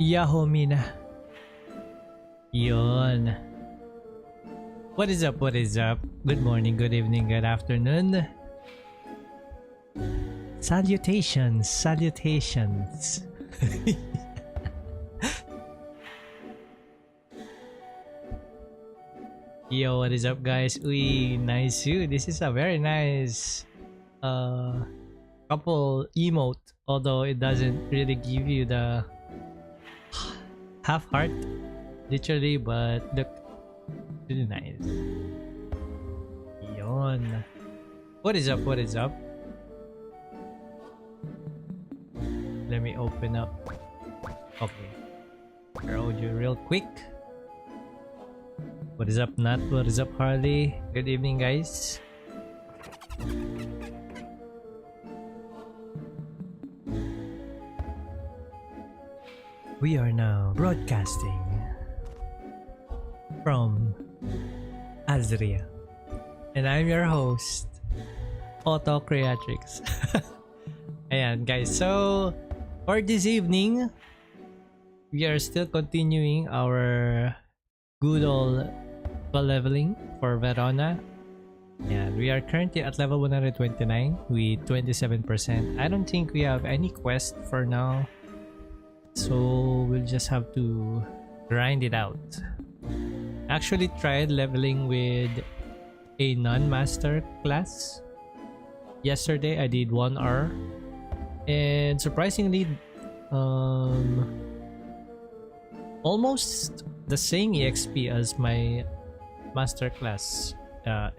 Yahoo Mina. Yon. What is up? What is up? Good morning, good evening, good afternoon. Salutations, salutations. Yo, what is up, guys? Uy, nice you. This is a very nice couple emote, although it doesn't really give you the half heart literally, but look, really nice. Yon. What is up? What is up? Let me open up. Okay, showed you real quick. What is up, Nat? What is up, Harley? Good evening, guys. We are now broadcasting from Azria, and I'm your host, autoX. Ayan, guys. So for this evening, we are still continuing our good old leveling for Verona. Yeah, we are currently at level 129 with 27%. I don't think we have any quest for now, so we'll just have to grind it out. Actually tried leveling with a non-master class yesterday. I did 1 hour, and surprisingly almost the same EXP as my masterclass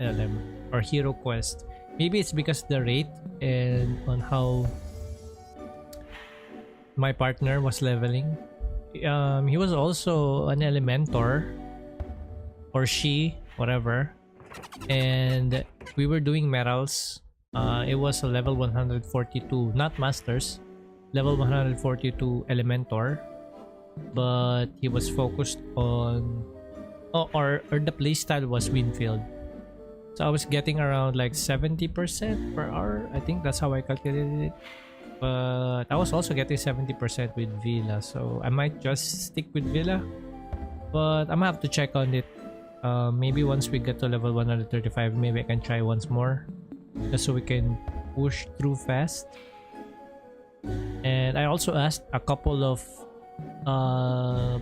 LM or hero quest. Maybe it's because the rate and on how my partner was leveling. He was also an elementor, or she, whatever, and we were doing medals. It was a level 142, not masters, level 142 elementor, but he was focused on or the playstyle was Winfield, so I was getting around like 70% per hour. I think that's how I calculated it, but I was also getting 70% with Villa, so I might just stick with Villa, but I'm gonna have to check on it. Maybe once we get to level 135, maybe I can try once more, just so we can push through fast. And I also asked a couple of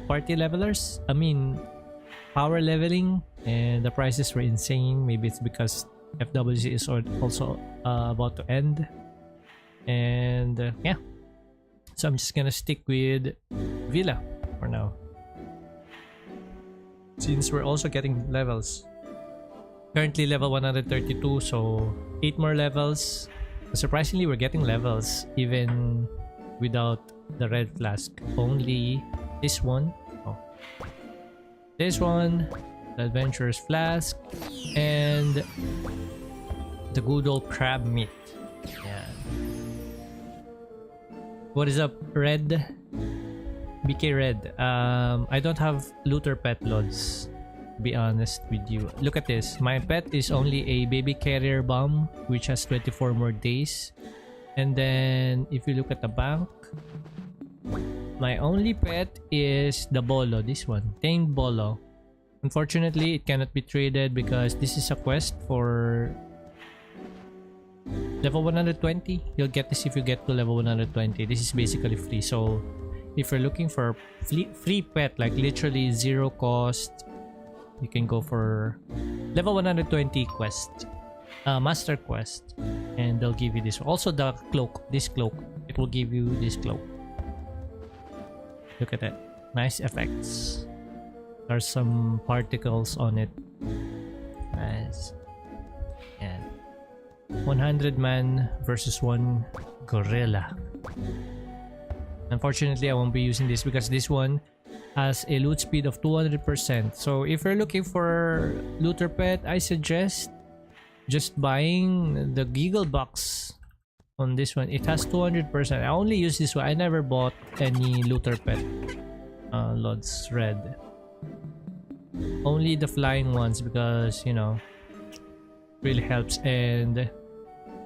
party levelers, I mean power leveling, and the prices were insane. Maybe it's because FWC is also about to end, and yeah, so I'm just gonna stick with Villa for now, since we're also getting levels. Currently level 132, so 8 more levels. Surprisingly, we're getting levels even without the red flask. Only this one, this one, the adventurer's flask, and the good old crab meat. Yeah. What is up, Red? BK Red. I don't have looter pet loads, to be honest with you. Look at this. My pet is only a baby carrier bomb, which has 24 more days. And then if you look at the bank, my only pet is the Bolo, this one, tamed Bolo. Unfortunately, it cannot be traded because this is a quest for level 120. You'll get this if you get to level 120. This is basically free. So if you're looking for free pet, like literally zero cost, you can go for level 120 quest, master quest, and they'll give you this. Also the cloak, this cloak, it will give you this cloak. Look at that, nice effects. There's some particles on it. Nice. And 100 man versus 1 gorilla. Unfortunately, I won't be using this because this one has a loot speed of 200%. So if you're looking for looter pet, I suggest just buying the Giggle box on this one. It has 200%. I only use this one. I never bought any looter pet lots red. Only the flying ones because, you know, really helps. And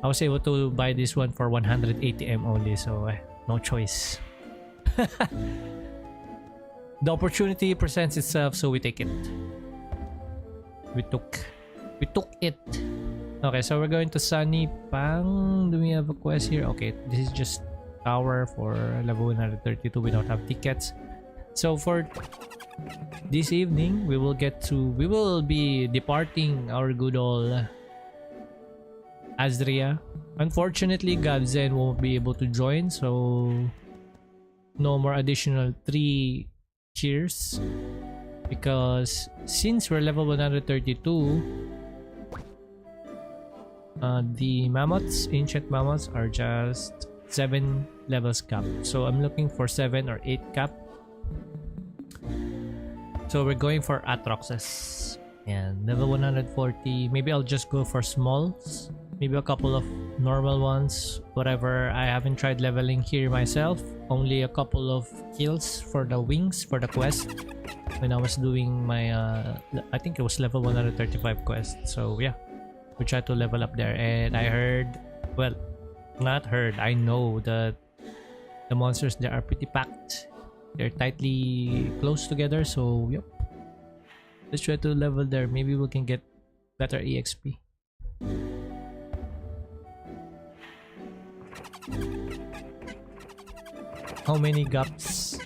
I was able to buy this one for 180M only, so no choice. The opportunity presents itself, so we take it. We took it. Okay, so we're going to Sunny Pang. Do we have a quest here? Okay, this is just tower for level 132. We don't have tickets. So for this evening, we will be departing our good old Azria. Unfortunately, Gabzen won't be able to join, so no more additional 3 cheers. Because since we're level 132, the mammoths, ancient mammoths, are just 7 levels cap. So I'm looking for 7 or 8 cap. So we're going for Atroxes. And level 140. Maybe I'll just go for smalls. Maybe a couple of normal ones. Whatever. I haven't tried leveling here myself. Only a couple of kills for the wings for the quest. When I was doing my I think it was level 135 quest. So yeah, we tried to level up there, and I heard, well, not heard, I know that the monsters there are pretty packed. They're tightly close together, so yep, let's try to level there. Maybe we can get better EXP. How many gaps?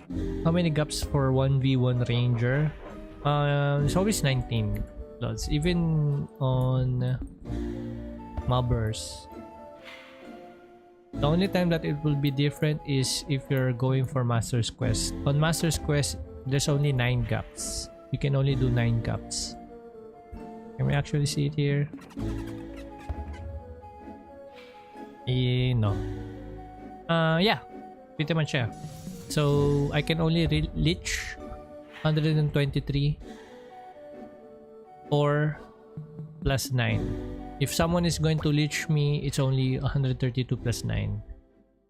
How many gaps for 1v1 ranger? It's always 19 lots, even on mobbers. The only time that it will be different is if you're going for Master's Quest. On Master's Quest, there's only 9 gaps. You can only do 9 gaps. Can we actually see it here? No. Yeah. Pretty much, yeah. So I can only leech 123 or plus 9. If someone is going to leech me, it's only 132 plus 9.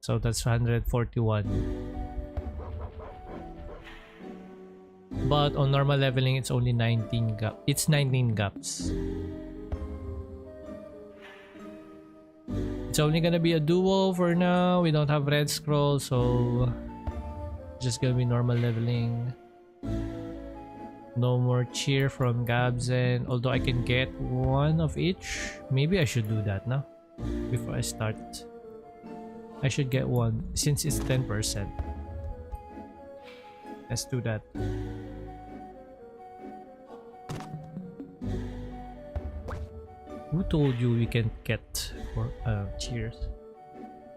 So that's 141. But on normal leveling, it's only 19 gaps. It's 19 gaps. It's only gonna be a duo for now. We don't have red scroll, so just gonna be normal leveling. No more cheer from Gabzen, although I can get one of each. Maybe I should do that now before I start. I should get one since it's 10%. Let's do that. Who told you we can get for cheers?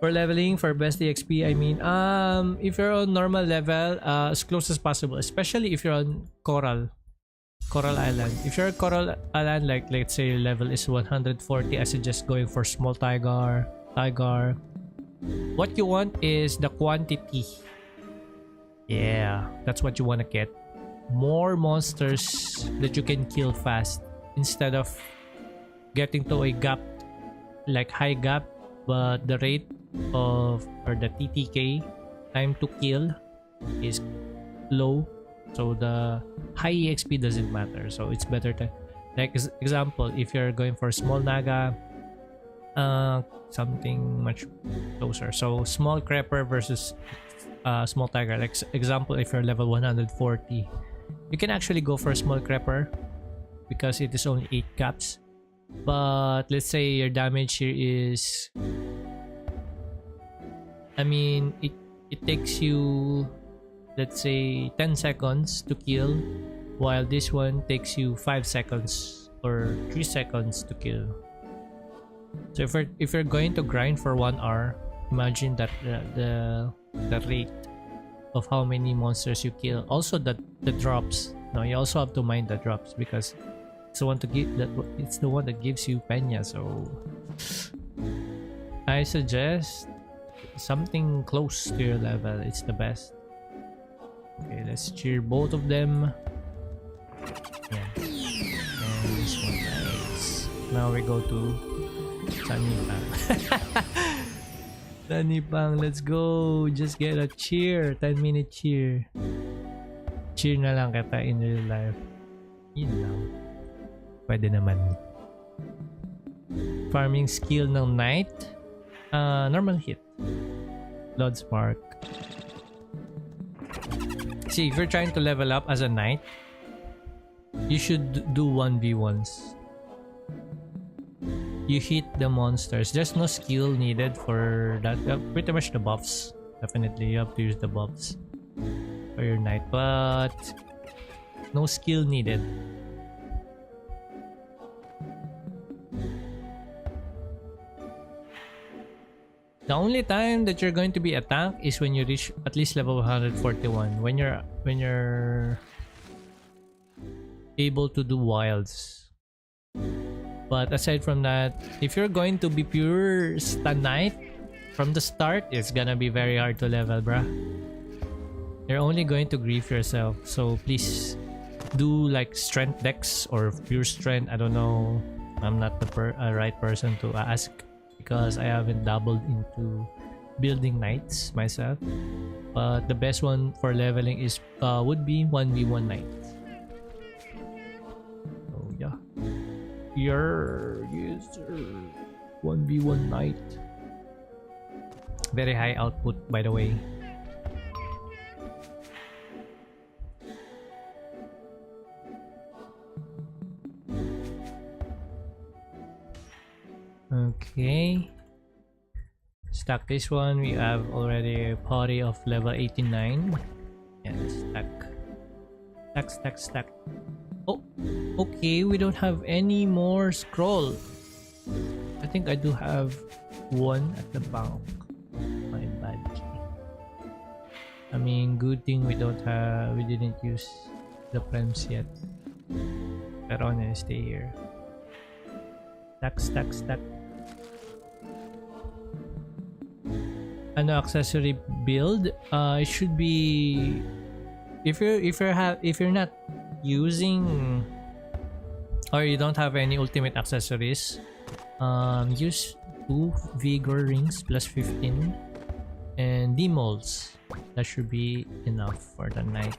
For leveling, for best EXP, I mean, if you're on normal level, as close as possible, especially if you're on Coral Island. If you're on Coral Island, like let's say your level is 140, I suggest going for small tiger. What you want is the quantity. Yeah, that's what you want to get. More monsters that you can kill fast instead of getting to a gap, like high gap, but the rate of, or the TTK, time to kill, is low, so the high EXP doesn't matter. So it's better to, like example, if you're going for small naga, something much closer, so small creeper versus small tiger. Like example, if you're level 140, you can actually go for a small creeper because it is only 8 caps. But let's say your damage here is, I mean, it takes you, let's say, 10 seconds to kill, while this one takes you 5 seconds or 3 seconds to kill. So if you're going to grind for 1 hour, imagine that the rate of how many monsters you kill. Also the drops. No, you also have to mind the drops because it's the one to give that. It's the one that gives you penya. So I suggest something close to your level. It's the best. Okay, let's cheer both of them. Yeah. And this one, nice. Now we go to Sunny Pang. Sunny Pang, let's go. Just get a cheer. 10-minute cheer. Cheer na lang kita in real life. Yun lang. Pwede naman. Farming skill ng knight. Normal hit. Blood spark. See, if you're trying to level up as a knight, you should do 1v1s. You hit the monsters. There's no skill needed for that. Pretty much the buffs. Definitely, you have to use the buffs for your knight, but no skill needed. The only time that you're going to be a tank is when you reach at least level 141. When you're able to do wilds. But aside from that, if you're going to be pure stun knight from the start, it's gonna be very hard to level, bruh. You're only going to grief yourself. So please do like strength decks or pure strength. I don't know. I'm not the right person to ask because I haven't dabbled into building knights myself. But the best one for leveling is would be 1v1 knight. So yeah. Your user 1v1 knight. Very high output, by the way. Okay. Stack this one. We have already a party of level 89. Yeah, stack. Oh, okay, we don't have any more scroll. I think I do have one at the bank. My bad. I mean, good thing we didn't use the prems yet. Verona, stay here. Stack. Ano accessory build? It should be if you're not using or you don't have any ultimate accessories, use 2 vigor rings plus 15 and demolds. That should be enough for the night.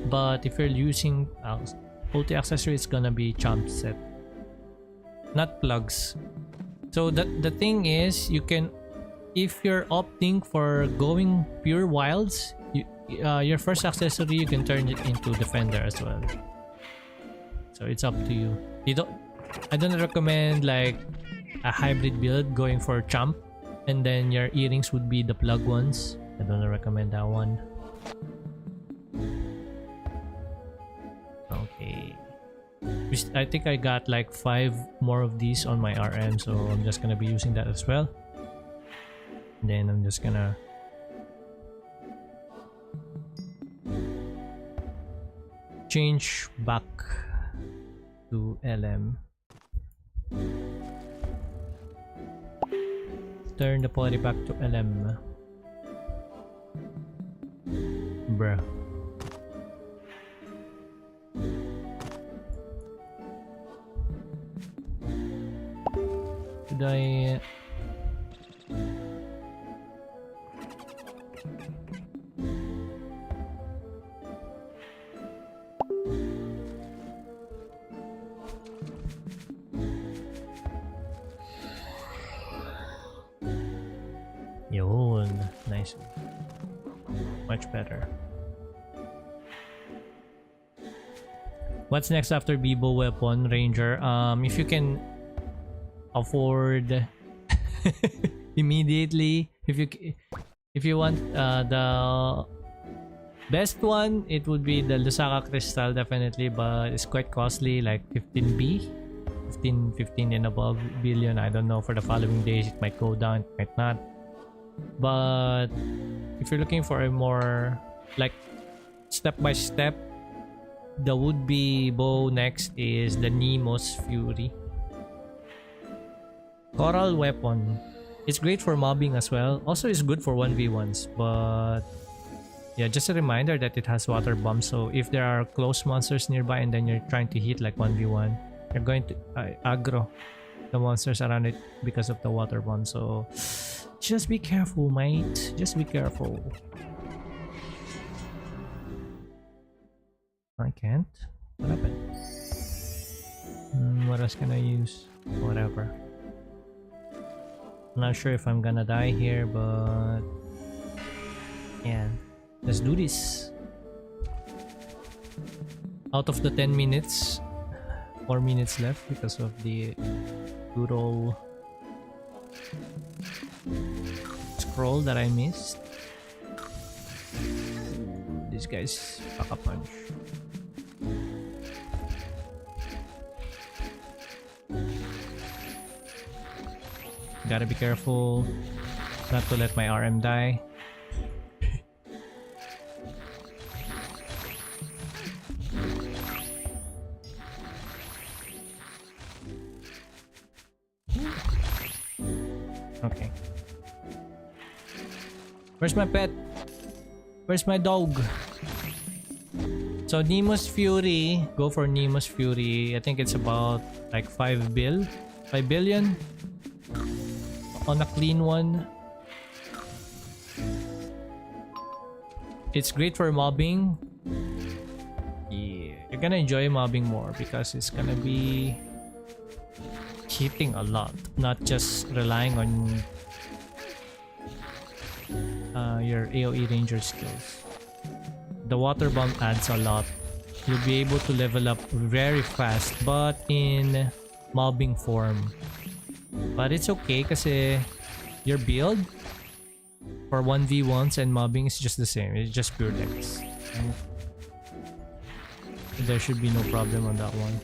But if you're using ulti accessory, it's gonna be chomp set, not plugs. So the thing is, you can, if you're opting for going pure wilds, your first accessory you can turn it into defender as well. So it's up to you. I don't recommend like a hybrid build going for chomp and then your earrings would be the plug ones. I don't recommend that one. Okay. I think I got like 5 more of these on my RM, so I'm just gonna be using that as well. Then I'm just gonna change back to LM. Turn the party back to LM. Bruh. Should I... Yun, nice. Much better. What's next after Bibo weapon ranger? If you can afford immediately, if you want the best one, it would be the Lusaka crystal definitely, but it's quite costly, like 15 and above billion. I don't know, for the following days it might go down, it might not. But if you're looking for a more like step-by-step, the would-be bow next is the Nemo's Fury. Coral weapon. It's great for mobbing as well. Also, it's good for 1v1s, but yeah, just a reminder that it has water bomb. So if there are close monsters nearby and then you're trying to hit like 1v1, you're going to aggro the monsters around it because of the water bomb. So just be careful, mate. Just be careful. I can't. What happened? What else can I use? Whatever. I'm not sure if I'm gonna die here, but yeah. Let's do this. Out of the 10 minutes, 4 minutes left because of the Euro scroll that I missed. This guy's pack a punch. Gotta be careful not to let my RM die. Okay. Where's my pet? Where's my dog? So Nemo's Fury, go for Nemo's Fury. I think it's about like 5 billion on a clean one. It's great for mobbing. Yeah, you're gonna enjoy mobbing more because it's gonna be hitting a lot, not just relying on your AoE ranger skills. The water bomb adds a lot. You'll be able to level up very fast, but in mobbing form. But it's okay kasi your build for 1v1s and mobbing is just the same. It's just pure dex. There should be no problem on that one.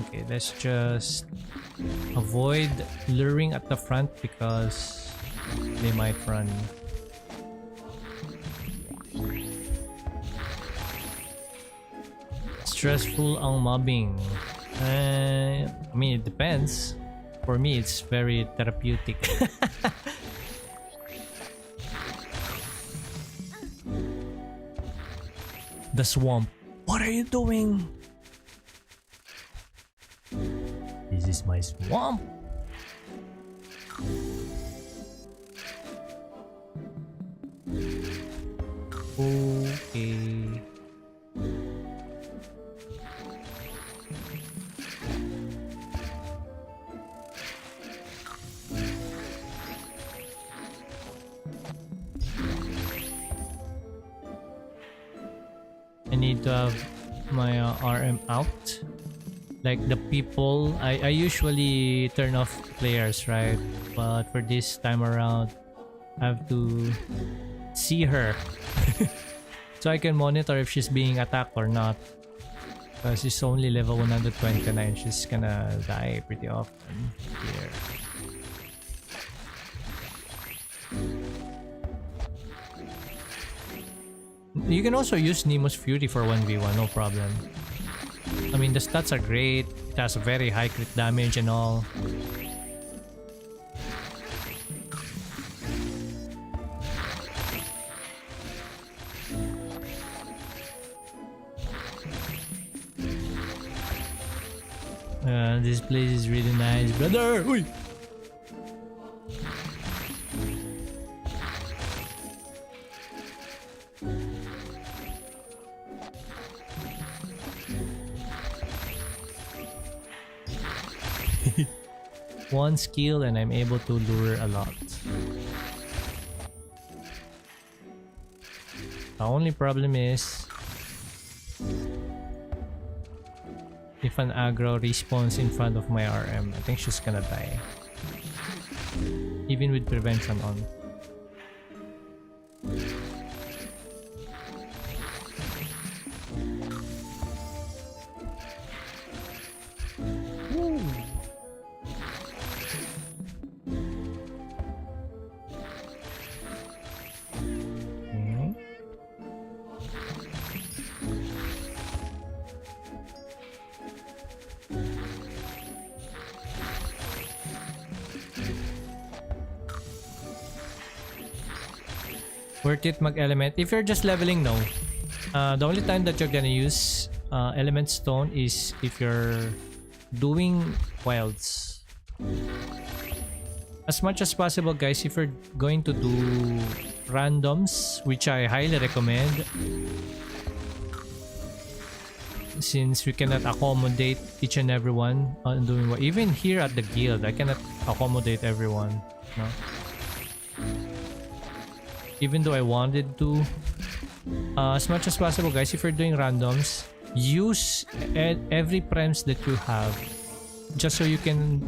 Okay, let's just avoid luring at the front because they might run. Stressful ang mobbing. I mean, it depends. For me, it's very therapeutic. The swamp. What are you doing? This is my swamp. Okay. I need to have my RM out. Like the people, I usually turn off players, right? But for this time around, I have to see her so I can monitor if she's being attacked or not. Because she's only level 129, she's gonna die pretty often here. You can also use Nemo's Fury for 1v1, no problem. I mean, the stats are great, it has a very high crit damage and all. This place is really nice, brother! Uy! One skill and I'm able to lure a lot. The only problem is if an aggro respawns in front of my RM, I think she's gonna die. Even with prevention on. Worth it mag-element. If you're just leveling, no. The only time that you're gonna use element stone is if you're doing wilds. As much as possible, guys, if you're going to do randoms, which I highly recommend, since we cannot accommodate each and everyone on doing what. Even here at the guild, I cannot accommodate everyone. No? Even though I wanted to, as much as possible, guys, if you're doing randoms, use every prems that you have, just so you can,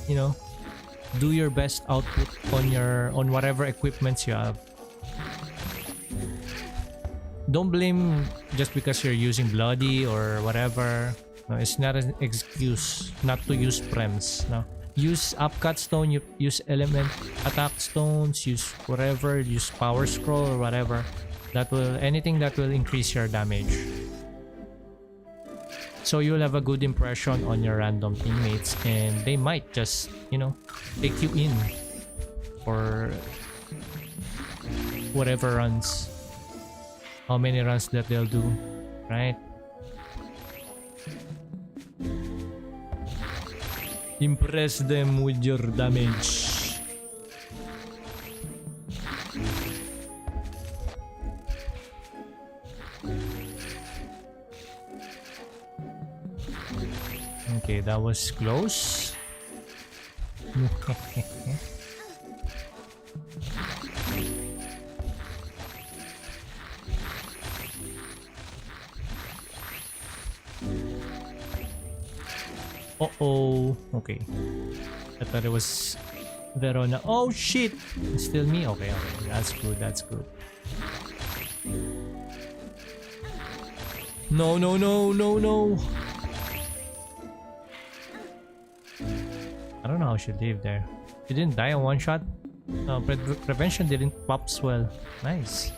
you know, do your best output on whatever equipments you have. Don't blame just because you're using bloody or whatever. No, it's not an excuse not to use prems. No, use upcut stone, you use element attack stones, use whatever, use power scroll or whatever. That will, anything that will increase your damage. So you'll have a good impression on your random teammates, and they might just, you know, take you in for whatever runs, how many runs that they'll do, right? Impress them with your damage. Okay, that was close. Uh-oh. Okay. I thought it was Verona. Oh shit! It's still me? Okay, okay. That's good, that's good. No, no, no, no, no! I don't know how she lived there. She didn't die in one shot. Prevention didn't pop well. Nice.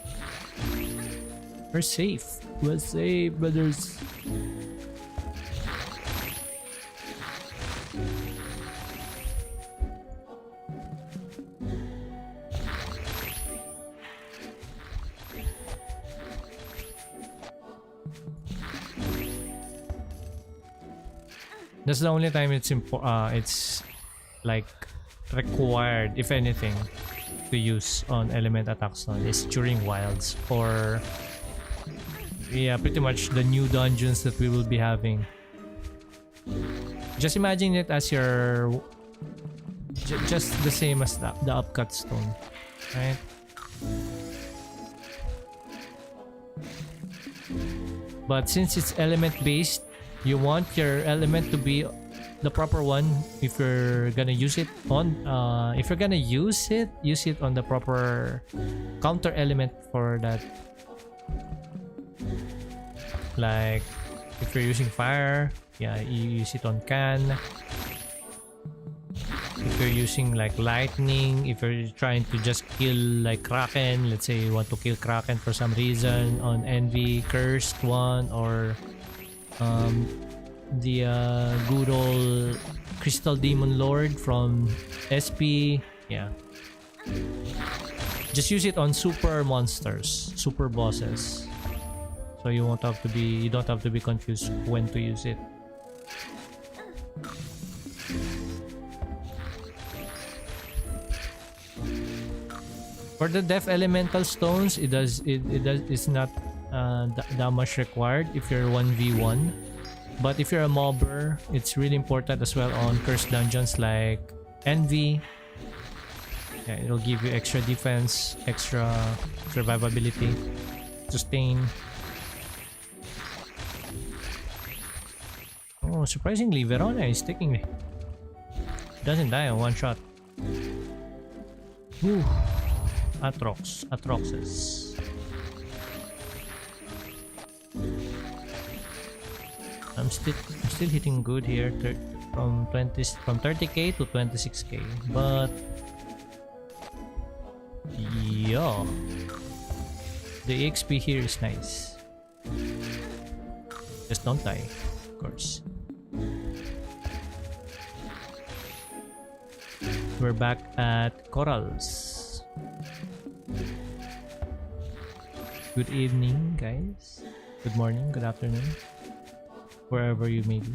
We're safe. We're safe, brothers. That's the only time it's like required, if anything, to use on element attack stone is during wilds, or yeah, pretty much the new dungeons that we will be having. Just imagine it as your just the same as the upcut stone, right? But since it's element based, you want your element to be the proper one. If you're gonna use it on use it on the proper counter element for that. Like if you're using fire, yeah, you use it on can. If you're using like lightning, if you're trying to just kill like Kraken, let's say you want to kill Kraken for some reason on Envy, Cursed one, or the good old Crystal Demon Lord from SP, yeah. Just use it on super monsters, super bosses. So you don't have to be confused when to use it. For the Death Elemental Stones, it's not that much required if you're 1v1. But if you're a mobber, it's really important as well on cursed dungeons like Envy. Yeah, it'll give you extra defense, extra survivability, sustain. Oh, surprisingly, Verona is taking me. Doesn't die in one shot. Ooh. Atroxes. I'm still hitting good here, from 30k to 26k, but yeah, the XP here is nice. Just don't die, of course. We're back at Corals. Good evening, guys. Good morning, good afternoon, wherever you may be.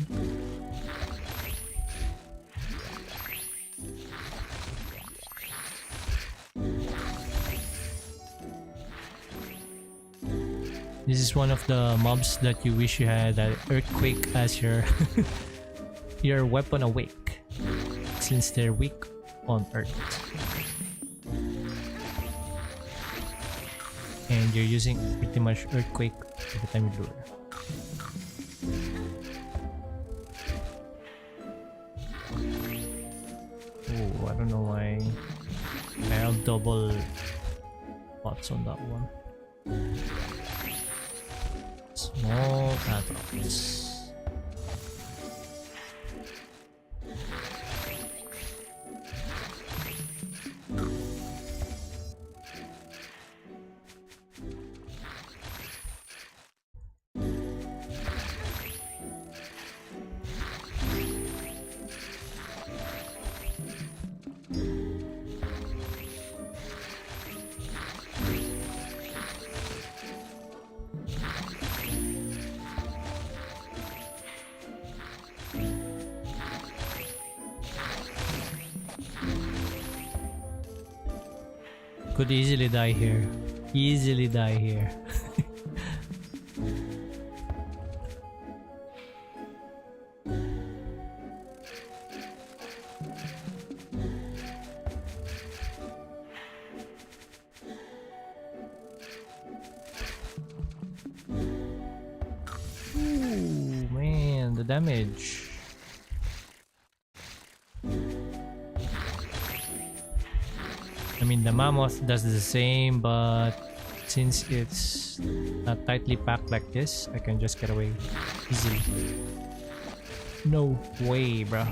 This is one of the mobs that you wish you had an earthquake as your your weapon awake, since they're weak on earth. And you're using pretty much earthquake every time you lure. Oh, I don't know why I have double pots on that one. Small autoX. Could easily die here. Easily die here. Ooh, man, the damage. I mean, the mammoth does the same, but since it's not tightly packed like this, I can just get away easily. No way, bruh.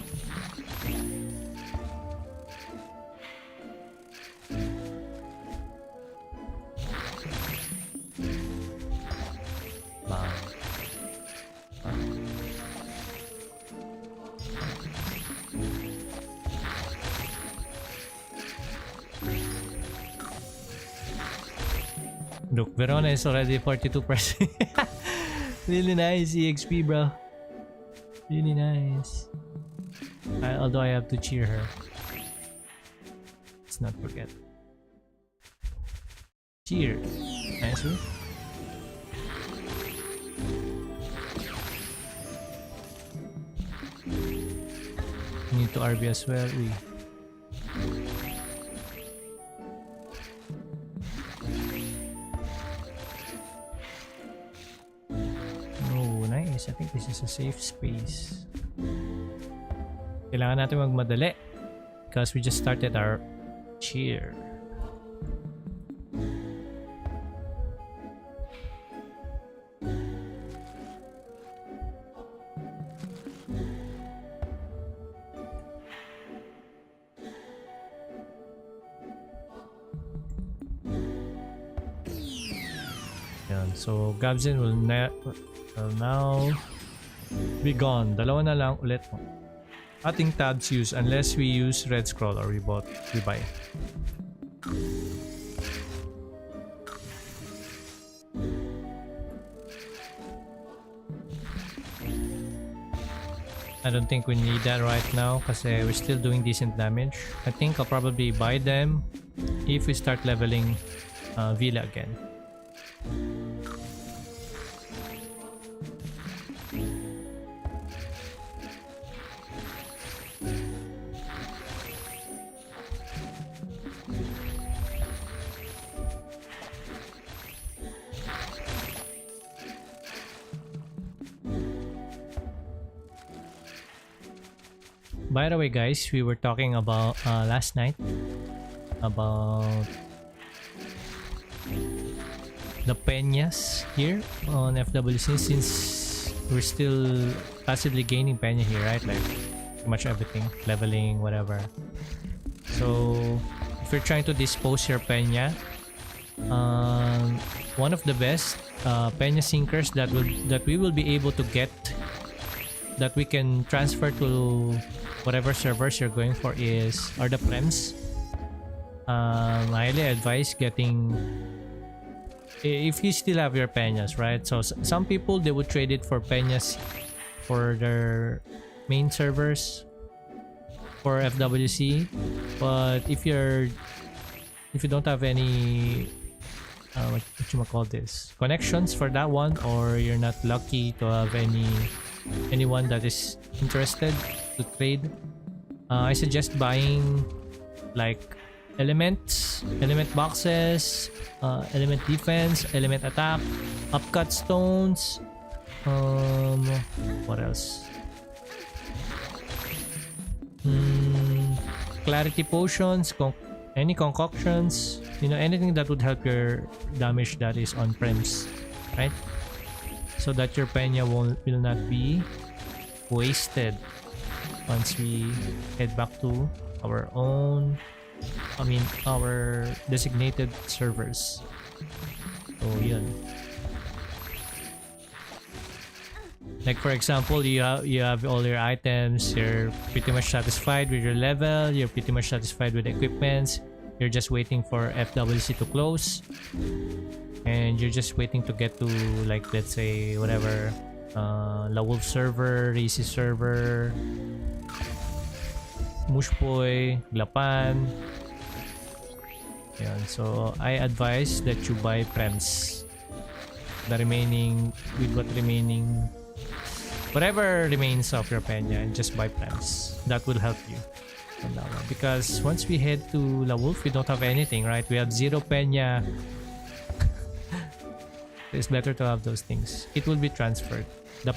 Look, Verona is already 42%. Really nice EXP, bro. Really nice. Although I have to cheer her. Let's not forget. Cheer. Nicely. Need to RB as well. Uy. I think this is a safe space. Kailangan natin magmadali because we just started our cheer. Yan. So Gabzin will now be gone. Dalawa na lang ulit. Ating tabs use unless we use red scroll or we buy. I don't think we need that right now because we're still doing decent damage. I think I'll probably buy them if we start leveling Villa again. By the way, guys, we were talking about last night about the peñas here on FWC, since we're still passively gaining peña here, right? Like pretty much everything, leveling, whatever. So if you're trying to dispose your peña, one of the best peña sinkers that we will be able to get, that we can transfer to whatever servers you're going for, are the prems. I highly advise getting, if you still have your peñas, right? So some people, they would trade it for peñas for their main servers for FWC, but if you don't have any what you call this, connections for that one, or you're not lucky to have anyone that is interested to trade, I suggest buying like element boxes, element defense, element attack, upcut stones, what else, clarity potions, any concoctions, you know, anything that would help your damage that is on prems, right? So that your penya will not be wasted once we head back to our own, our designated servers. So yun. Like for example, you have all your items, you're pretty much satisfied with your level, you're pretty much satisfied with equipments, you're just waiting for FWC to close, and you're just waiting to get to, like, let's say whatever, La Wolf server, Risi server, Mushpoy, Glapan. Yan. So I advise that you buy prems. The remaining, with whatever remains of your penya, and just buy prems. That will help you on that one. Because once we head to La Wolf, we don't have anything, right? We have 0 penya. It's better to have those things. It will be transferred. The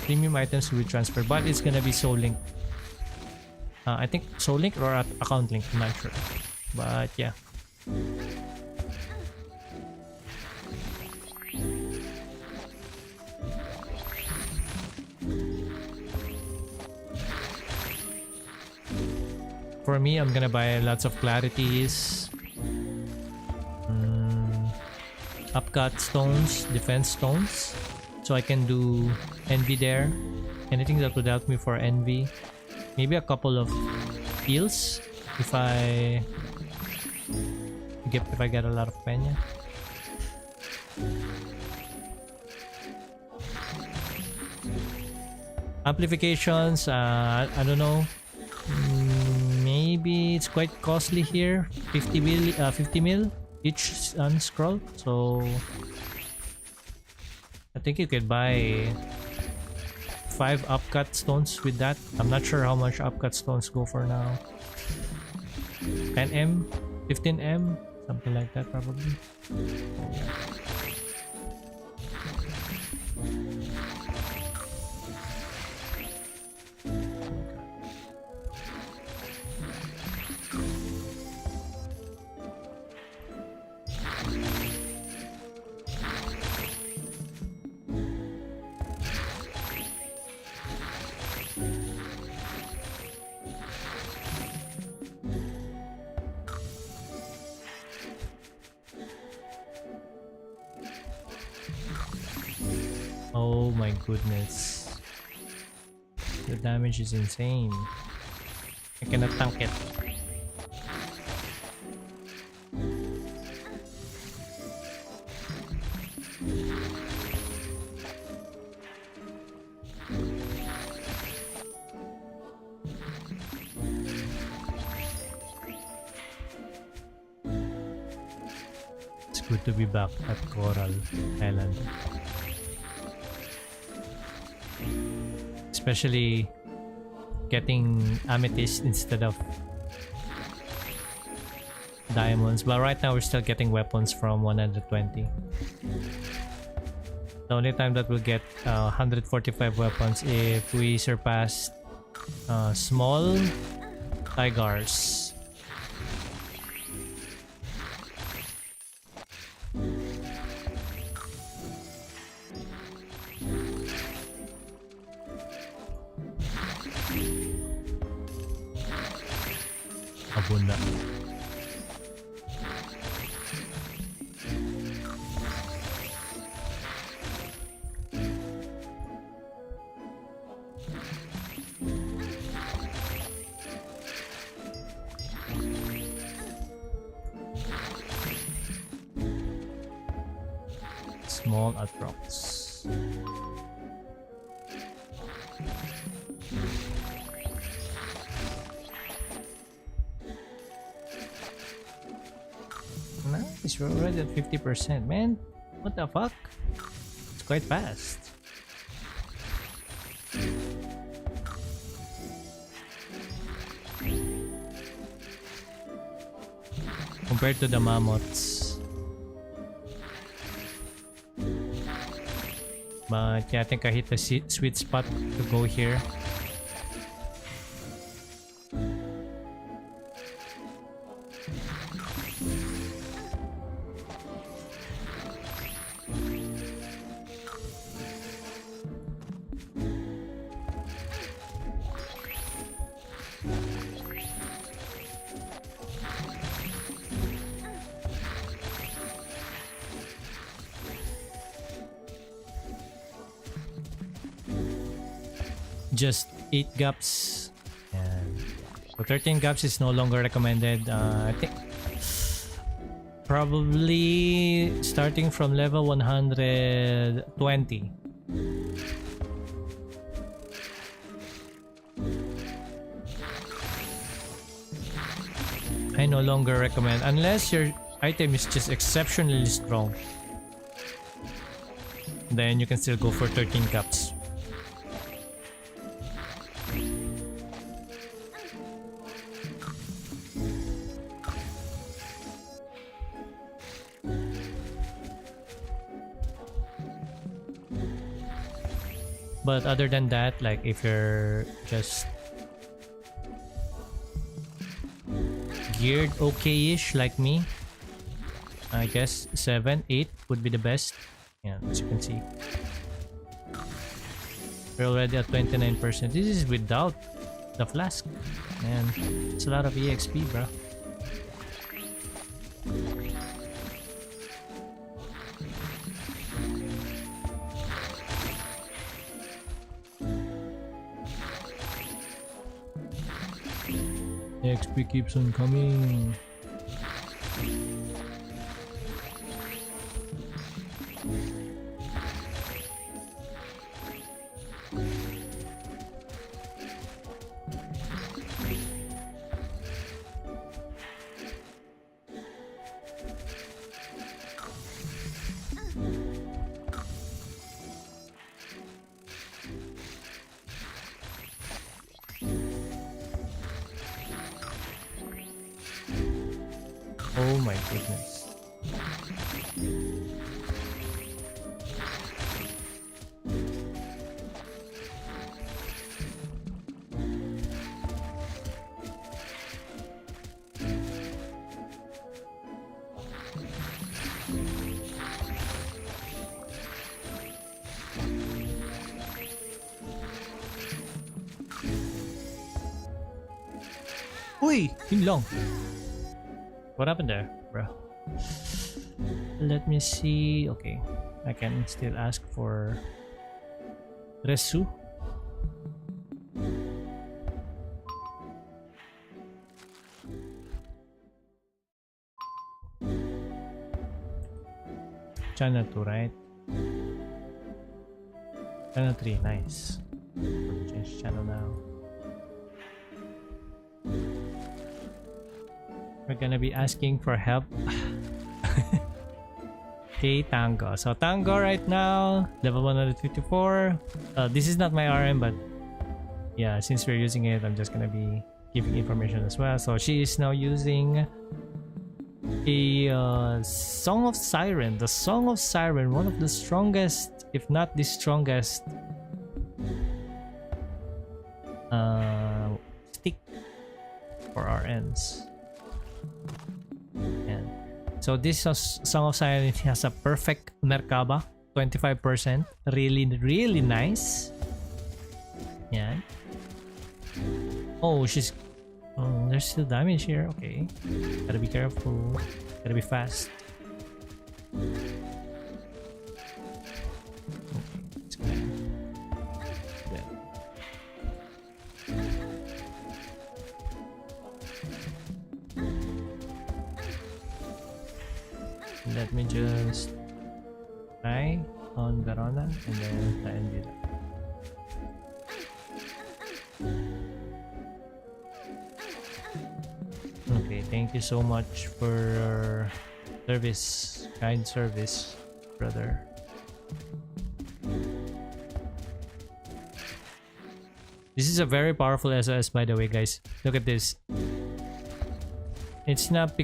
premium items will be transferred, but it's gonna be soul link. I think soul link or account link, I'm not sure. But yeah. For me, I'm gonna buy lots of clarities, upcut stones, defense stones, so I can do envy there. Anything that would help me for envy. Maybe a couple of heals if I get a lot of penya. Amplifications, I don't know. Maybe it's quite costly here. 50 mil each scroll. So I think you could buy 5 upcut stones with that. I'm not sure how much upcut stones go for now. 10M, 15M, something like that probably. Oh, yeah. Oh my goodness. The damage is insane. I cannot tank it. It's good to be back at Coral Island. Especially getting amethyst instead of diamonds, but right now we're still getting weapons from 120. The only time that we'll get 145 weapons if we surpass small tigers. Abunda. Small autoX. Nah. Jeez, we're already at 50%, man. What the fuck? It's quite fast. Compared to the mammoths. But yeah, I think I hit the sweet spot to go here. Just 8 gaps, and so 13 gaps is no longer recommended. I think probably starting from level 120. I no longer recommend unless your item is just exceptionally strong. Then you can still go for 13 gaps. But other than that, like if you're just geared okay-ish like me, I guess 7, 8 would be the best. Yeah, as you can see. We're already at 29%. This is without the flask. Man, it's a lot of EXP, bro. XP keeps on coming. Oh my goodness. Uy! Yun lang. What happened there, bro? Let me see. Okay, I can still ask for Resu. Channel 2, right? Channel 3, nice. Change channel now. We're gonna be asking for help. Okay, Tango. So Tango right now, level 154. This is not my RM, but yeah, since we're using it, I'm just gonna be giving information as well. So she is now using a Song of Siren. The Song of Siren, one of the strongest, if not the strongest, stick for RNs. And so this Song of Siren has a perfect Merkaba, 25%. Really nice. Yeah. Oh, she's... Oh, there's still damage here. Okay. Gotta be careful. Gotta be fast. Okay, it's gonna... Yeah. Let me just try on Verona and then try and do that. Okay, thank you so much for Service. Kind service, brother. This is a very powerful SOS, by the way, guys. Look at this. It's not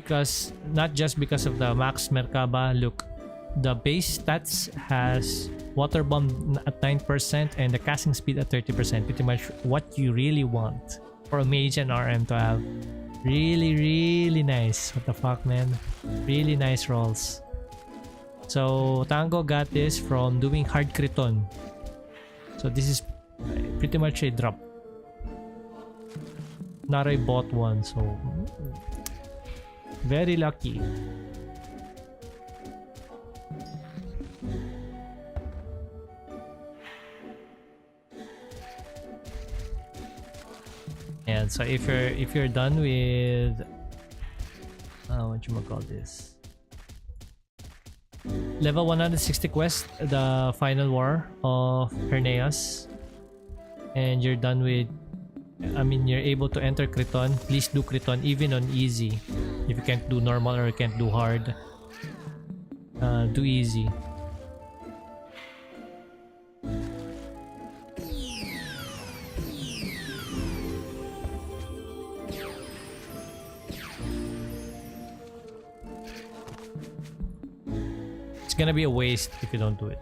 just because of the Max Merkaba. Look, the base stats has water bomb at 9% and the casting speed at 30%. Pretty much what you really want for a mage and RM to have. Really nice. What the fuck, man? Really nice rolls. So Tango got this from doing hard criton. So this is pretty much a drop. Naray bought one, so very lucky. And so if you're done with what you call this, level 160 quest, the final war of Herneas, and you're done with, I mean, you're able to enter Criton. Please do Criton even on easy. If you can't do normal or you can't do hard, do easy. It's gonna be a waste if you don't do it.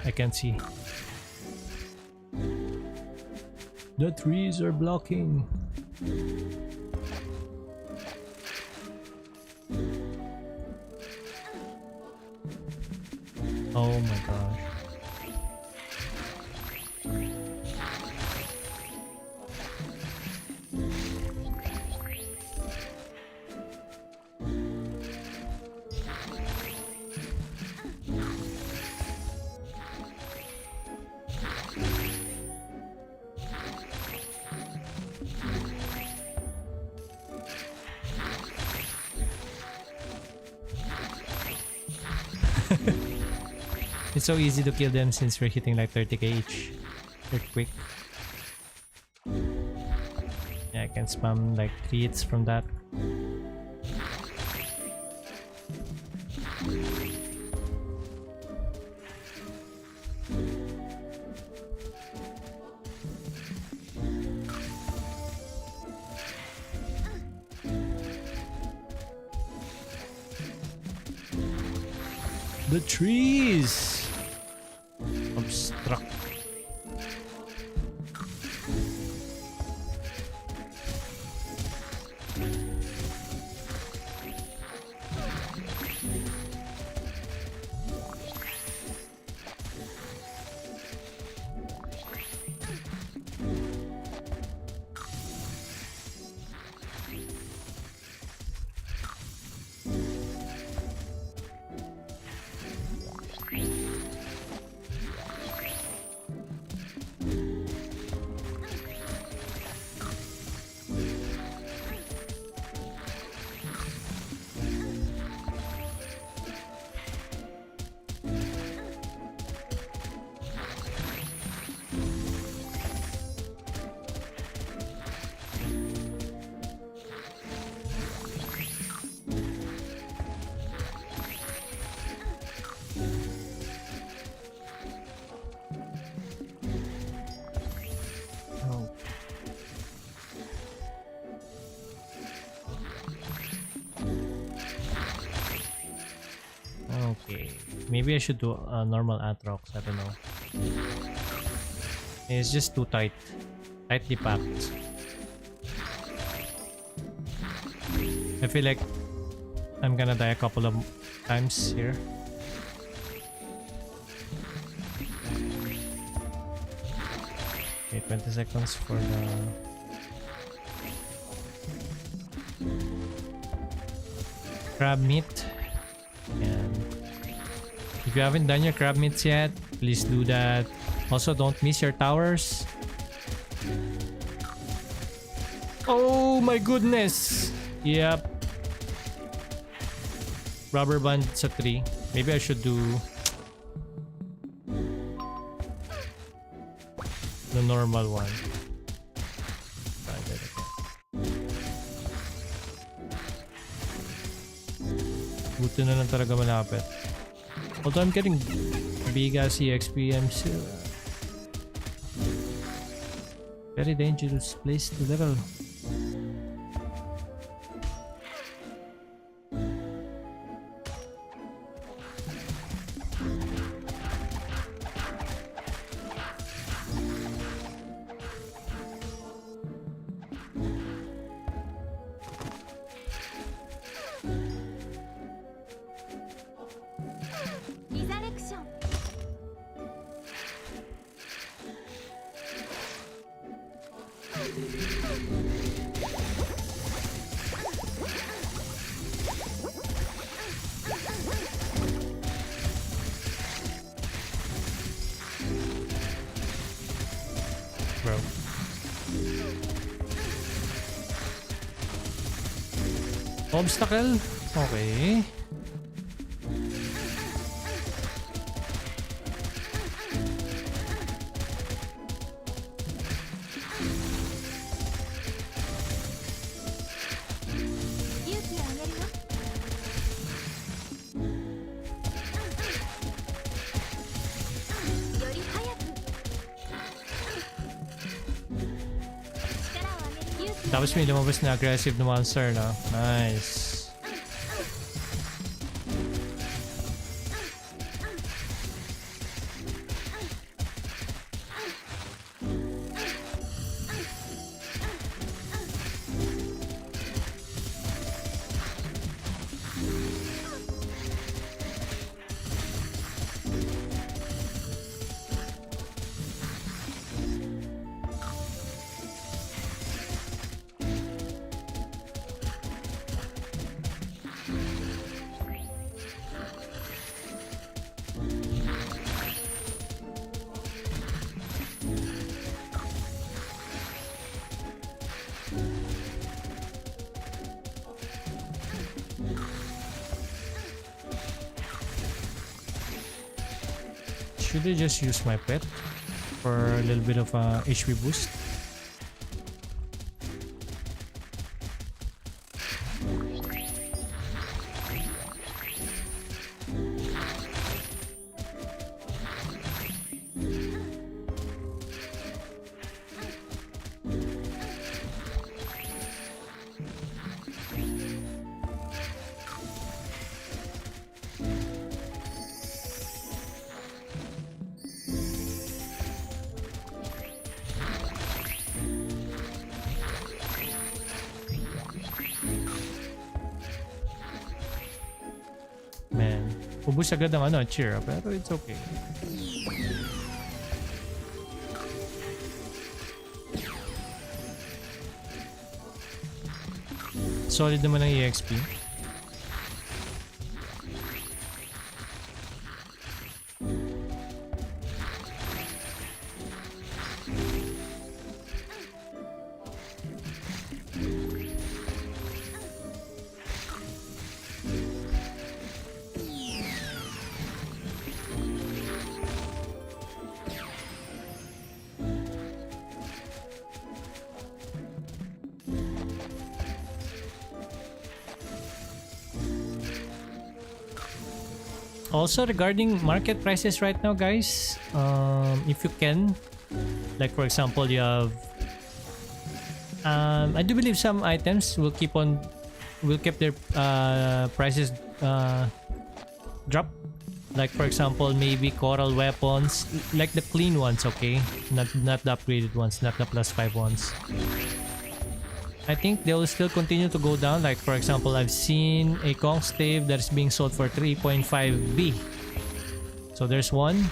I can't see. The trees are blocking. Oh my gosh. It's so easy to kill them since we're hitting like 30k each. They're quick. Yeah, I can spam like 3 hits from that. The trees obstruct. Okay, maybe I should do a normal Atrox, I don't know. It's just too tightly packed. I feel like I'm gonna die a couple of times here. Okay, 20 seconds for the crab meat. And if you haven't done your crab meats yet, please do that. Also, don't miss your towers. Oh my goodness! Yep. Rubber band sa 3. Maybe I should do the normal one. Buti na lang talaga malapit. Although I'm getting big ass EXP, I'm still very dangerous place to level. Bro. Obstacle? Okay. Tapos may lumabas na aggressive na monster na. Nice. Should I just use my pet for a little bit of a HP boost? Man, ubus agad ang ano, cheer, pero it's okay. Solid naman ang EXP. Also regarding market prices right now, guys, if you can, like for example, you have I do believe some items will keep their prices drop, like for example maybe coral weapons, like the clean ones, okay, not the upgraded ones, not the +5 ones. I think they will still continue to go down. Like for example, I've seen a Kong stave that is being sold for 3.5B. So there's one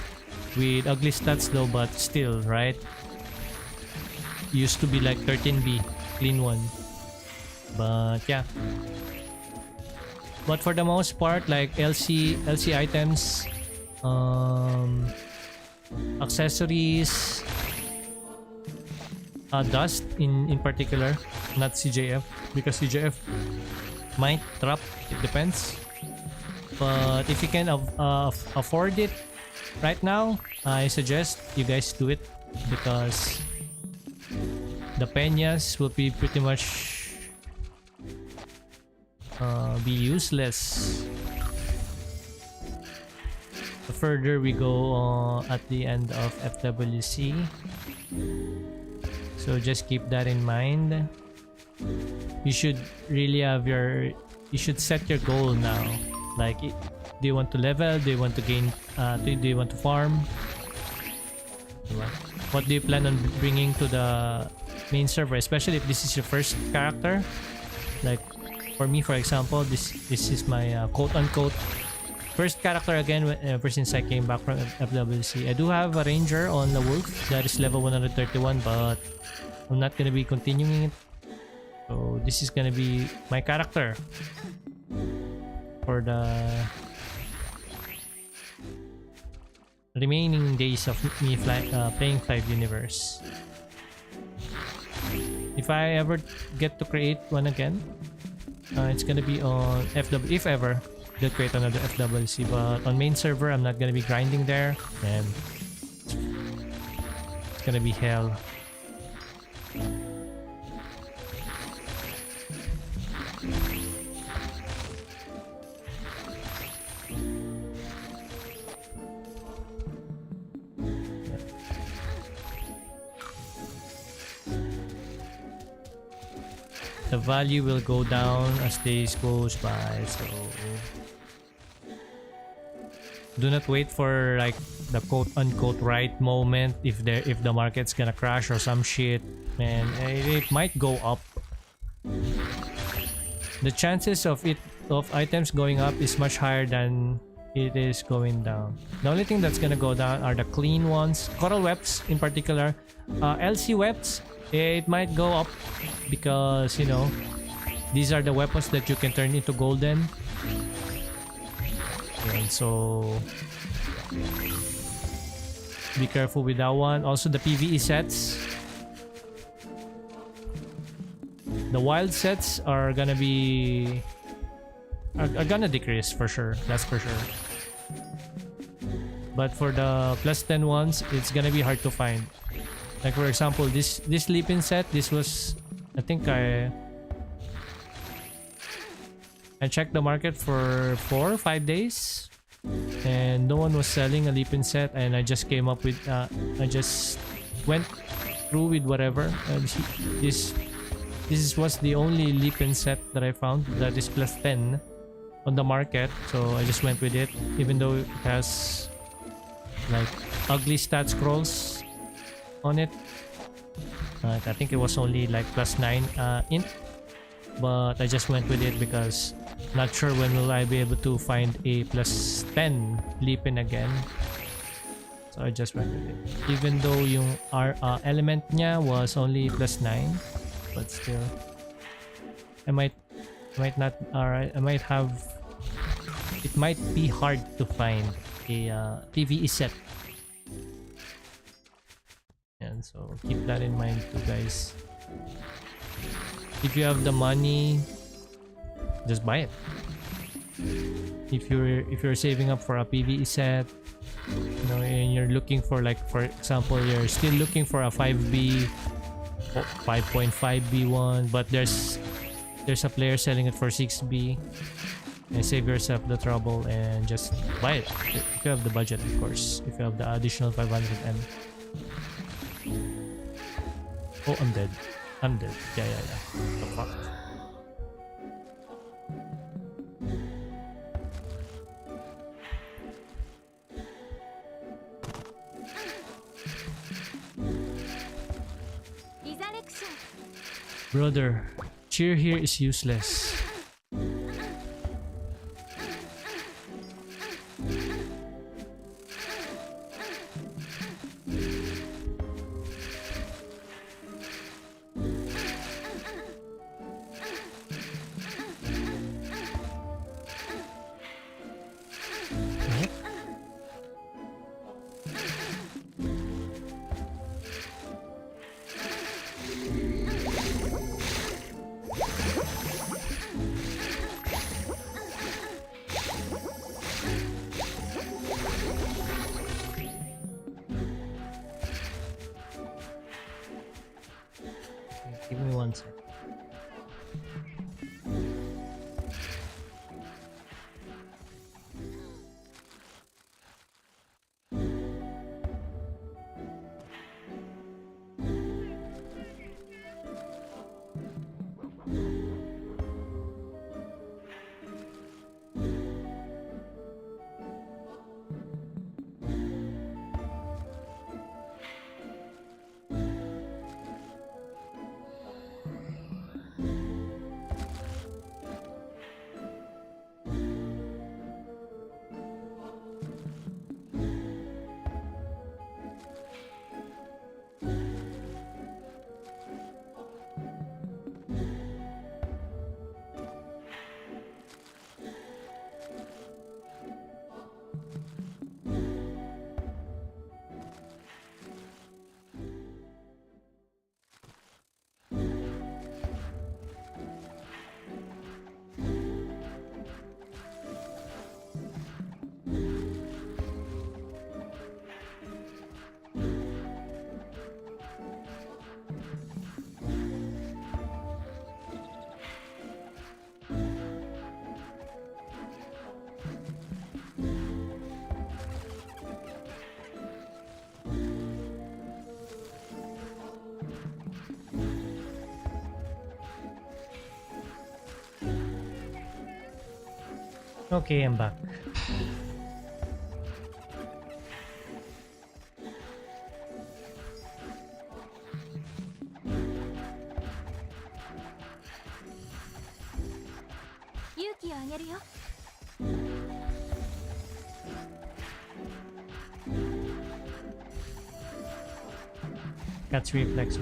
with ugly stats though, but still, right? Used to be like 13B, clean one. But yeah. But for the most part, like LC items, accessories, dust in particular, not CJF, because CJF might drop. It depends. But if you can afford it right now, I suggest you guys do it, because the peñas will be pretty much be useless the further we go at the end of FWC. So just keep that in mind. You should really have you should set your goal now. Like, do you want to level? Do you want to gain? Do you want to farm? What do you plan on bringing to the main server? Especially if this is your first character. Like for me, for example, this is my quote-unquote first character again ever since I came back from FWC. I do have a ranger on the wolf that is level 131, but I'm not gonna be continuing it. So this is gonna be my character for the remaining days of me playing FLYFF Universe. If I ever get to create one again, it's gonna be on FW. If ever they'll create another FWC, but on main server I'm not gonna be grinding there, and it's gonna be hell. The value will go down as days goes by, so do not wait for like the quote-unquote right moment. If the market's gonna crash or some shit, man, it might go up. The chances of items going up is much higher than it is going down. The only thing that's gonna go down are the clean ones, coral webs in particular. LC webs, it might go up because, you know, these are the weapons that you can turn into golden. And so be careful with that one. Also the PvE sets, the wild sets are gonna be are gonna decrease for sure. That's for sure. But for the +10 ones, it's gonna be hard to find. Like for example, this Leapin set, this was, I think I checked the market for 4 or 5 days and no one was selling a Leapin set, and I just came up with I just went through with whatever. This was the only Leapin set that I found that is +10 on the market, so I just went with it, even though it has like ugly stat scrolls on it. I think it was only like +9 int, but I just went with it because not sure when will I be able to find a +10 Leapin again, so I just went with it, even though yung element niya was only +9, but still I might not, alright, I might have, it might be hard to find a PvE set. And so keep that in mind too, guys. If you have the money, just buy it. If you're saving up for a PvE set, you know, and you're looking for, like for example, you're still looking for a 5B, 5.5B one, but there's a player selling it for 6B, and save yourself the trouble and just buy it if you have the budget, of course. If you have the additional 500M. Oh, I'm dead. Yeah. The fuck? Brother, cheer here is useless. Give me 1 sec. Okay, I'm back. Cat's reflex.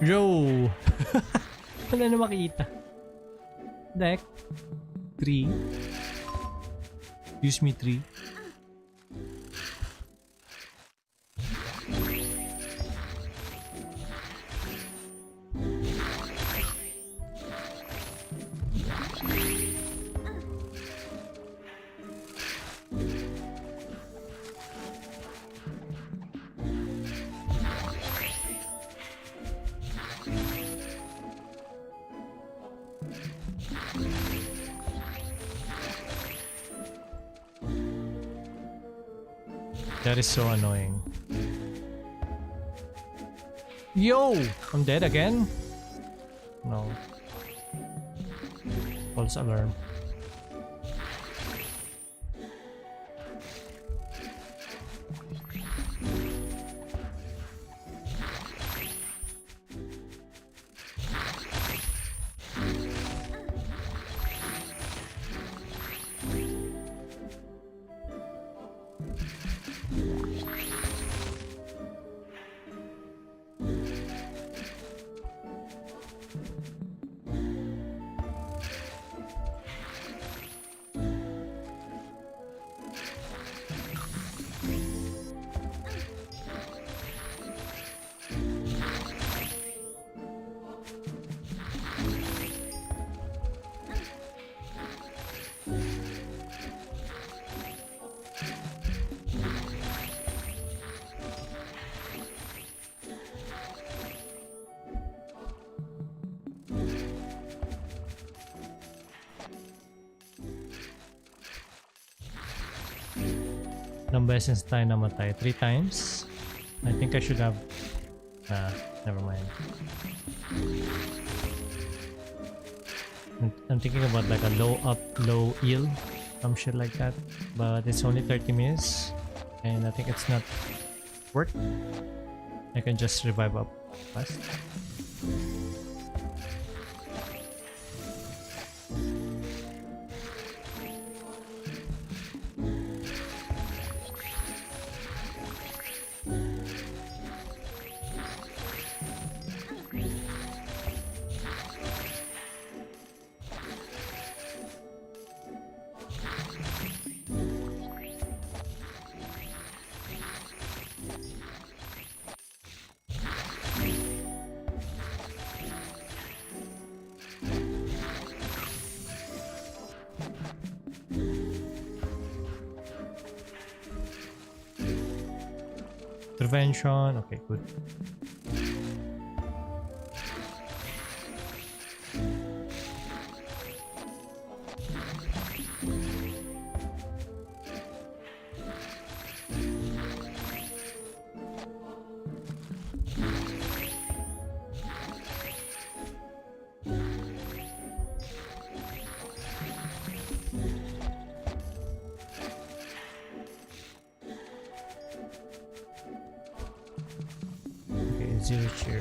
Yo! Wala na makita. Deck 3. Use me 3. That is so annoying. Yo! I'm dead again? No. False alarm. Ilang beses tayo namatay? 3 times? I think I should have... Nah, never mind. I'm thinking about like a low up, low heal, some shit like that. But it's only 30 minutes, and I think it's not worth. I can just revive up fast. Prevention, okay, good. Zero cheer.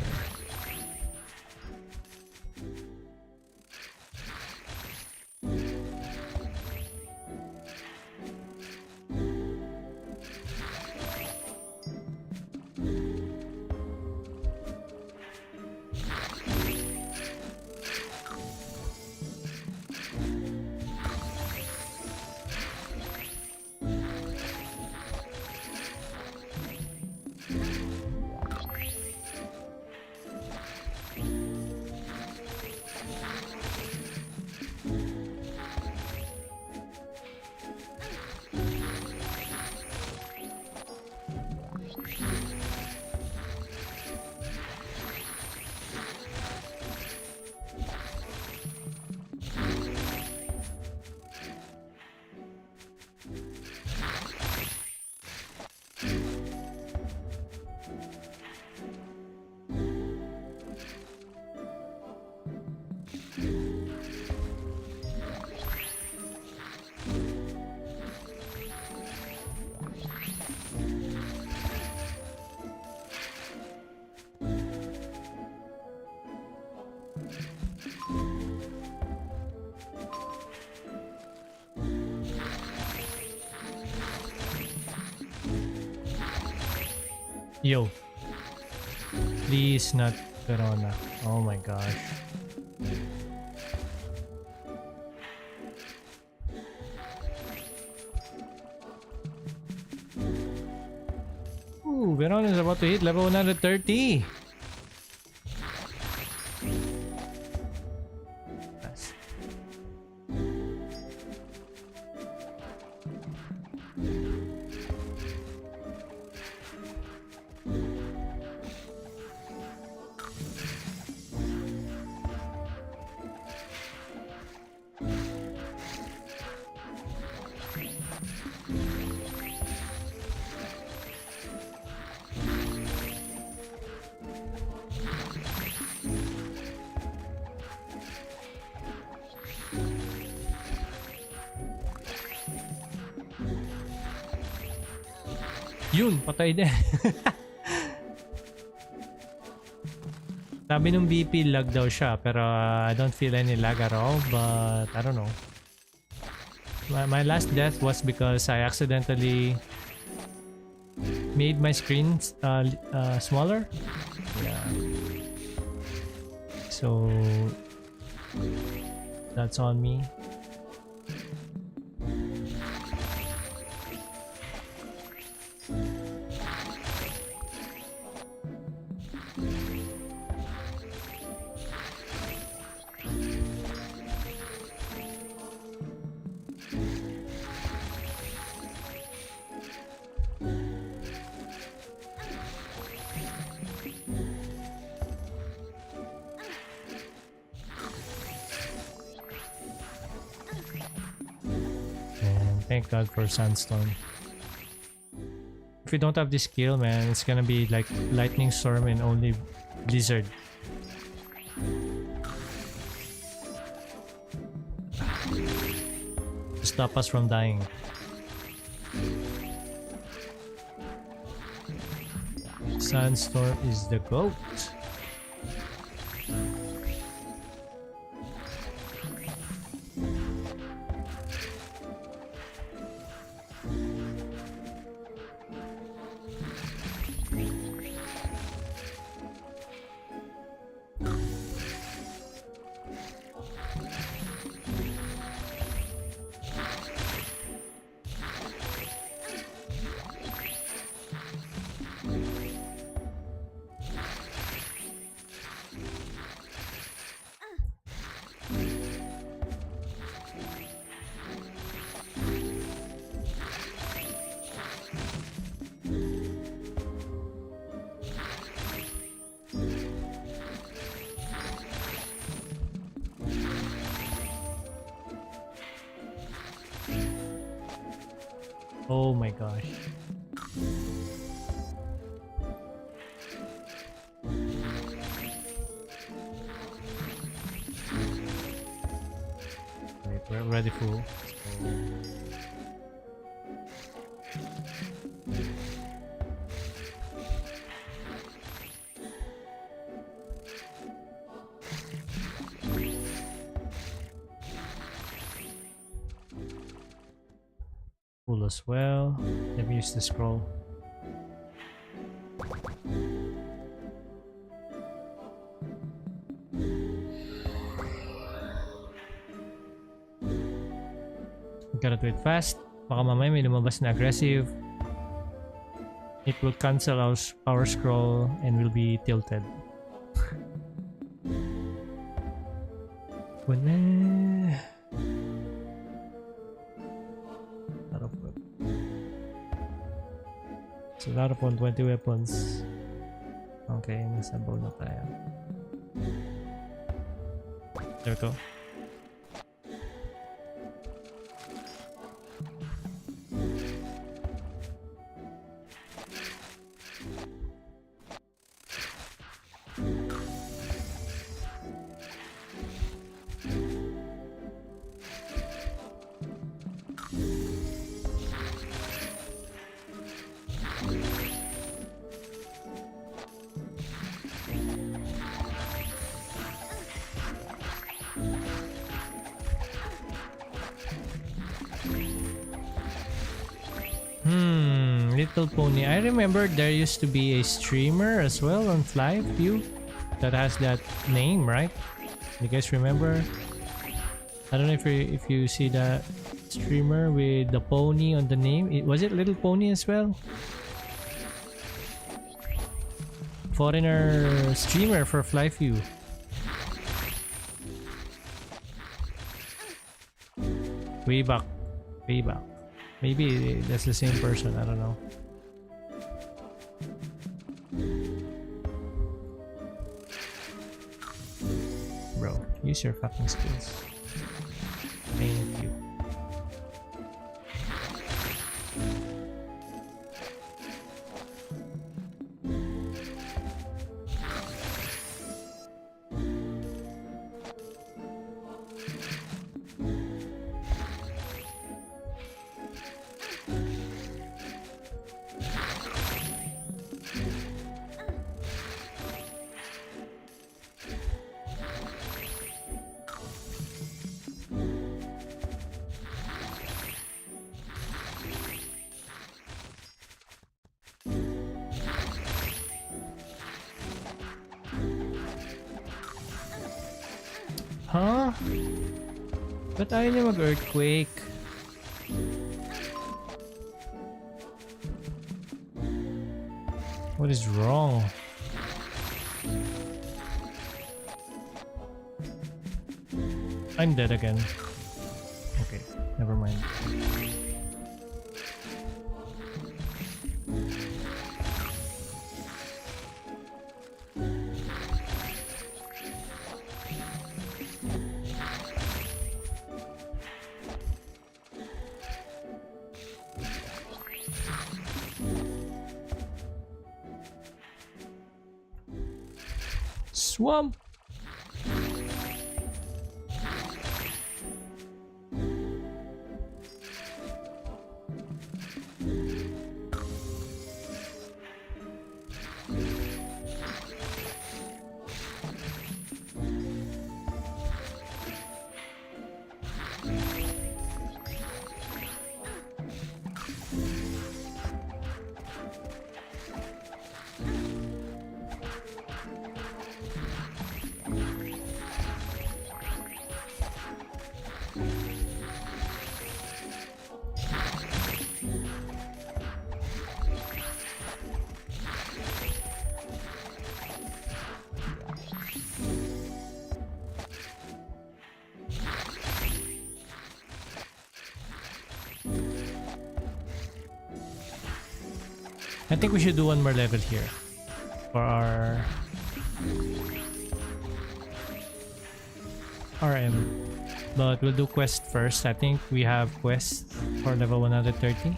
Yo. Please not Verona. Oh my gosh. Ooh, Verona is about to hit level 130. Yes. Yun, patay din. Sabi nung BP lag daw siya, pero I don't feel any lag at all, but I don't know. My last death was because I accidentally made my screen smaller. Yeah. So that's on me. Thank God for Sandstorm. If you don't have this skill, man, it's gonna be like lightning storm and only blizzard. To stop us from dying. Sandstorm is the goat. Oh my gosh. Wait, we're already full. Full as well. Let me use the scroll. Gotta do it fast. Baka mamaya may lumabas na aggressive. It will cancel our power scroll and will be tilted. So out of 120 weapons. Okay, nasa bow na tayo. There we go. Little Pony. I remember there used to be a streamer as well on FLYFF that has that name, right? You guys remember? I don't know if you see that streamer with the pony on the name. Was it Little Pony as well? Foreigner streamer for FLYFF. Way back. Maybe that's the same person, I don't know. Bro, use your fucking skills. Thank you. Huh? Ba't ayaw niya mag-earthquake? What is wrong? I'm dead again. Okay, never mind. Swamp! I think we should do one more level here for our RM, but we'll do quest first. I think we have quest for level 130.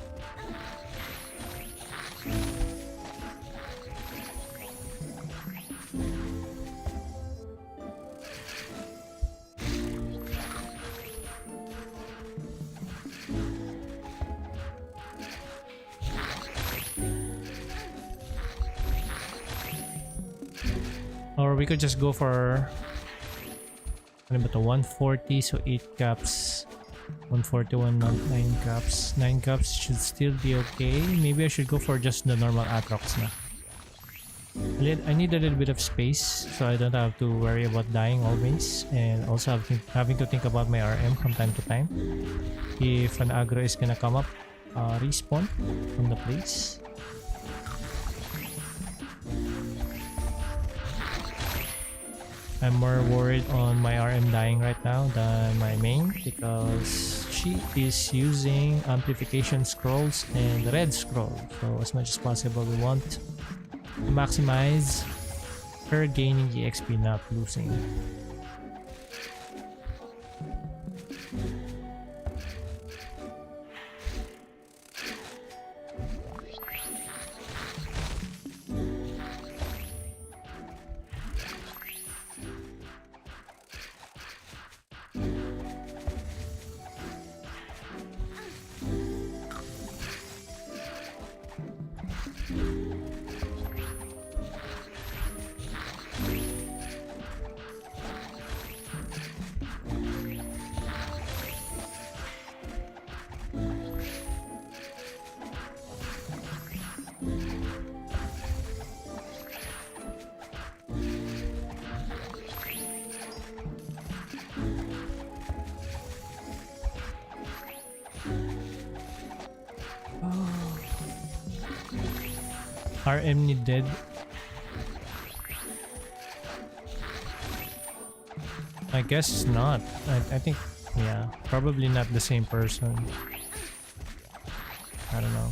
Or we could just go for ano ba to, 140, so 8 caps, 141, not 9 caps. 9 caps should still be okay. Maybe I should go for just the normal autoX na. I need a little bit of space so I don't have to worry about dying always, and also having to think about my RM from time to time if an aggro is gonna come up, respawn from the place. I'm more worried on my RM dying right now than my main because she is using amplification scrolls and red scroll. So as much as possible we want to maximize her gaining EXP, not losing. RM need dead. I guess not. I think, yeah, probably not the same person. I don't know.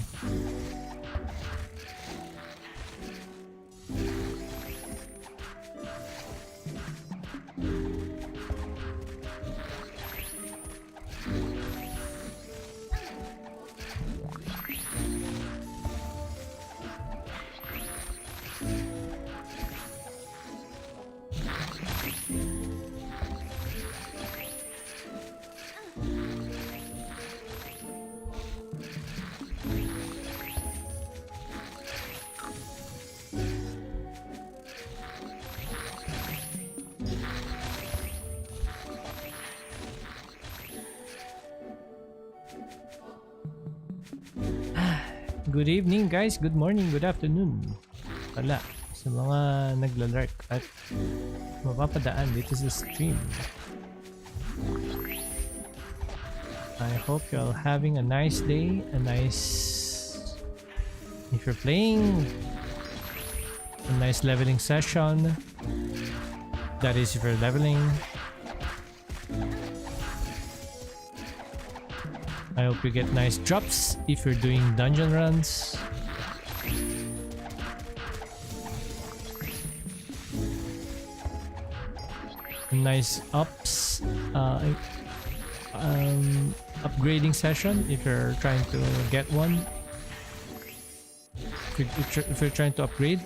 Good evening guys, good morning, good afternoon pala sa mga nagla-lurk at mapapadaan dito sa stream. I hope you're all having a nice day, if you're playing, a nice leveling session. That is if you're leveling. I hope you get nice drops if you're doing dungeon runs. Nice ups, upgrading session if you're trying to get one. If you're trying to upgrade.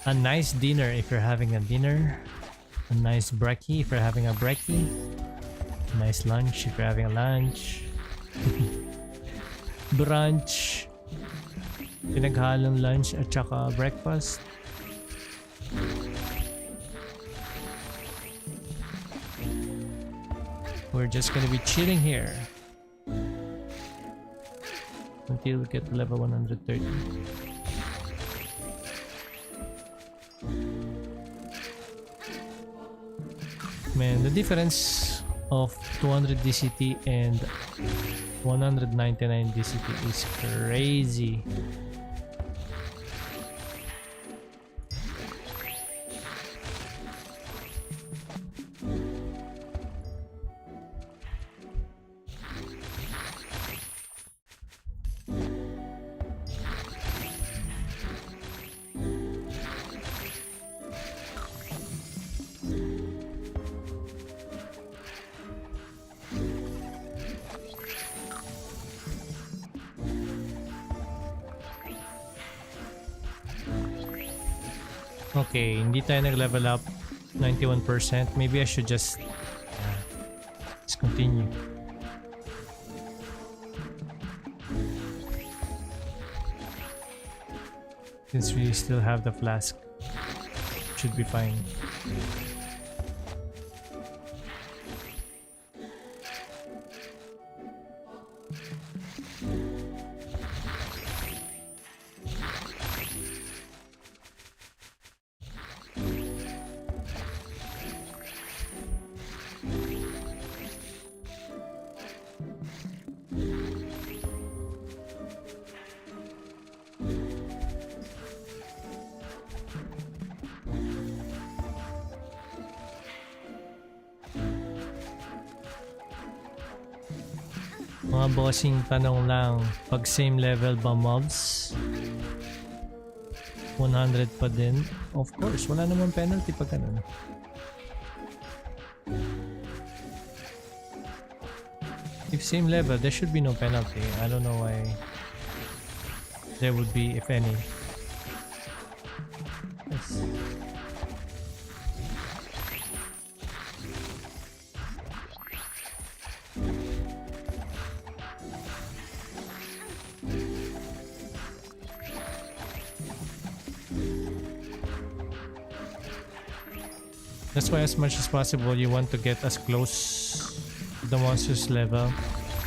A nice dinner if you're having a dinner. A nice brekkie if you're having a brekkie. A nice lunch if you're having a lunch. Brunch. Pinaghalong lunch at saka breakfast. We're just gonna be chilling here until we get to level 130. Man, the difference of 200 DCT and 199 DCT is crazy. Okay, hindi tayo nag-level up 91%. Maybe I should just continue. Since we still have the flask, should be fine. Mga bossing tanong lang, pag same level ba mobs? 100 pa din? Of course, wala namang penalty pag ganun. If same level, there should be no penalty. I don't know why there would be, if any. Yes. That's why as much as possible you want to get as close to the monster's level.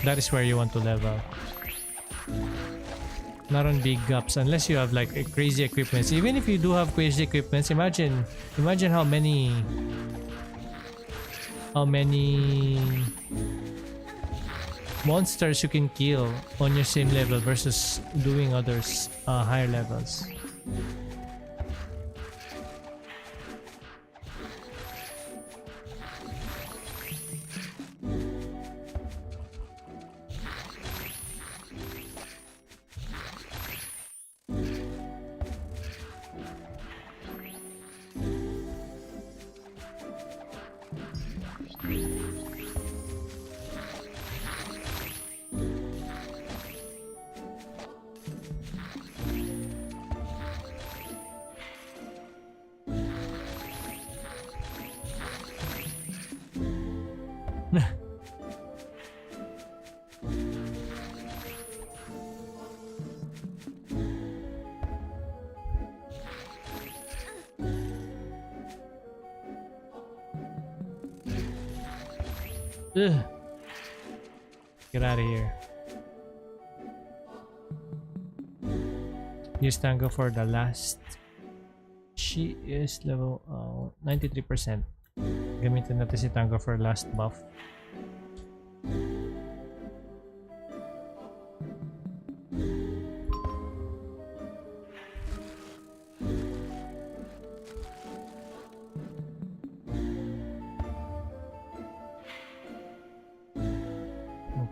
That is where you want to level. Not on big gaps unless you have like crazy equipments. Even if you do have crazy equipments, imagine how many monsters you can kill on your same level versus doing others higher levels. Ugh. Get out of here. Use Tango for the last. She is level 93%. Gamitin natin si Tango for last buff.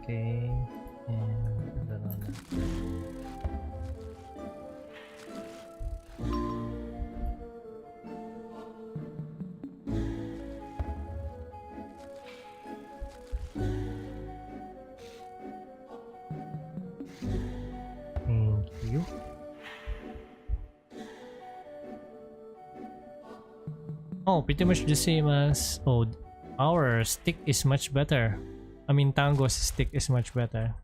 Okay, and Verona. Oh, pretty much the same as... Oh, our stick is much better. I mean, Tango's stick is much better.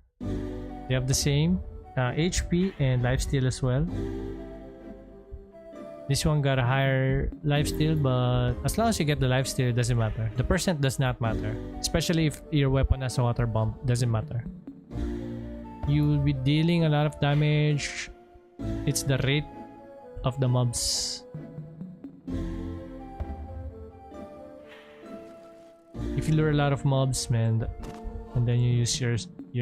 They have the same HP and lifesteal as well. This one got a higher lifesteal, but as long as you get the lifesteal, it doesn't matter. The percent does not matter. Especially if your weapon has a water bomb, doesn't matter. You will be dealing a lot of damage. It's the rate of the mobs. If you lure a lot of mobs, man, and then you use your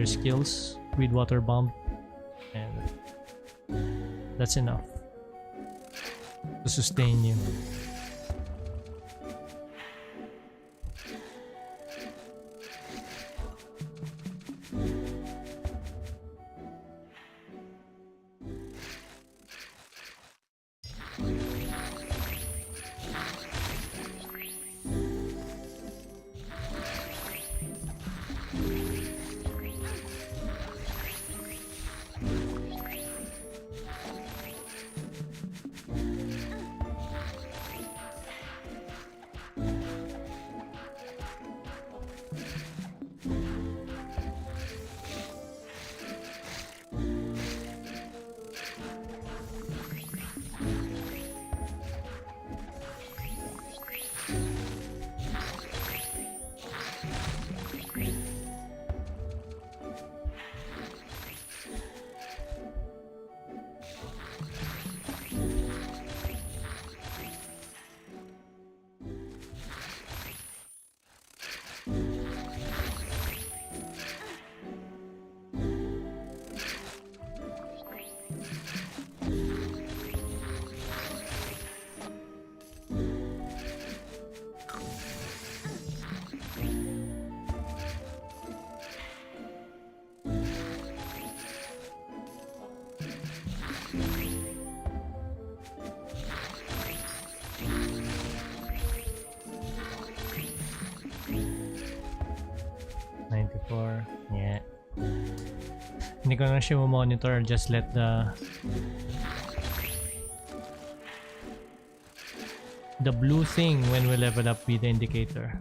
skills with water bomb, and that's enough to sustain you. Yeah. Hindi ko na siya monitor, just let the blue thing when we level up be the indicator.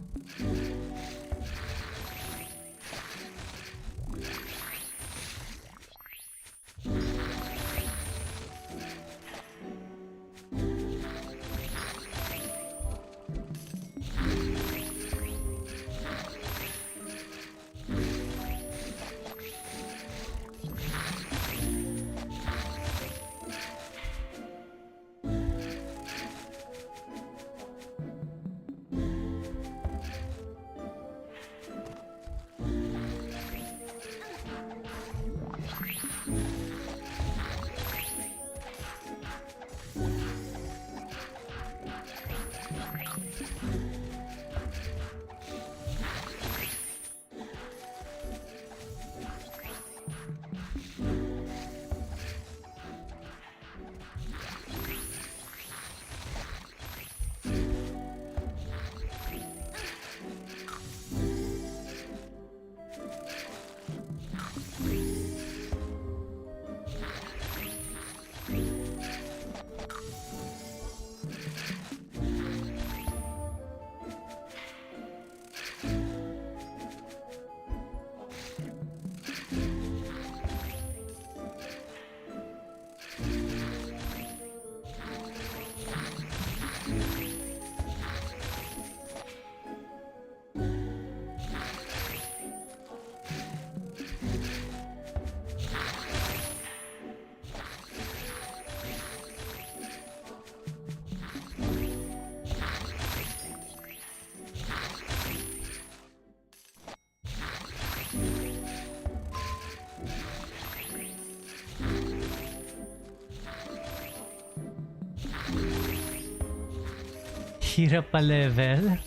Hirap pa level.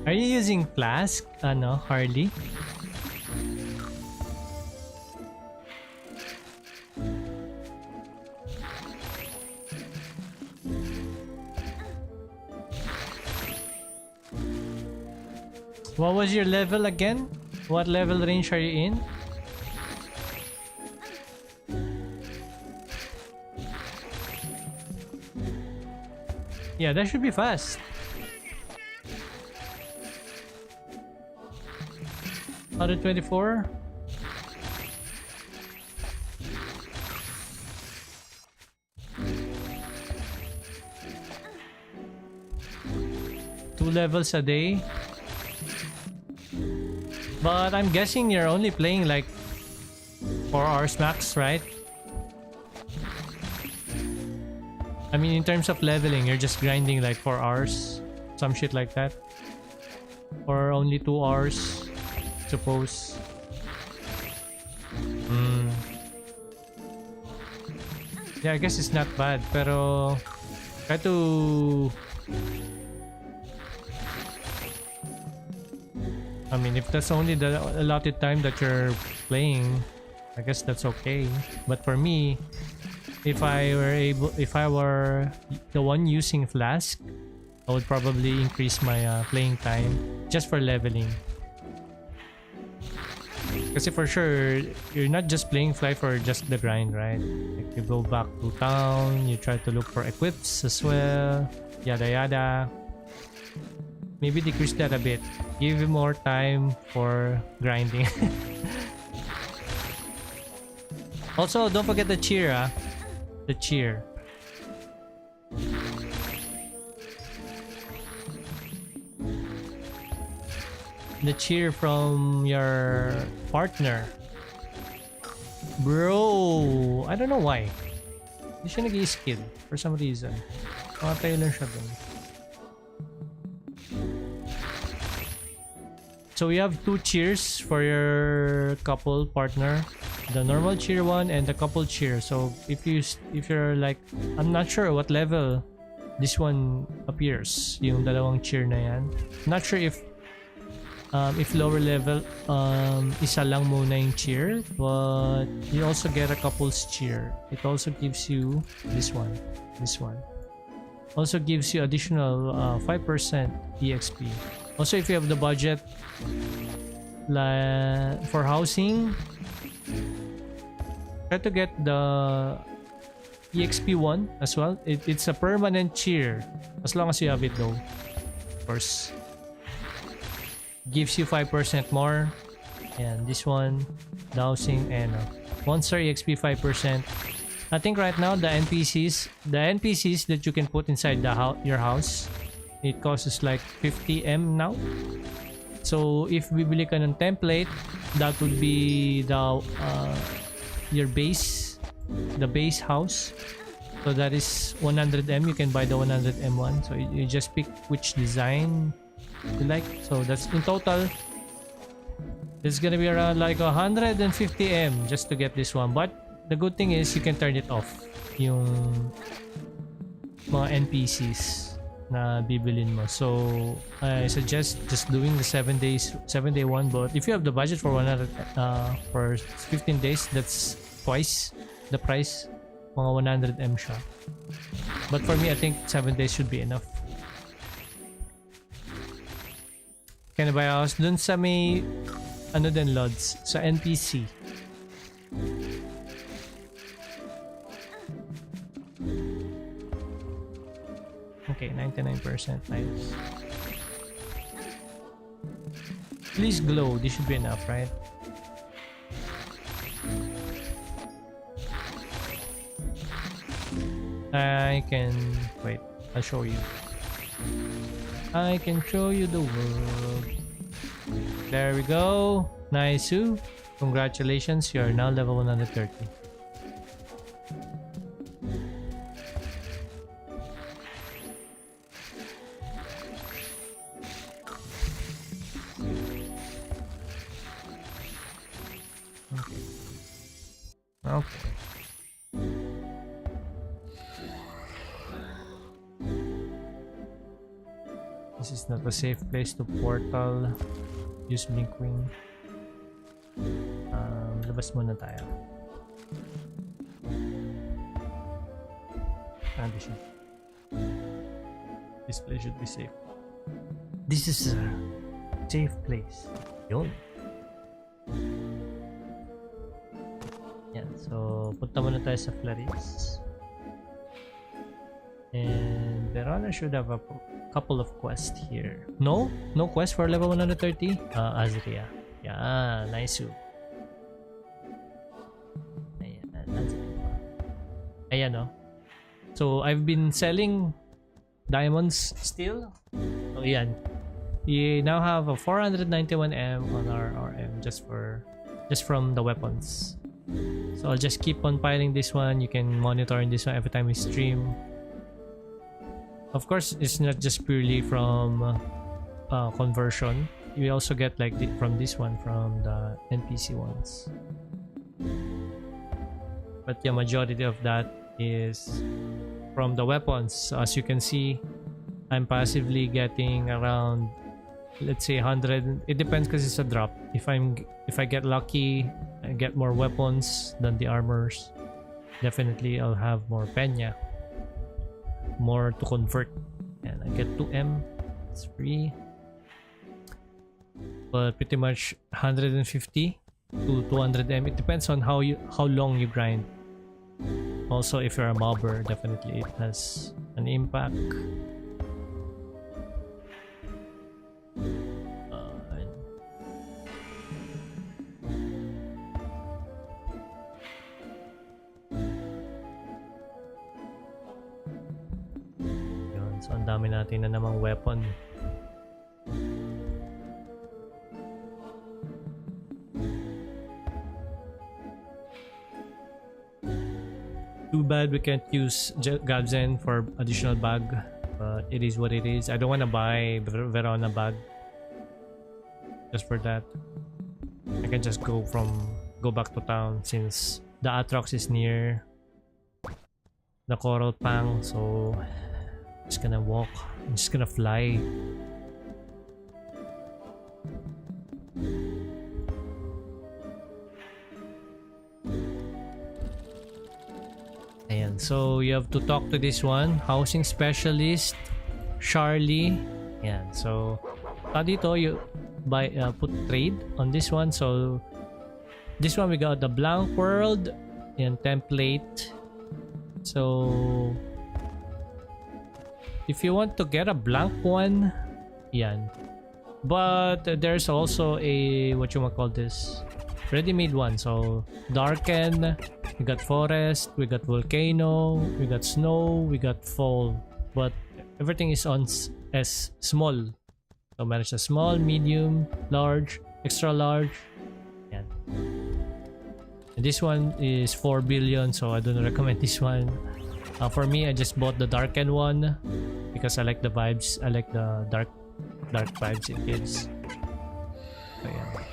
Are you using flask? Ano, Harley? What was your level again? What level range are you in? Yeah, that should be fast. 124. Two levels a day. But I'm guessing you're only playing like 4 hours max, right? I mean, in terms of leveling, you're just grinding like 4 hours, some shit like that, or only 2 hours, suppose. Yeah, I guess it's not bad, pero try to. I mean, if that's only the allotted time that you're playing, I guess that's okay. But for me, if I were the one using Flask, I would probably increase my playing time just for leveling. Because for sure, you're not just playing Fly for just the grind, right? Like you go back to town, you try to look for equips as well, yada yada. Maybe decrease that a bit. Give him more time for grinding. Also, don't forget the cheer, ah. The cheer. The cheer from your partner. Bro, I don't know why. Hindi siya nag-i-skill for some reason. Makatayo lang siya dun. So we have 2 cheers for your couple partner, the normal cheer one and the couple cheer. So if you're like, I'm not sure what level this one appears, yung dalawang cheer na yan. Not sure if lower level, isa lang muna yung cheer, but you also get a couple's cheer. It also gives you this one. Also gives you additional 5% EXP. Also, if you have the budget for housing, try to get the EXP one as well. It's a permanent cheer as long as you have it though. Of course. Gives you 5% more. And this one, the housing and monster EXP 5%. I think right now the NPCs that you can put inside your house, it costs like 50M now. So if bibili ka ng template, that would be the your base, the base house. So that is 100M. You can buy the 100M one. So you just pick which design you like. So that's in total. It's gonna be around like 150M just to get this one. But the good thing is you can turn it off. Yung mga NPCs na bibilin mo. So I suggest just doing the 7-day one. But if you have the budget for 100 for 15 days, that's twice the price. Mga 100M siya. But for me, I think 7 days should be enough. Can I buy a house dun sa may ano din, Lods, sa NPC. Okay, 99%. Nice. Please glow. This should be enough, right? I can... Wait, I'll show you. I can show you the world. There we go. Nice. Congratulations, you are now level 130. Okay. This is not a safe place to portal. Use Blinkwing. Labas muna tayo. Ando siya. This place should be safe. This is a safe place. Yun. Yan. So, punta muna tayo sa FLYFF. And Verona should have a couple of quests here. No? No quest for level 130? Azria. Yeah, nice. Ayan, no? So, I've been selling diamonds still. So, yan. We now have a 491M on our RM just from the weapons. So, I'll just keep on piling this one. You can monitor in this one every time we stream. Of course, it's not just purely from conversion. You also get like from this one, from the NPC ones. But the majority of that is from the weapons. So as you can see, I'm passively getting around, let's say 100. It depends because it's a drop. If I get lucky, I get more weapons than the armors. Definitely, I'll have more penya, more to convert, and I get 2M. It's free. But pretty much 150 to 200M. It depends on how long you grind. Also, if you're a mobber, definitely it has an impact. Yun, so ang dami natin na namang weapon. Too bad we can't use Gabzen for additional bag, but it is what it is. I don't want to buy Verona bag just for that. I can just go back to town since the autoX is near the Coral Pang, so I'm just gonna walk. I'm just gonna fly. Ayan, so you have to talk to this one, housing specialist, Charlie. Ayan, so dito you put trade on this one. So this one we got the blank world and template. So if you want to get a blank one, yan. But there's also a ready-made one. So darken, we got forest, we got volcano, we got snow, we got fall, but everything is on as small. So manage a small, medium, large, extra large. Yan. And this one is 4 billion, so I don't recommend this one. For me, I just bought the darkened one because I like the vibes. I like the dark vibes it gives. So yeah.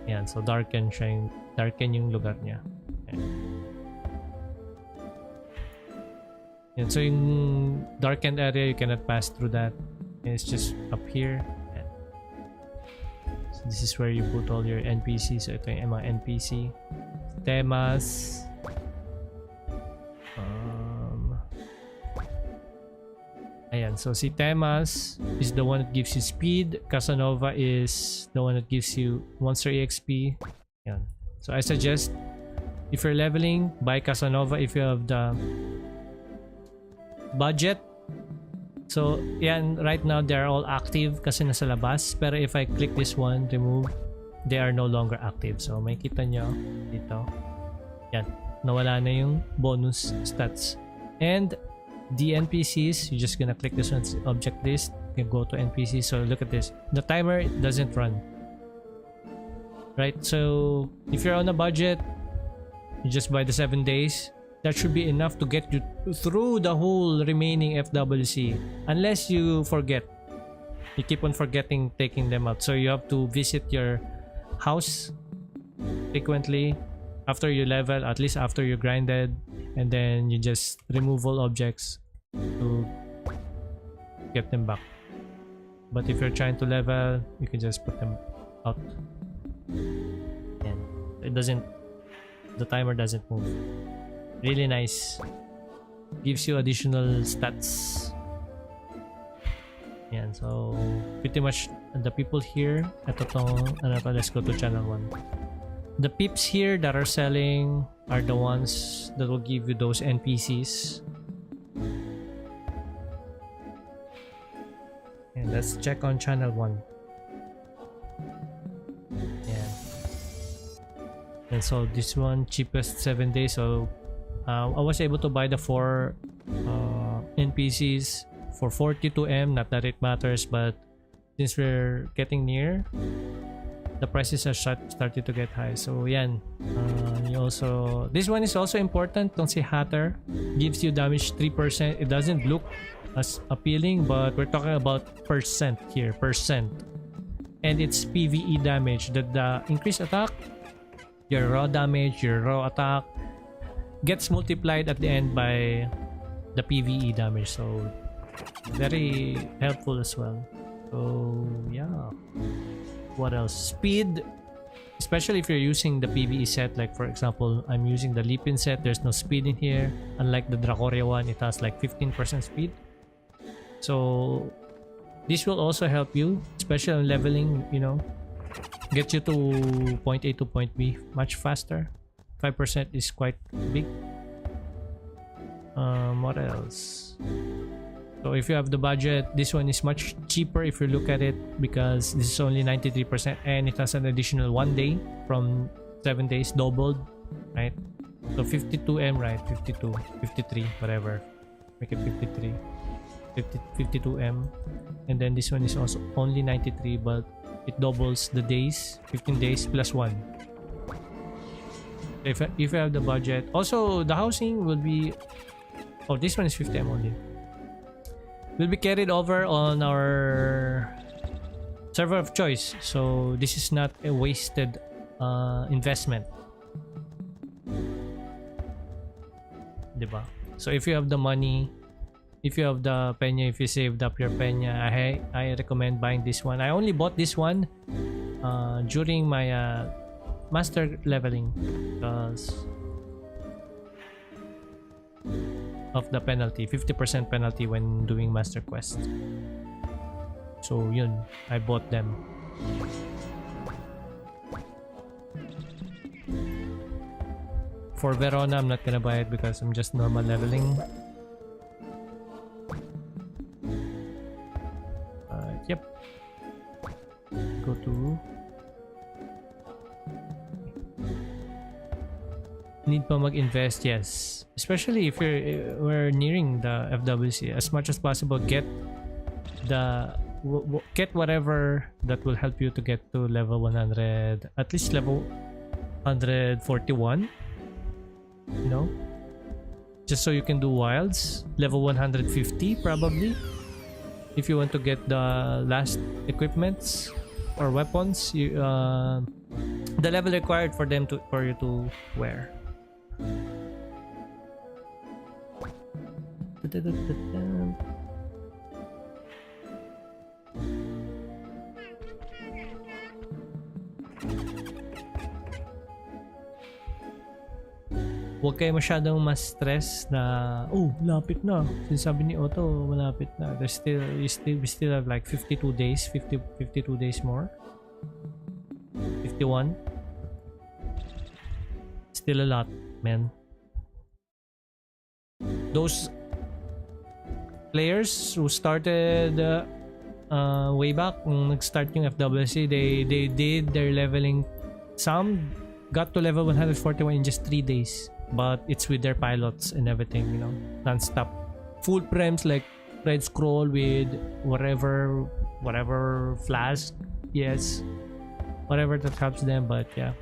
Yan, so darken yung lugar niya. Yan, so yung darkened area, you cannot pass through that. And it's just up here. Yan. So this is where you put all your NPCs. So ito yung mga NPC. Temas. Ayan, so si Temas is the one that gives you speed. Casanova is the one that gives you monster EXP. Ayan. So I suggest if you're leveling, buy Casanova if you have the budget. So yan, right now they're all active kasi nasa labas. Pero if I click this one, remove, they are no longer active. So may kita nyo dito. Yan, nawala na yung bonus stats. And the NPCs, you're just gonna click this one, object list, you can go to NPCs. So look at this, the timer doesn't run, right? So if you're on a budget, you just buy the 7 days. That should be enough to get you through the whole remaining FWC, unless you forget, you keep on forgetting taking them out. So you have to visit your house frequently after you level, at least after you grinded, and then you just remove all objects to get them back. But if you're trying to level, you can just put them out. And the timer doesn't move. Really nice. Gives you additional stats. Yan, so pretty much the people here, let's go to channel 1. The peeps here that are selling are the ones that will give you those NPCs. And let's check on channel 1. And so this one cheapest 7 days. So I was able to buy the 4 NPCs for 42M. Not that it matters, but since we're getting near, the prices are started to get high. So yan. You also, this one is also important. Don't say Hatter. Gives you damage 3%. It doesn't look as appealing, but we're talking about percent here. Percent. And it's PvE damage. The increased attack, your raw damage, your raw attack gets multiplied at the end by the PvE damage. So very helpful as well. So yeah. What else? Speed, especially if you're using the PvE set. Like for example, I'm using the Leapin set. There's no speed in here. Unlike the Dracoria one, it has like 15% speed. So this will also help you, especially on leveling, you know, get you to point A to point B much faster. 5% is quite big. What else? So if you have the budget, this one is much cheaper if you look at it, because this is only 93% and it has an additional 1 day from 7 days doubled, right? So 52M, right? 52, 53, whatever. Make it 53. 52M. And then this one is also only 93, but it doubles the days, 15 days plus 1. If you have the budget. Also, the housing will be... Oh, this one is 50M only. Will be carried over on our server of choice, so this is not a wasted investment, diba? So if you have the money, if you have the penya, if you saved up your penya, I recommend buying this one. I only bought this one during my master leveling because of the penalty, 50% penalty when doing master quest. So yun, I bought them. For Verona, I'm not gonna buy it because I'm just normal leveling. Yep. Go to... Need pa mag-invest? Yes. Especially if we're nearing the FWC. As much as possible, get whatever that will help you to get to level 100, at least level 141, you know, just so you can do wilds. Level 150 probably, if you want to get the last equipments or weapons, you the level required for them for you to wear. Huwag kayo masyadong ma-stress na lapit na. Sinasabi ni Otto, malapit na. We still have like 52 days, 52 days more. 51. Still a lot, man. Those players who started way back when nag-start yung FWC, they did their leveling. Some got to level 141 in just 3 days, but it's with their pilots and everything, you know, non-stop full prems like red scroll with whatever flask, yes, whatever that helps them. But yeah,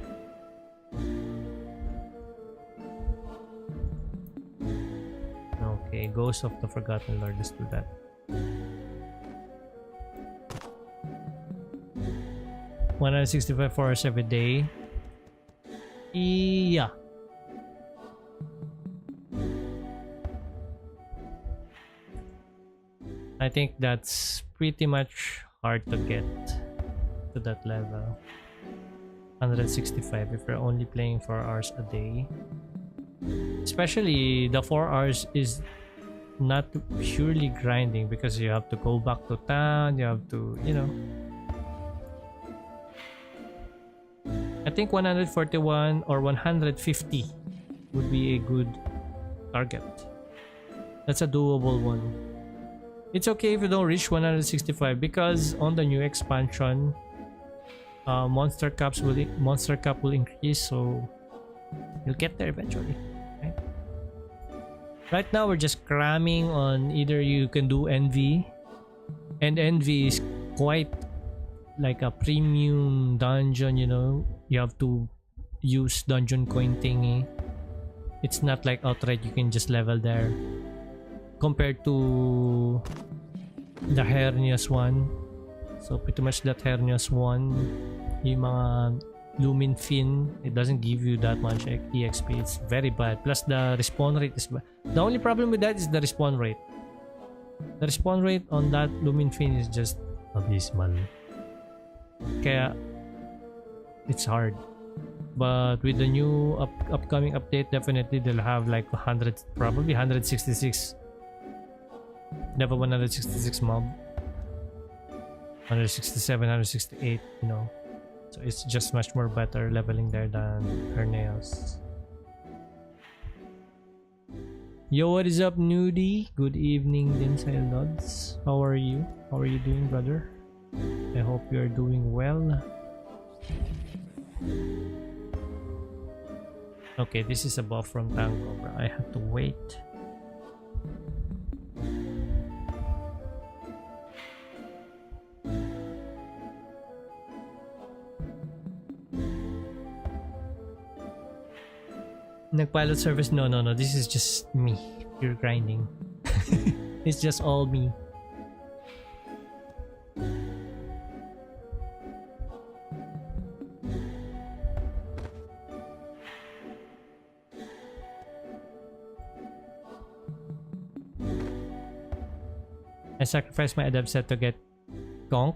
okay, Ghost of the Forgotten Lord, let's do that. $165 hours every day. Yeah. I think that's pretty much hard to get to that level. 165 if you're only playing 4 hours a day. Especially the 4 hours is not purely grinding, because you have to go back to town, you have to, you know. I think 141 or 150 would be a good target. That's a doable one. It's okay if you don't reach 165, because on the new expansion, monster cap will increase, so You'll get there eventually, right? Right now we're just cramming on either you can do NV, and NV is quite like a premium dungeon, you know. You have to use dungeon coin thingy. It's not like outright you can just level there. Compared to the Hernias one. So pretty much that Hernias one, yung mga Lumin Fin, it doesn't give you that much EXP. It's very bad. Plus the respawn rate is bad. The only problem with that is the respawn rate. The respawn rate on that Lumin Fin is just abysmal. Kaya it's hard. But with the new upcoming update, definitely they'll have like 100, probably 166 level 166 mob, 167, 168, you know. So it's just much more better leveling there than her nails. Yo, what is up, Nudie? Good evening, Dinsay Lods. How are you? How are you doing, brother? I hope you are doing well. Okay, this is a buff from Tango, but I have to wait. Nagpilot service? No. This is just me. Pure grinding. It's just all me. I sacrificed my adept set to get Gonk.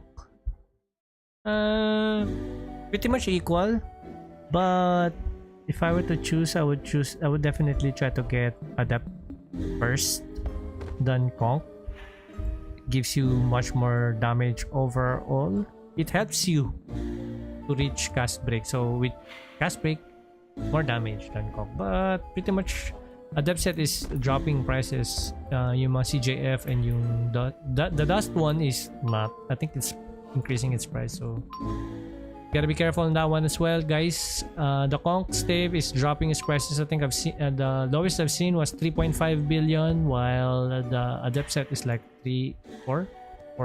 Pretty much equal, but if I were to choose, I would definitely try to get adept first, then Gonk. Gives you much more damage overall. It helps you to reach cast break. So with cast break, more damage than Gonk, but pretty much adept set is dropping prices. Yung mga CJF and yung the dust one is not. I think it's increasing its price, so gotta be careful on that one as well, guys. The Conch stave is dropping its prices. I think I've seen the lowest I've seen was 3.5 billion, while the adept set is like 4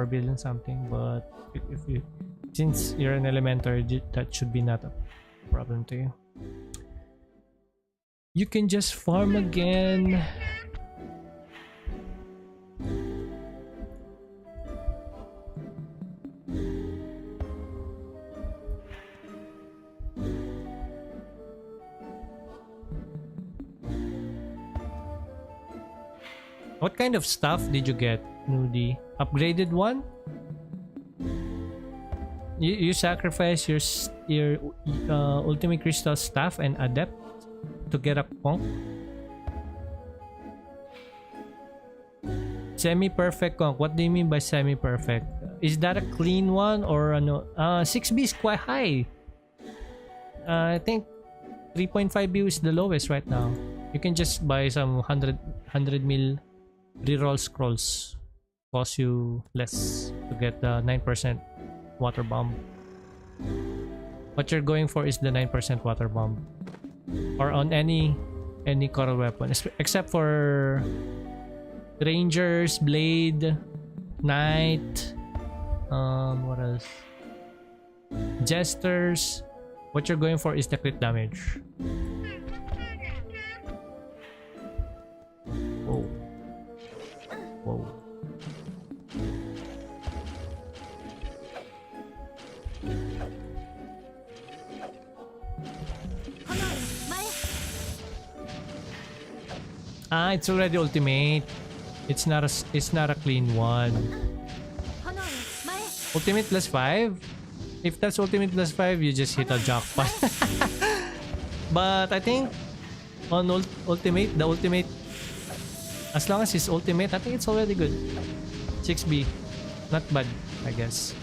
billion something. But if you, since you're an elementor, that should be not a problem to you. You can just farm again. What kind of stuff did you get, Nudie? Upgraded one? You sacrifice your ultimate crystal staff and adept to get a conch? Semi-perfect conch. What do you mean by semi-perfect? Is that a clean one or ano? 6B is quite high. I think 3.5B is the lowest right now. You can just buy some 100 mil reroll scrolls. Cost you less to get the 9% water bomb. What you're going for is the 9% water bomb. Or on any coral weapon, except for rangers, blade, knight, what else, jesters. What you're going for is the crit damage. Whoa. It's already ultimate. It's not a clean one. Ultimate plus 5? If that's ultimate plus 5, you just hit a jackpot. But I think on ultimate, the ultimate, as long as it's ultimate, I think it's already good. 6B. Not bad, I guess.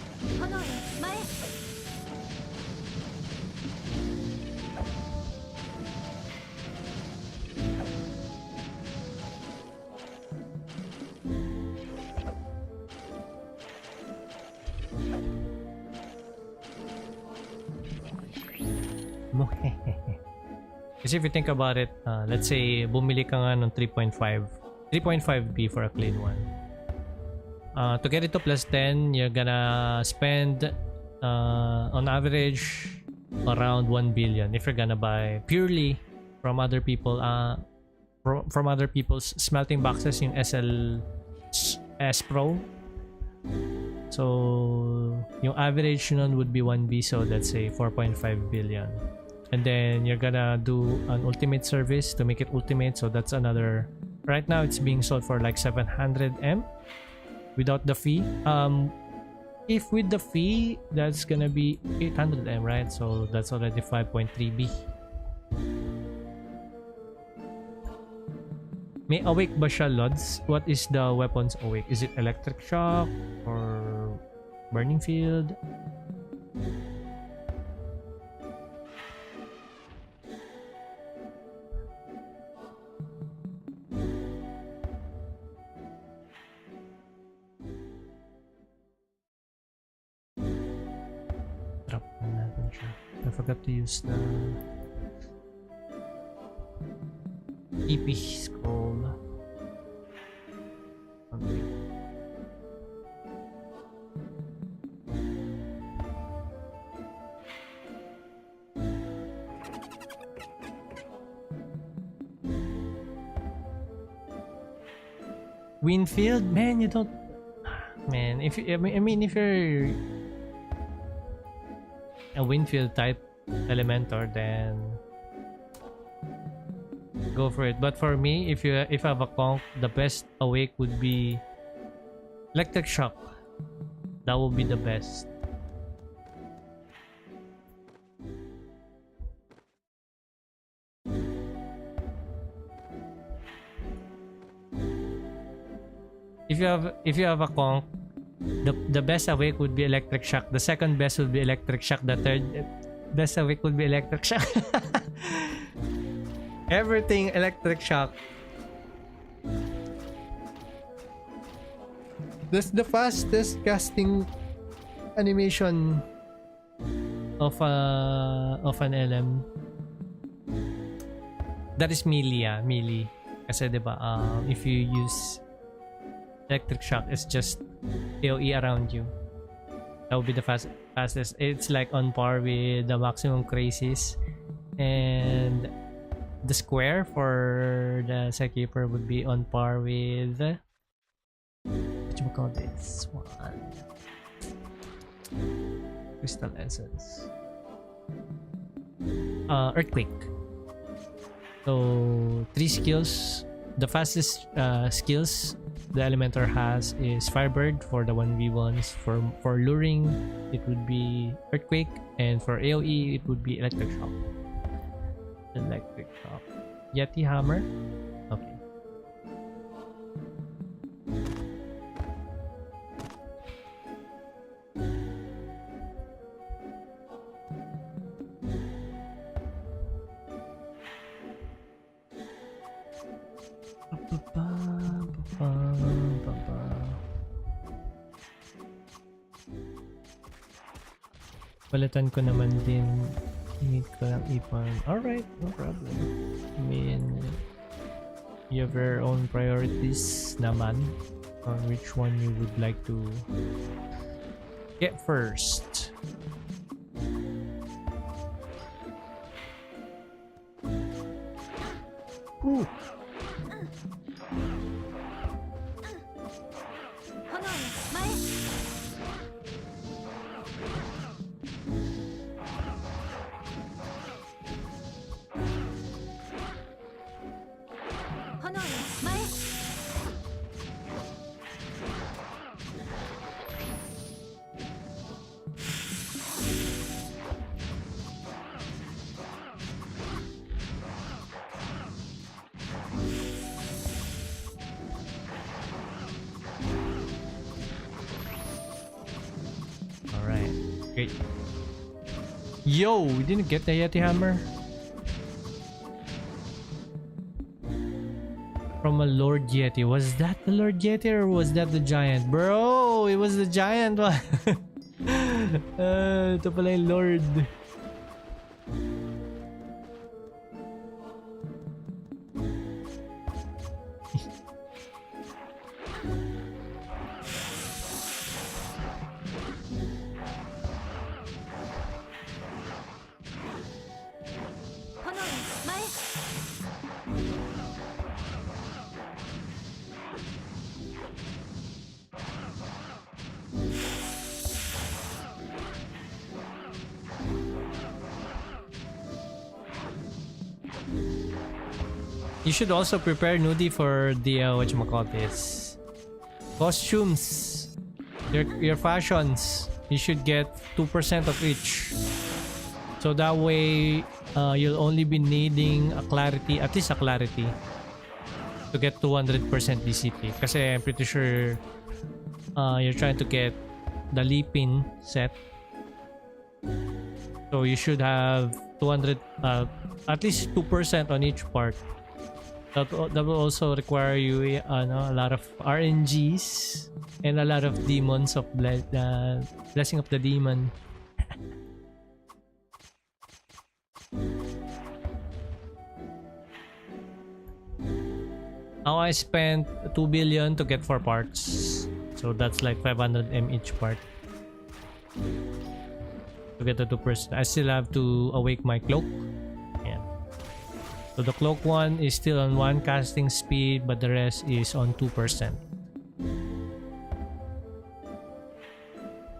Kasi if you think about it, let's say bumili ka nga ng 3.5B for a clean one. To get it to plus 10, you're gonna spend on average around 1 billion if you're gonna buy purely from other people, from other people's smelting boxes in SLS Pro. So yung average nun would be 1B, so let's say 4.5 billion. And then you're gonna do an ultimate service to make it ultimate, so that's another, right now it's being sold for like 700M without the fee. If with the fee, that's gonna be 800M, right? So that's already 5.3B. May awake ba siya, Lods? What is the weapon's awake? Is it electric shock or burning field? Drop na natin siya. I forgot to use the EP scroll. Okay. Winfield, man, you don't, man. If you, I mean, if you're a Winfield type Elementor, then go for it. But for me, if I have a conch, the best awake would be electric shock. That would be the best. If you have a conch, the best awake would be electric shock. The second best would be electric shock. The third best awake would be electric shock. Everything electric shock. That's the fastest casting animation of an LM. That is melee, melee. Kasi diba, if you use electric shock, it's just AoE around you. That would be the fastest. It's like on par with the maximum crazies, and the square for the Psykeeper would be on par with, what you call this one? Crystal Essence. Earthquake. So 3 skills. The fastest skills the Elementor has is Firebird for the 1v1s. For luring, it would be Earthquake, and for AoE, it would be Electric Shock. Electric Shock. Yeti Hammer. Okay. Palitan ko naman din. Need ko lang ipon. Alright, no problem. I mean, you have your own priorities naman on which one you would like to get first. Ooh. Great. Yo, we didn't get the Yeti Hammer. From a Lord Yeti. Was that the Lord Yeti or was that the giant? Bro, it was the giant one. Ito pala yung Lord. You should also prepare Nudie for the whatchamacallit, costumes. Your fashions. You should get 2% of each. So that way, you'll only be needing a clarity, at least a clarity, to get 200% DCP. Kasi I'm pretty sure you're trying to get the Lipin set. So you should have 200, at least 2% on each part. That will also require you a lot of RNGs and a lot of demons of blessing of the demon. Now I spent 2 billion to get 4 parts, so that's like 500 M each part to get the 2%. I still have to awake my cloak. Yeah. So the cloak one is still on 1 casting speed, but the rest is on 2%.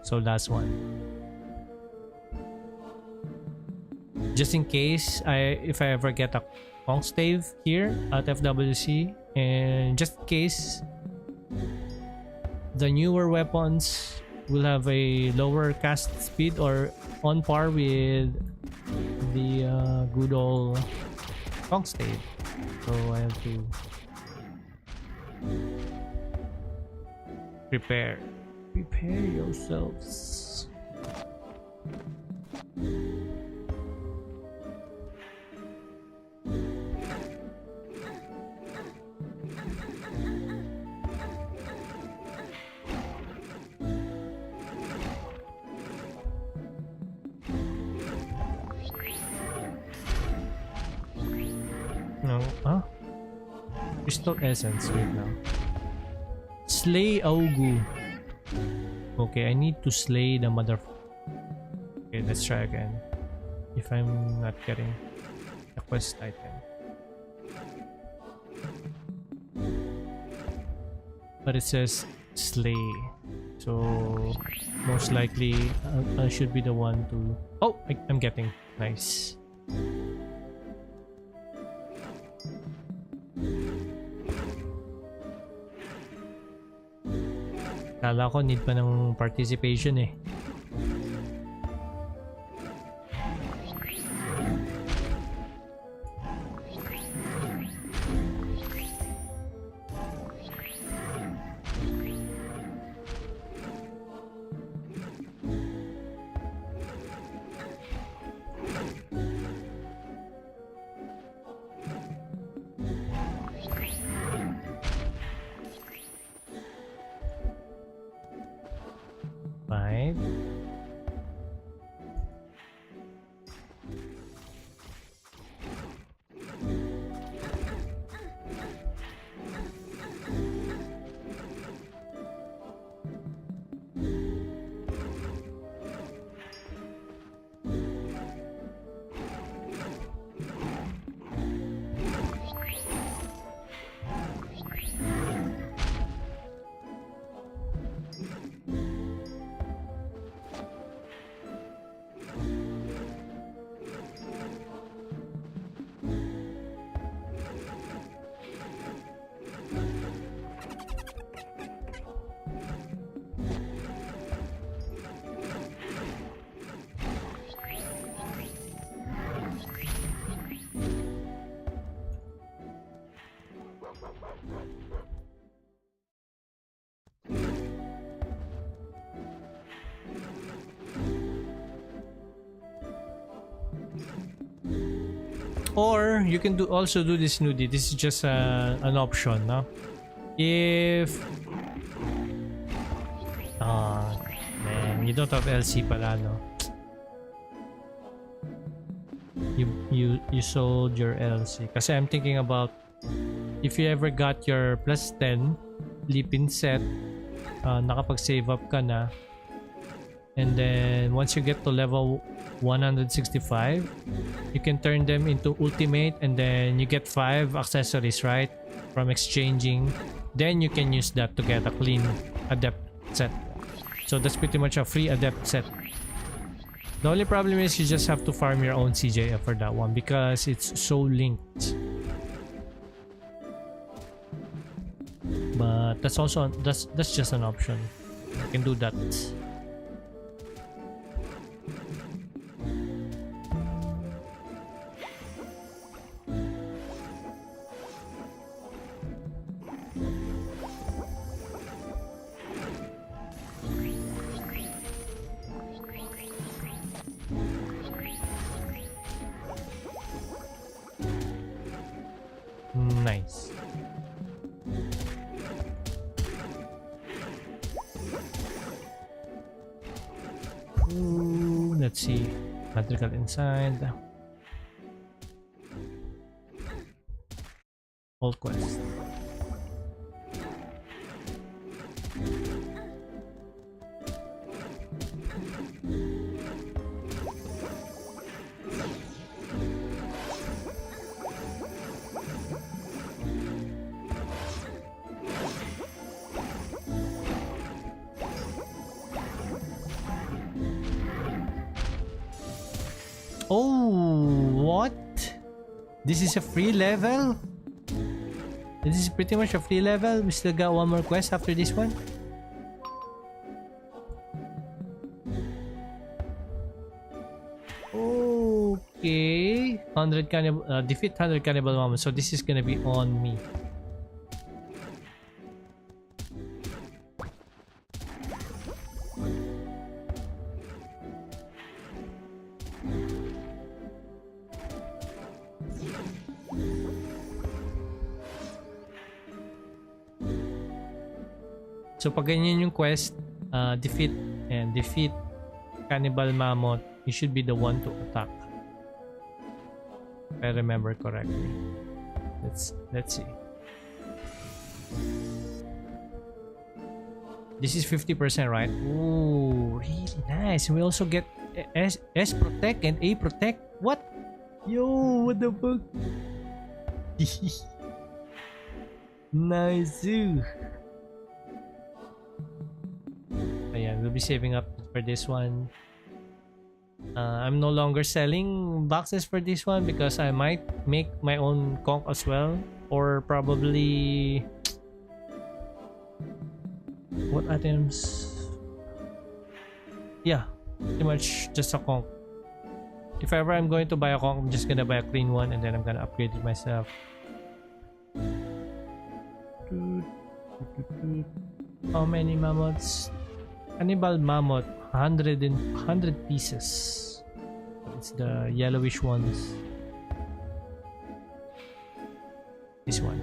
So last one. Just in case if I ever get a Kong stave here at FWC, and just in case the newer weapons will have a lower cast speed or on par with the good old Kong stave, so I have to prepare yourselves. No, huh? Crystal essence, wait now. Slay Augu. Okay, I need to slay the mother. Okay, let's try again. If I'm not getting the quest item. But it says slay. So most likely I should be the one to... Oh, I'm getting. Nice. Kala ko need pa ng participation eh. Fine. Or you can also do this nudie. This is just an option, no? If man, you don't have LC pala, no? You sold your LC. Kasi I'm thinking about if you ever got your plus 10 Lipin set, nakapag-save up ka na, and then once you get to level 165, you can turn them into ultimate, and then you get 5 accessories, right, from exchanging. Then you can use that to get a clean adept set. So that's pretty much a free adept set. The only problem is you just have to farm your own CJF for that one because it's so linked. but that's also that's just an option. You can do that. Nice. Ooh, let's see. Madrigal inside. Old quest. Oh, what? This is a free level? This is pretty much a free level. We still got one more quest after this one. Okay. 100 cannibal, defeat 100 cannibal mammoths. So this is gonna be on me. So pag ganyan yung quest, defeat cannibal mammoth, you should be the one to attack. If I remember correctly. Let's see. This is 50%, right? Ooh, really nice. We also get S protect and A protect. What? Yo, what the fuck? Nice. Ayan, we'll be saving up for this one. I'm no longer selling boxes for this one because I might make my own conch as well, or probably what items? Yeah, pretty much just a conch. If ever I'm going to buy a conch, I'm just gonna buy a clean one and then I'm gonna upgrade it myself. How many mammoths? Cannibal mammoth, 100 pieces. It's the yellowish ones. This one,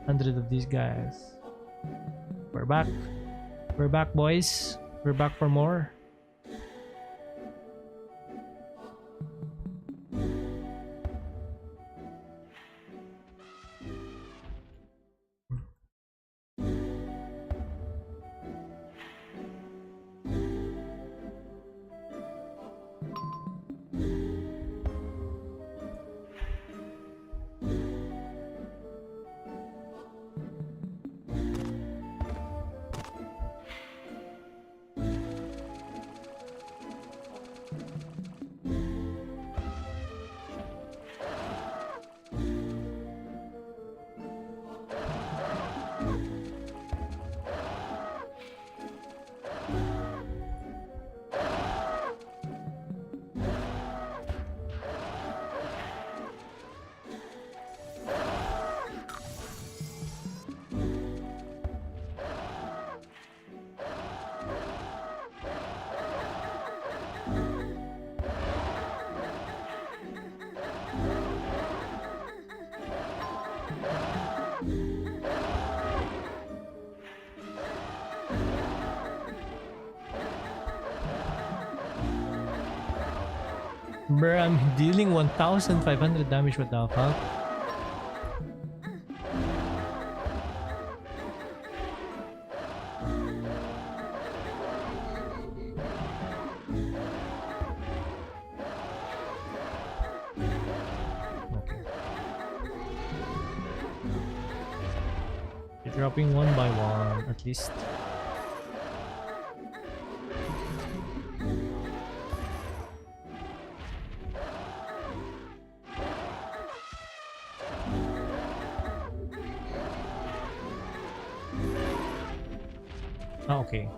100 of these guys. We're back. We're back, boys. We're back for more. Bruh, I'm dealing 1,500 damage. What the fuck? Okay. You're dropping one by one, at least. Ah, okay.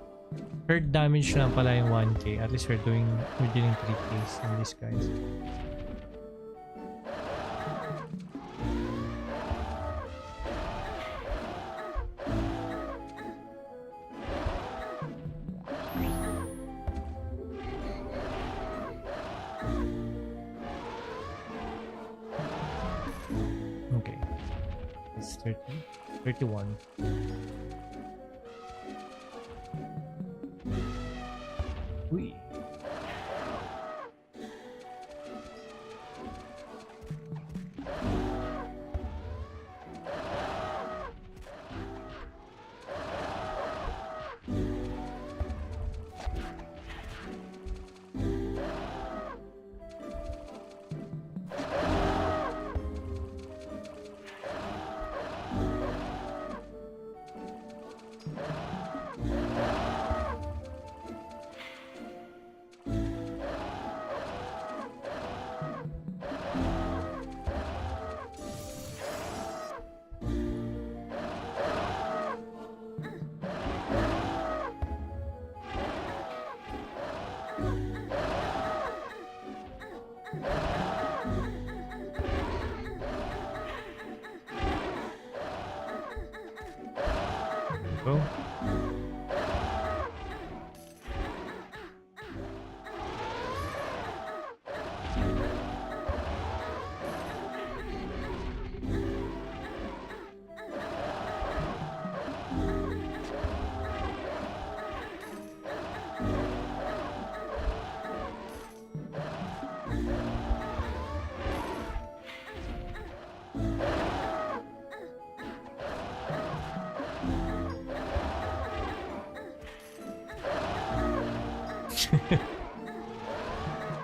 Hurt damage lang pala yung 1k. At least we're dealing 3Ks on these guys. Okay. It's 30. 31. Uy. Go.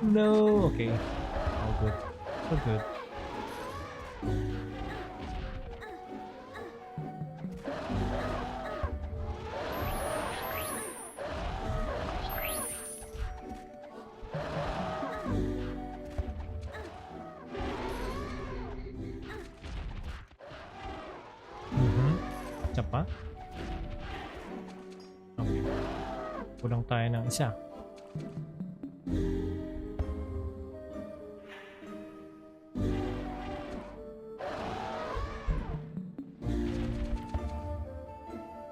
No. Okay. All good. All good. Isa pa? Okay. Kulang tayo ng isa.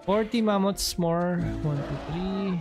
$40 mammoths more. 1, 2, 3.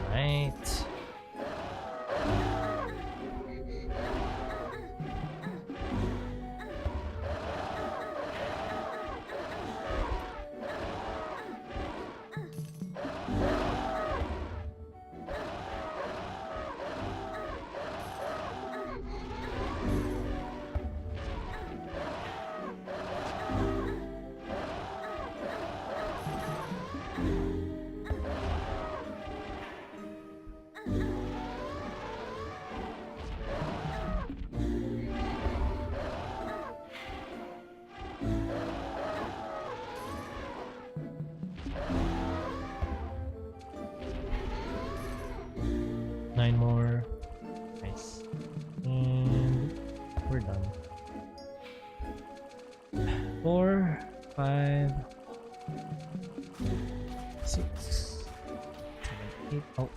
Right. Nine more. Nice. And we're done. 4, 5, 6, 7, 8. Oh.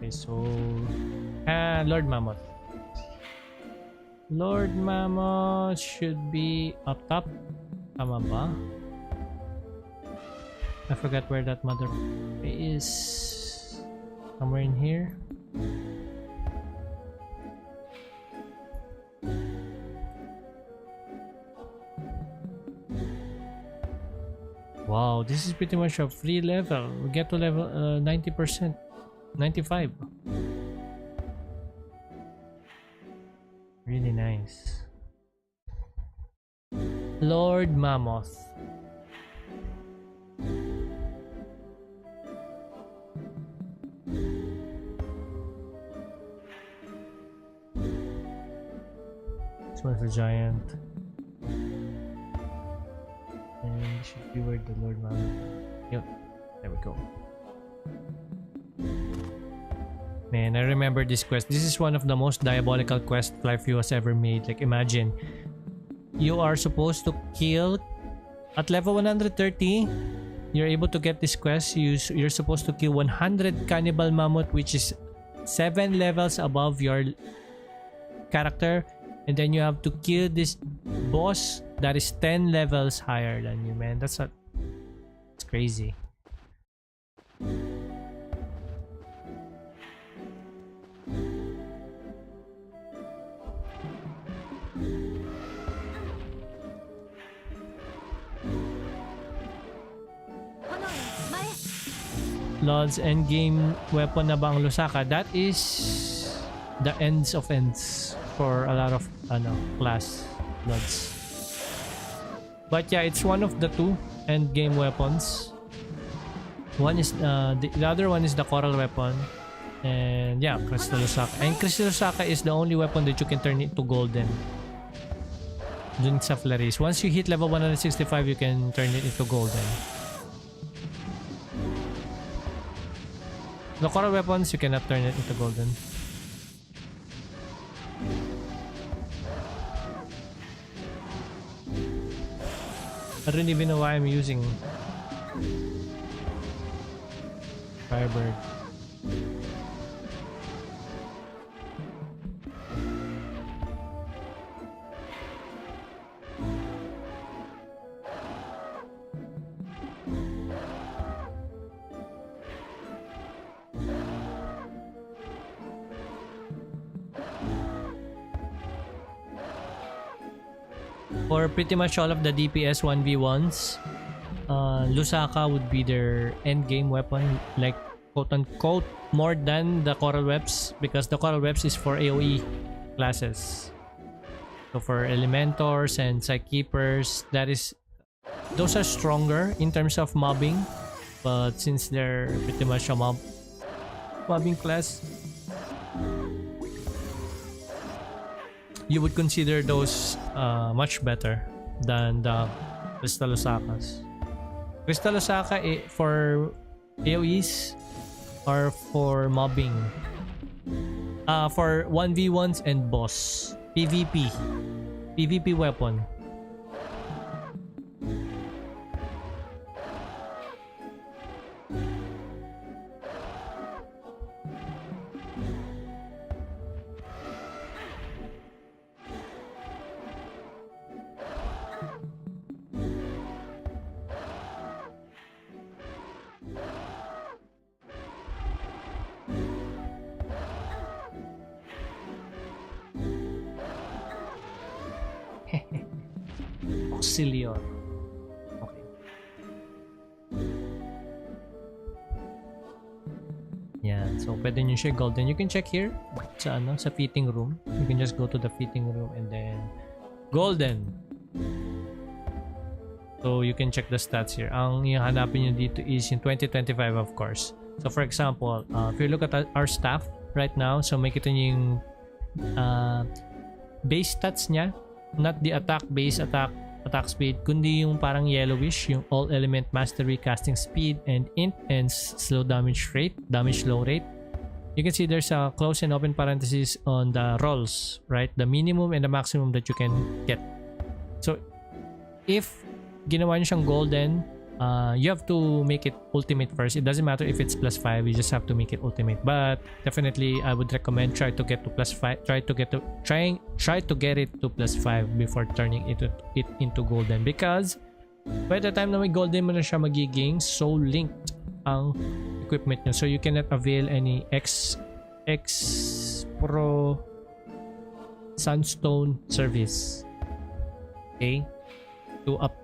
Okay, so Lord Mammoth. Lord Mammoth should be up top. Tama ba? I forgot where that mother is. Somewhere in here. Wow, this is pretty much a free level. We get to level 90%, 95. Really nice. Lord Mammoth. This one's a giant. And this should be where the Lord Mammoth. Yep, there we go. Man, I remember this quest. This is one of the most diabolical quests FLYFF has ever made. Like, imagine, you are supposed to kill at level 130. You're able to get this quest. You're supposed to kill 100 cannibal mammoth, which is 7 levels above your character, and then you have to kill this boss that is 10 levels higher than you. Man, it's crazy. Lord's endgame weapon na ba ang Lusaka? That is the ends of ends for a lot of class Lords. But yeah, it's one of the two endgame weapons. One is the other one is the coral weapon, and yeah, Crystal Lusaka. And Crystal Lusaka is the only weapon that you can turn into golden. Dun sa Flaris. Once you hit level 165, you can turn it into golden. The coral weapons, you cannot turn it into golden. I don't even know why I'm using Firebird. For pretty much all of the DPS 1v1s, Lusaka would be their endgame weapon, like quote-unquote more than the Coral Webs, because the Coral Webs is for AoE classes. So for Elementors and Psykeepers, those are stronger in terms of mobbing, but since they're pretty much a mobbing class, you would consider those much better than the Crystal Lusakas. Crystal Lusaka for AoEs or for mobbing. For 1v1s and boss. PvP. PvP weapon. Auxilior. Okay. Yeah, so pwede nyo siya golden. You can check here sa fitting room. You can just go to the fitting room and then golden. So you can check the stats here. Ang ihanapin nyo dito is yung 2025, of course. So for example, if you look at our staff right now, so makita nyo yung base stats niya, not the attack speed, kundi yung parang yellowish, yung all element mastery, casting speed, and int, and slow damage slow rate. You can see there's a close and open parentheses on the rolls, right? The minimum and the maximum that you can get. So if ginawa nyo siyang golden, you have to make it ultimate first. It doesn't matter if it's +5, you just have to make it ultimate. But definitely I would recommend try to get to +5, try to get it to +5 before turning it into golden, because by the time na may golden mo na siya, magiging so linked ang equipment nyo, so you cannot avail any X Pro Sunstone service. Okay, to up.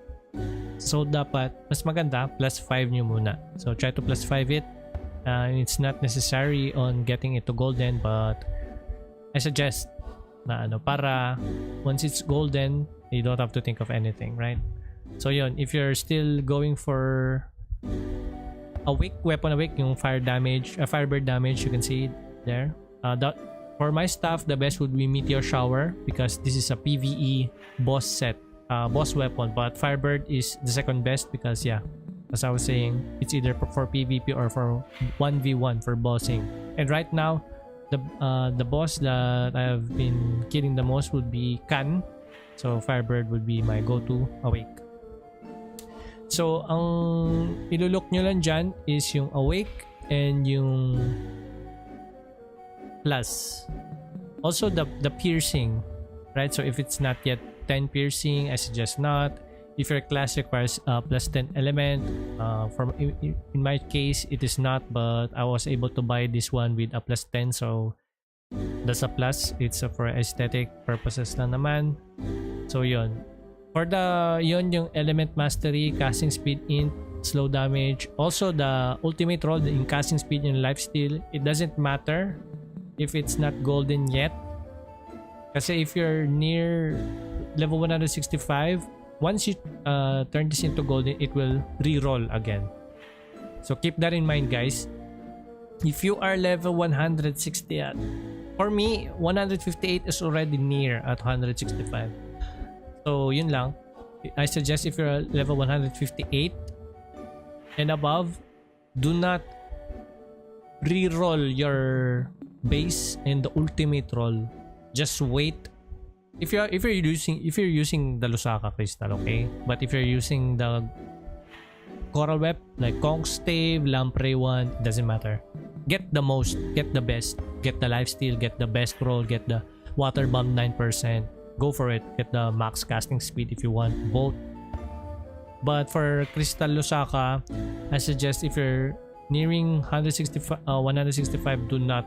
So dapat mas maganda +5 nyo muna. So try to +5 it. It's not necessary on getting it to golden, but I suggest na para once it's golden, you don't have to think of anything, right? So yun, if you're still going for weapon awake, yung firebird damage, you can see it there. For my stuff, the best would be meteor shower, because this is a PvE boss set, boss weapon. But firebird is the second best, because yeah, as I was saying, it's either for PvP or for 1v1 for bossing. And right now, the boss that I have been killing the most would be Kan. So firebird would be my go-to awake. So ang ilulok nyo lang dyan is yung awake and yung plus. Also the piercing, right? So if it's not yet 10 piercing, I suggest not. If your class requires +10 element, in my case it is not, but I was able to buy this one with a +10, so that's a plus. It's for aesthetic purposes lang naman. So yun, for yung element mastery, casting speed, int, slow damage, also the ultimate roll in casting speed and lifesteal, it doesn't matter if it's not golden yet, kasi if you're near level 165, once you turn this into golden, it will re-roll again. So keep that in mind, guys. If you are level 160 at, for me 158 is already near at 165. So yun lang, I suggest if you're level 158 and above, do not re-roll your base and the ultimate roll. Just wait. If you're using the Lusaka crystal, okay, but if you're using the coral web like Conch Stave, Lamprey one, doesn't matter. Get the most, get the best, get the lifesteal, get the best roll, get the water bomb 9%. Go for it. Get the max casting speed if you want both. But for Crystal Lusaka, I suggest if you're nearing 165, do not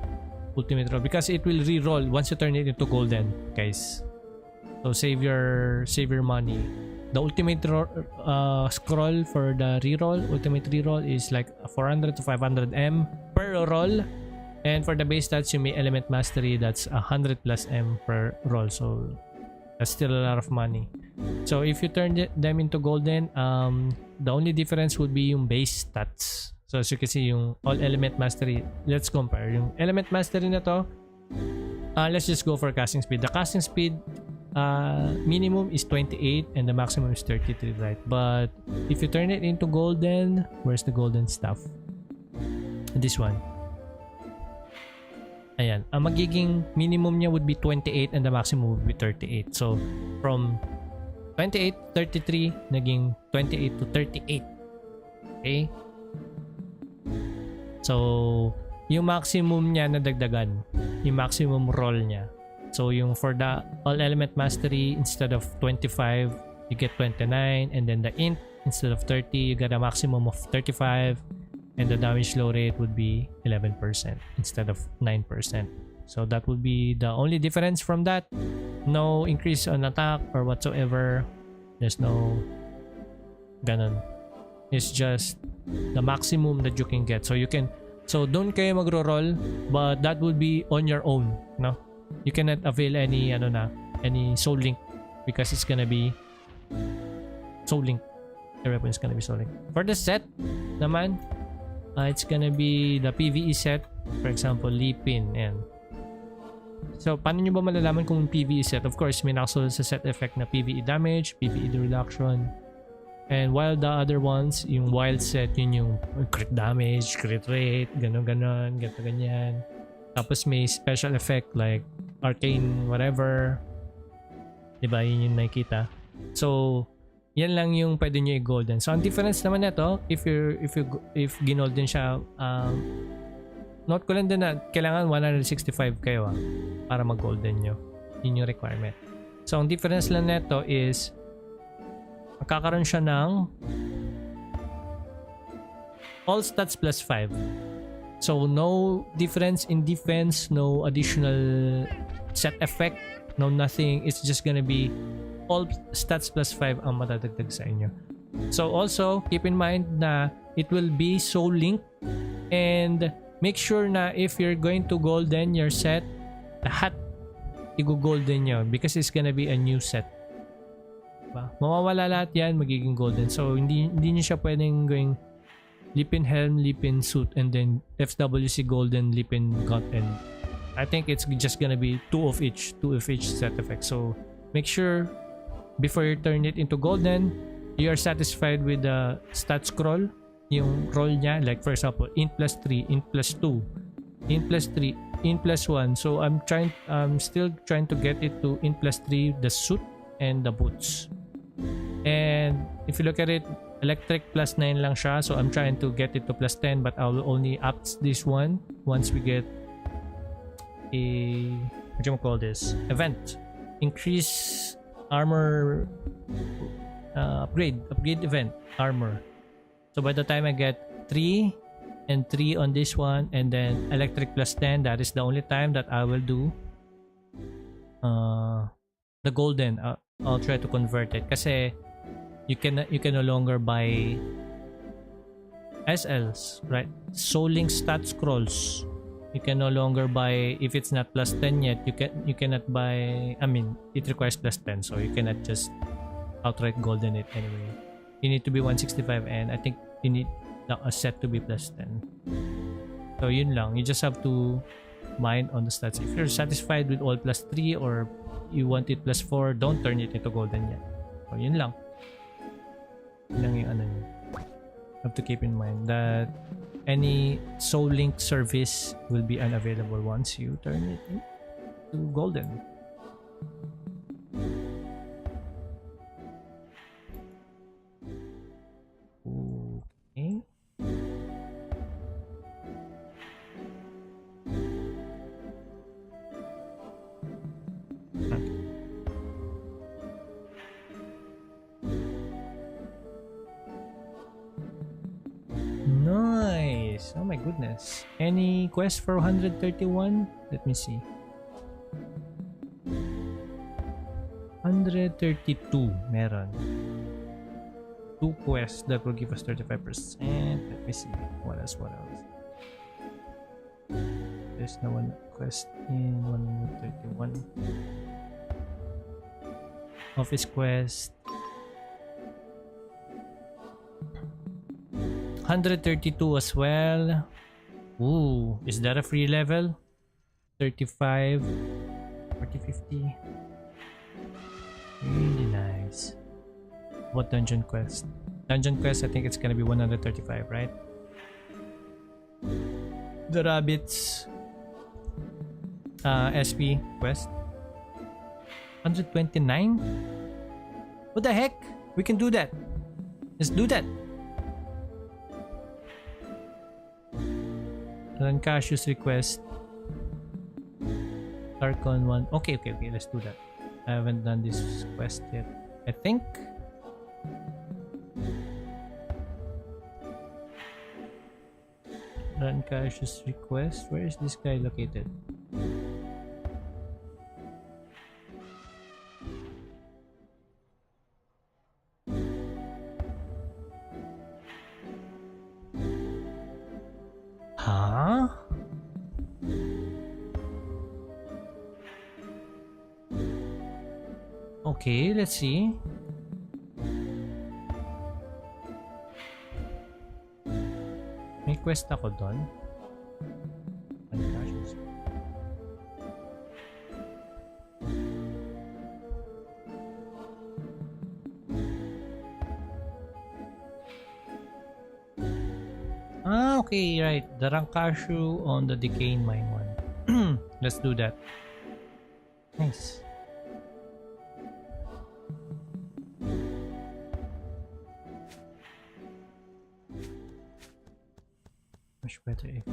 ultimate roll, because it will re-roll once you turn it into golden, guys. So save your money. The ultimate scroll for the reroll, ultimate reroll is like 400 to 500 M per roll, and for the base stats, you may element mastery, that's 100 plus M per roll. So that's still a lot of money. So if you turn them into golden, the only difference would be yung base stats. So as you can see, yung all element mastery, let's compare yung element mastery na to. Let's just go for casting speed. The casting speed minimum is 28 and the maximum is 33, right? But if you turn it into golden, where's the golden stuff? This one. Ayan, ang magiging minimum niya would be 28 and the maximum would be 38. So from 28 33 naging 28 to 38. Okay? So yung maximum niya nadagdagan, yung maximum roll niya. So yung for the all element mastery, instead of 25 you get 29, and then the int, instead of 30 you get a maximum of 35, and the damage slow rate would be 11% instead of 9%. So that would be the only difference from that. No increase on attack or whatsoever. There's no ganon. It's just the maximum that you can get. So you can, so don't kayo magro-roll, but that would be on your own, no? You cannot avail any any soul link, because it's gonna be soul link. The weapon is gonna be soul link. For the set naman, it's gonna be the PvE set. For example, Lipin, and so paano nyo ba malalaman kung PvE set? Of course, may nakasunod sa set effect na PvE damage, PvE reduction, and while the other ones, yung wild set, yun yung crit damage, crit rate, ganon, ganyan. Tapos may special effect like arcane whatever, diba? Yun yung nakikita. So Yan lang yung pwede nyo i-golden. So ang difference naman nito, if ginolden siya, note ko lang din na kailangan 165 kayo para mag-golden nyo. Yun yung requirement. So ang difference lang nito is magkakaroon siya ng all stats plus 5. So no difference in defense, no additional set effect, no nothing. It's just gonna be all stats plus 5 ang matadagdag sa inyo. So also keep in mind na it will be soul linked, and make sure na if you're going to golden your set, lahat i-golden nyo because it's gonna be a new set. Diba? Mawawala lahat yan, magiging golden. So hindi nyo siya pwedeng going Lipin helm, Lipin suit, and then FWC golden, Lipin cut, and I think it's just gonna be two of each set effect. So make sure before you turn it into golden, you are satisfied with the stat scroll, yung roll niya. Like for example, int plus 3, int plus 2, int plus 3, int plus 1. So I'm still trying to get it to int plus 3, the suit and the boots. And if you look at it, electric plus 9 lang siya. So I'm trying to get it to plus 10, but I will only up this one once we get a, what do you call this, event. Increase armor upgrade event armor. So by the time I get 3 and 3 on this one, and then electric plus 10, that is the only time that I will do the golden. I'll try to convert it kasi you can no longer buy SLs, right? Soul Link stat scrolls you can no longer buy if it's not plus 10 yet. You cannot buy, I mean it requires plus 10, so you cannot just outright golden it anyway. You need to be 165, and I think you need a set to be plus 10. So yun lang, you just have to mind on the stats. If you're satisfied with all plus 3 or you want it plus 4, don't turn it into golden yet. So yun lang. Yun lang yung ano nyo. Have to keep in mind that any soul link service will be unavailable once you turn it into golden. Okay. Nice. Oh my goodness. Any quest for 131? Let me see. 132 meron. 2 quests that will give us 35%. Let me see. What else? There's no one quest in 131. Office quest. 132 as well. Ooh, is that a free level? 35, 40, 50. Really nice. What dungeon quest? Dungeon quest, I think it's gonna be 135, right? The rabbits SP quest. 129? What the heck? We can do that. Let's do that. Run Cassius request. Tarkon 1. Okay, let's do that. I haven't done this quest yet, I think. Run Cassius request. Where is this guy located? Huh? Okay, let's see. May quest ako doon. Ah, okay, right. The Rankashu on the Decaying Mine one. Let's do that. Nice. Much better if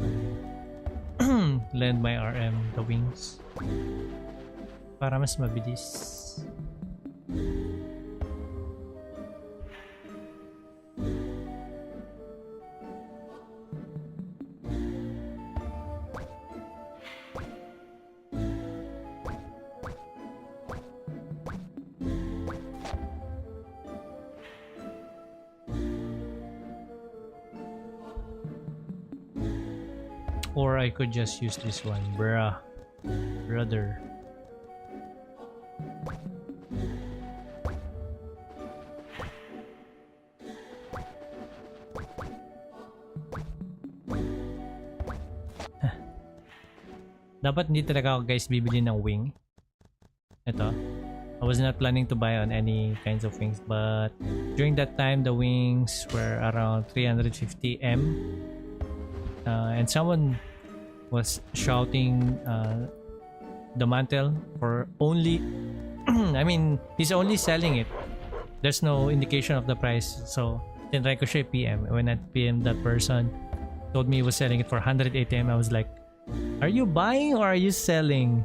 I lend my RM the wings para mas mabilis. Or I could just use this one, brother. Dapat hindi talaga ako guys bibili ng wing. Ito. I was not planning to buy on any kinds of wings, but during that time the wings were around 350 M. And someone was shouting the mantle for only I mean, he's only selling it. There's no indication of the price. So, tinry ko siya PM. When I PM that person, told me he was selling it for 180 M. I was like, are you buying or are you selling?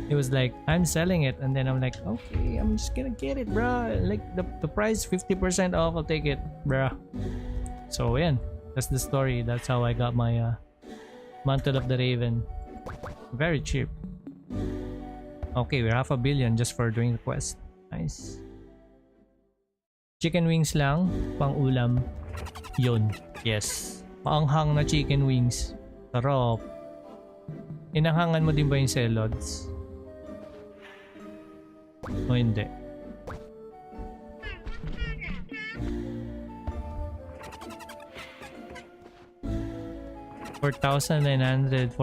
He was like, I'm selling it. And then I'm like, okay, I'm just gonna get it, bro. Like, the price 50% off, I'll take it, bro. So, yan. That's the story. That's how I got my Mantle of the Raven. Very cheap. Okay, we're $500 million just for doing the quest. Nice. Chicken wings lang, pang ulam. Yun. Yes. Paanghang na chicken wings. Sarap. Inanghangan mo din ba yung celods? O hindi? 4,949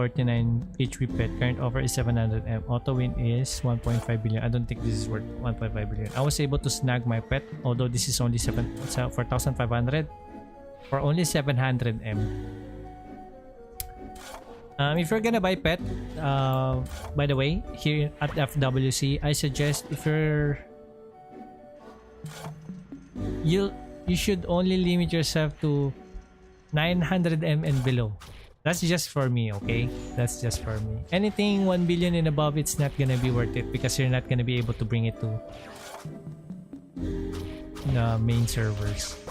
HP pet. Current offer is 700M. Auto win is 1.5 billion. I don't think this is worth 1.5 billion. I was able to snag my pet, although this is only 4,500 for only 700M. If you're gonna buy pet, by the way, here at FWC, I suggest if you should only limit yourself to 900M and below. That's just for me, okay? That's just for me. Anything 1 billion and above, it's not gonna be worth it because you're not gonna be able to bring it to the main servers.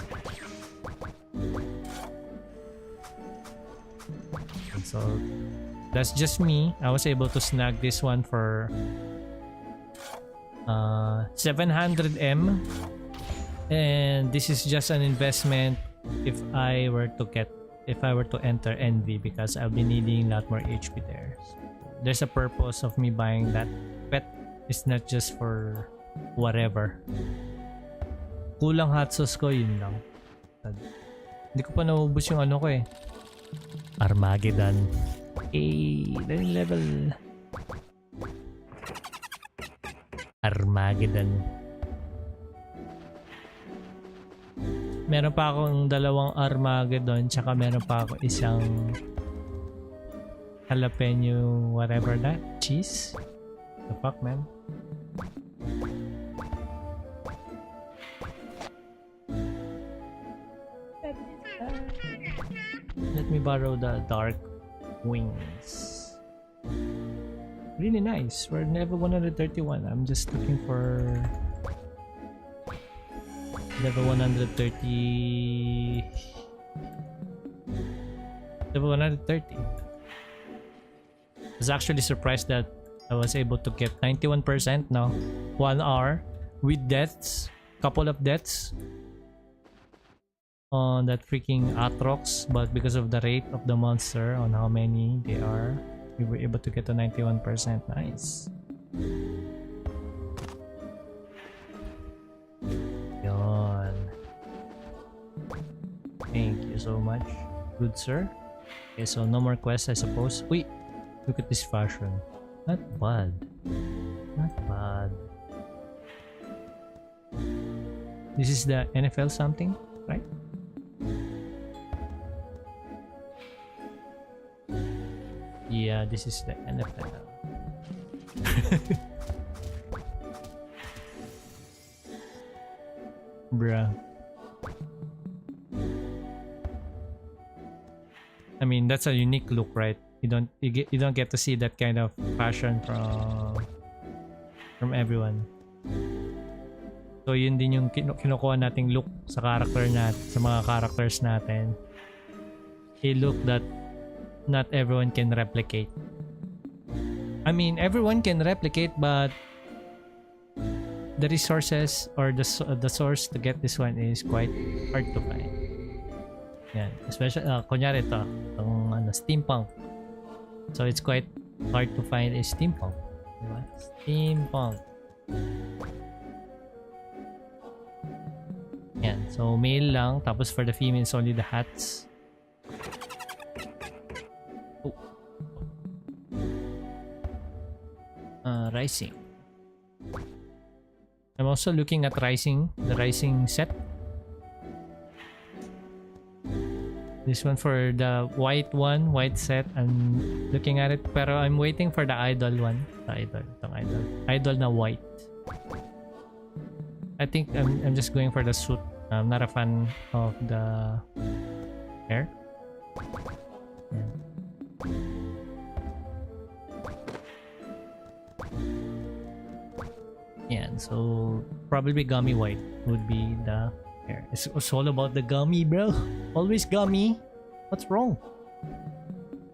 So that's just me. I was able to snag this one for 700M, and this is just an investment if I were to enter Envy, because I'll be needing a lot more HP there. So there's a purpose of me buying that pet. It's not just for whatever. Kulang hot sauce ko, yun lang. Hindi ko pa naubos yung ano ko eh. Armageddon. Level. Armageddon. Meron pa akong dalawang Armageddon, tsaka meron pa ako isang jalapeno whatever that cheese. The fuck, man. Let me borrow the dark wings. Really nice. We're level 131. I'm just looking for level 130. Level 130. I was actually surprised that I was able to get 91% now. 1 hour with deaths, couple of deaths on that freaking autoX, but because of the rate of the monster on how many they are, we were able to get to 91%. Nice. Yon. Thank you so much, good sir. Okay, so no more quests, I suppose. Wait, look at this fashion. Not bad. Not bad. This is the NFL something, right? Yeah, this is the NFL. Bruh. I mean, that's a unique look, right? You don't get to see that kind of fashion from everyone. So yun din yung kinukuha nating look sa character natin, sa mga characters natin. A look that not everyone can replicate. I mean, everyone can replicate, but the resources or the source to get this one is quite hard to find. Yan, especially kunyari ito, itong steampunk. So it's quite hard to find a steampunk. Diba? Steampunk. Yan, so male lang, tapos for the females only the hats. Rising. I'm also looking at the Rising set. This one for the white set. I'm looking at it, pero I'm waiting for the idol one. Idol na white. I think I'm just going for the suit. I'm not a fan of the hair. Yeah, so probably gummy white would be the hair. It's all about the gummy, bro. Always gummy. What's wrong?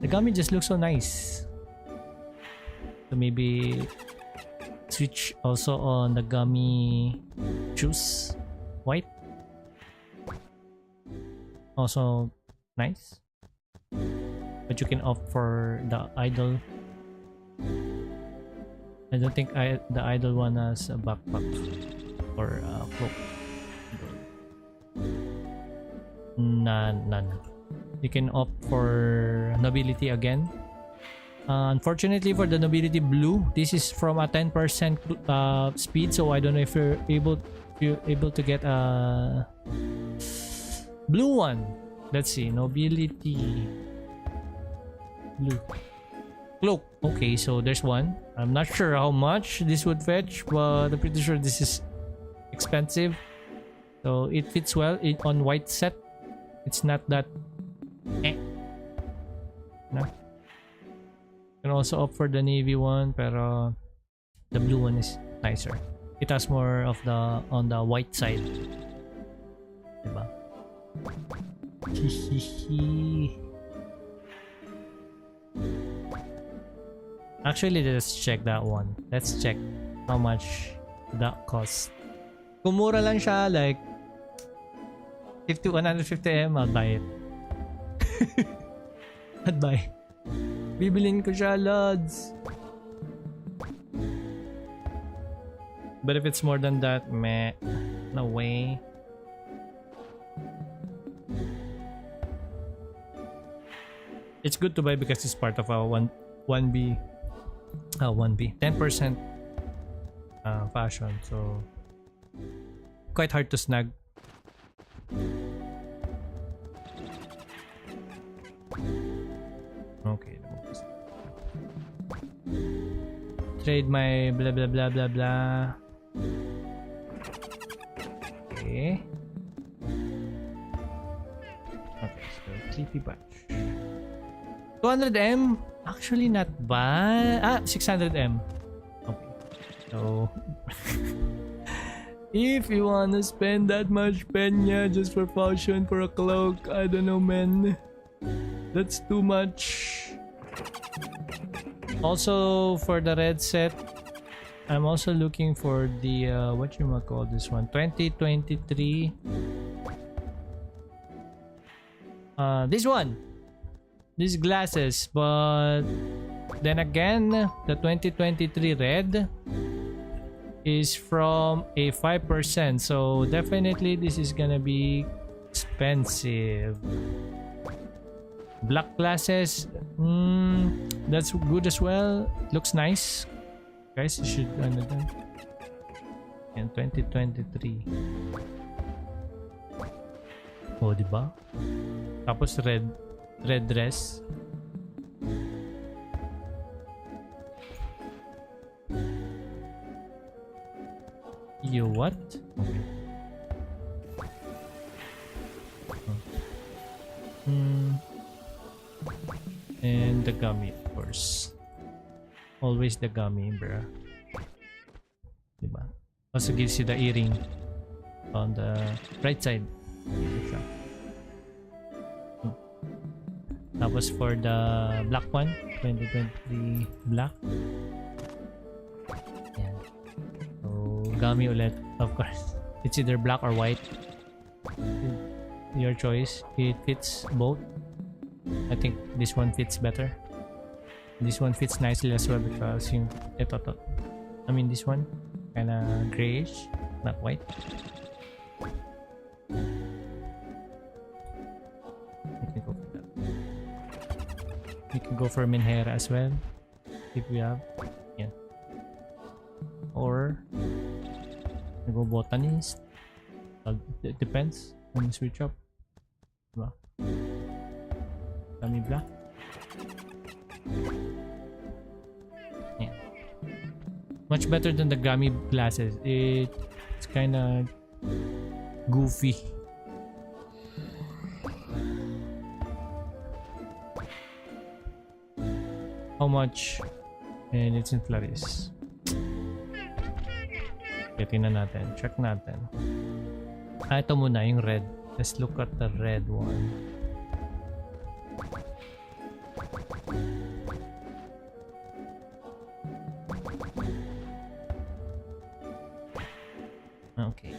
The gummy just looks so nice. So maybe switch also on the gummy juice white. Also nice. But you can opt for the idol. I don't think the idol one has a backpack or a cloak. None. You can opt for nobility again. Unfortunately for the nobility blue, this is from a 10% speed, so I don't know if you're able to get a blue one. Let's see, nobility blue cloak. Okay, so there's one. I'm not sure how much this would fetch, but I'm pretty sure this is expensive. So it fits well on white set. It's not that no. You can also opt for the navy one, pero the blue one is nicer. It has more of the on the white side. Diba? Actually, let's check that one. Let's check how much that costs. Kung mura lang siya, like 150M, I'll buy it. I'd buy. Bibilin ko siya, lads. But if it's more than that, meh, no way. It's good to buy because it's part of our 1B 10% fashion, so quite hard to snag. Okay, trade my blah blah blah blah blah. Okay, so sleepy batch 200M. Actually not bad. 600M. Okay, so if you wanna spend that much penya just for fashion for a cloak, I don't know, man, that's too much. Also for the red set, I'm also looking for the what you might call this one, 2023. This one, these glasses, but then again, the 2023 red is from a 5%, so definitely this is gonna be expensive. Black glasses, that's good as well. Looks nice, guys. You should under them. In 2023. Oh, diba? Tapos red dress. You what? Okay. the gummy, of course. Always the gummy, bruh. Diba? Also gives you the earring on the right side. That was for the black one, 2023 black. Yeah. So gummy ulit, of course. It's either black or white. Your choice. It fits both. I think this one fits better. This one fits nicely as well because yung I mean this one kinda grayish, not white. You can go for Minhera as well if you have. Yeah. Or you go botanist. It depends when you switch up. Diba? Gummy black. Yeah. Much better than the gummy glasses. It's kinda goofy. How much? And it's in Flaris. Okay, tingnan natin. Check natin. Ito muna yung red. Let's look at the red one. Okay.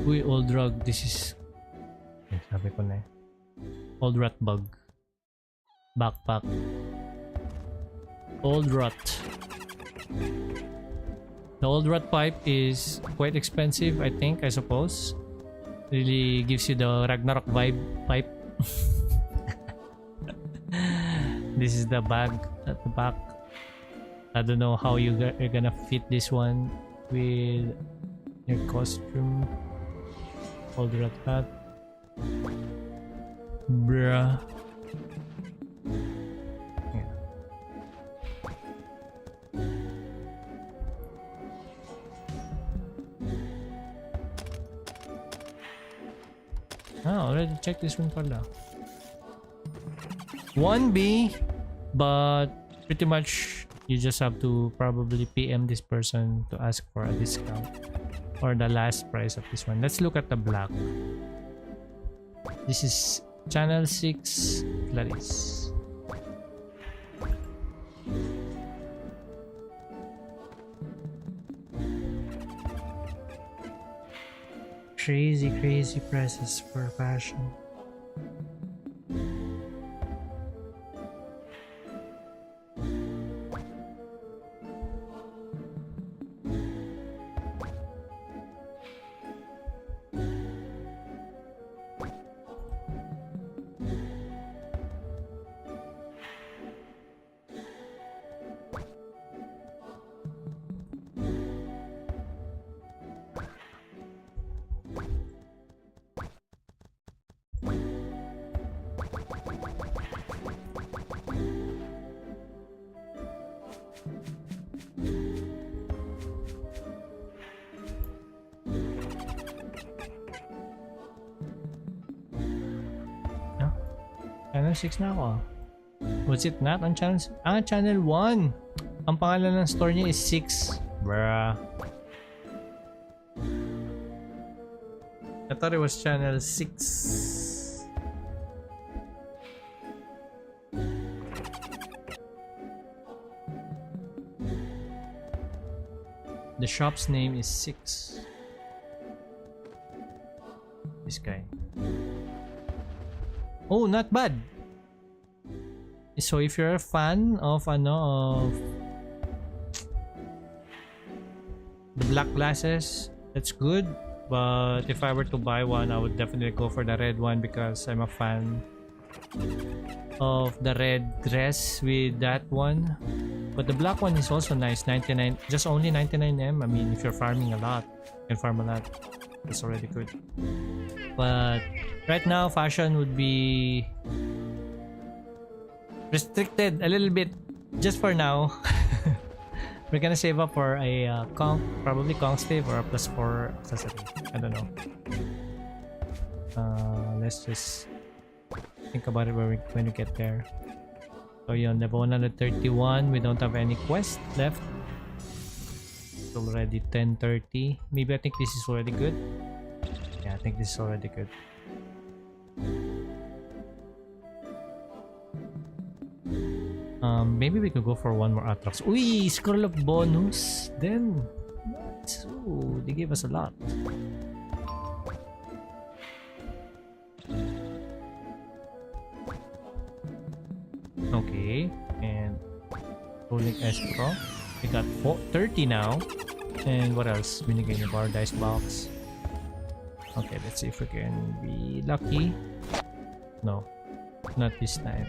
Uy, old rug. This is... sabi ko na eh. Old rat bug. Backpack. Old rat. The old rat pipe is quite expensive, I think, I suppose. Really gives you the Ragnarok vibe pipe. This is the bag at the back. I don't know how you're gonna fit this one with your costume. Old rat hat. Bruh. Yeah. Already checked this one pala. 1B, but pretty much you just have to probably PM this person to ask for a discount or the last price of this one. Let's look at the black. This is Channel 6 Clarice. Crazy prices for fashion. Channel 6 na ako. Was it not on channel 6? Ah, channel 1. Ang pangalan ng store niya is 6. Bruh. I thought it was channel 6. The shop's name is 6. This guy. Oh, not bad. So if you're a fan of of the black glasses, that's good. But if I were to buy one, I would definitely go for the red one because I'm a fan of the red dress with that one. But the black one is also nice. 99, just only 99M. I mean, if you're farming a lot, you can farm a lot. That's already good. But right now, fashion would be restricted a little bit just for now. We're gonna save up for a probably Kong Stave or a +4 accessory. I don't know. Let's just think about it when we get there. So yun, level 131. We don't have any quest left. It's already 10:30. Maybe I think this is already good. Yeah, I think this is already good. Maybe we could go for one more autoX. Uy, scroll of bonus. Then, ooh, they gave us a lot. Okay, and rolling Espro. We got 30 now. And what else? Binigay niyo bar dice box. Okay, let's see if we can be lucky. No, not this time.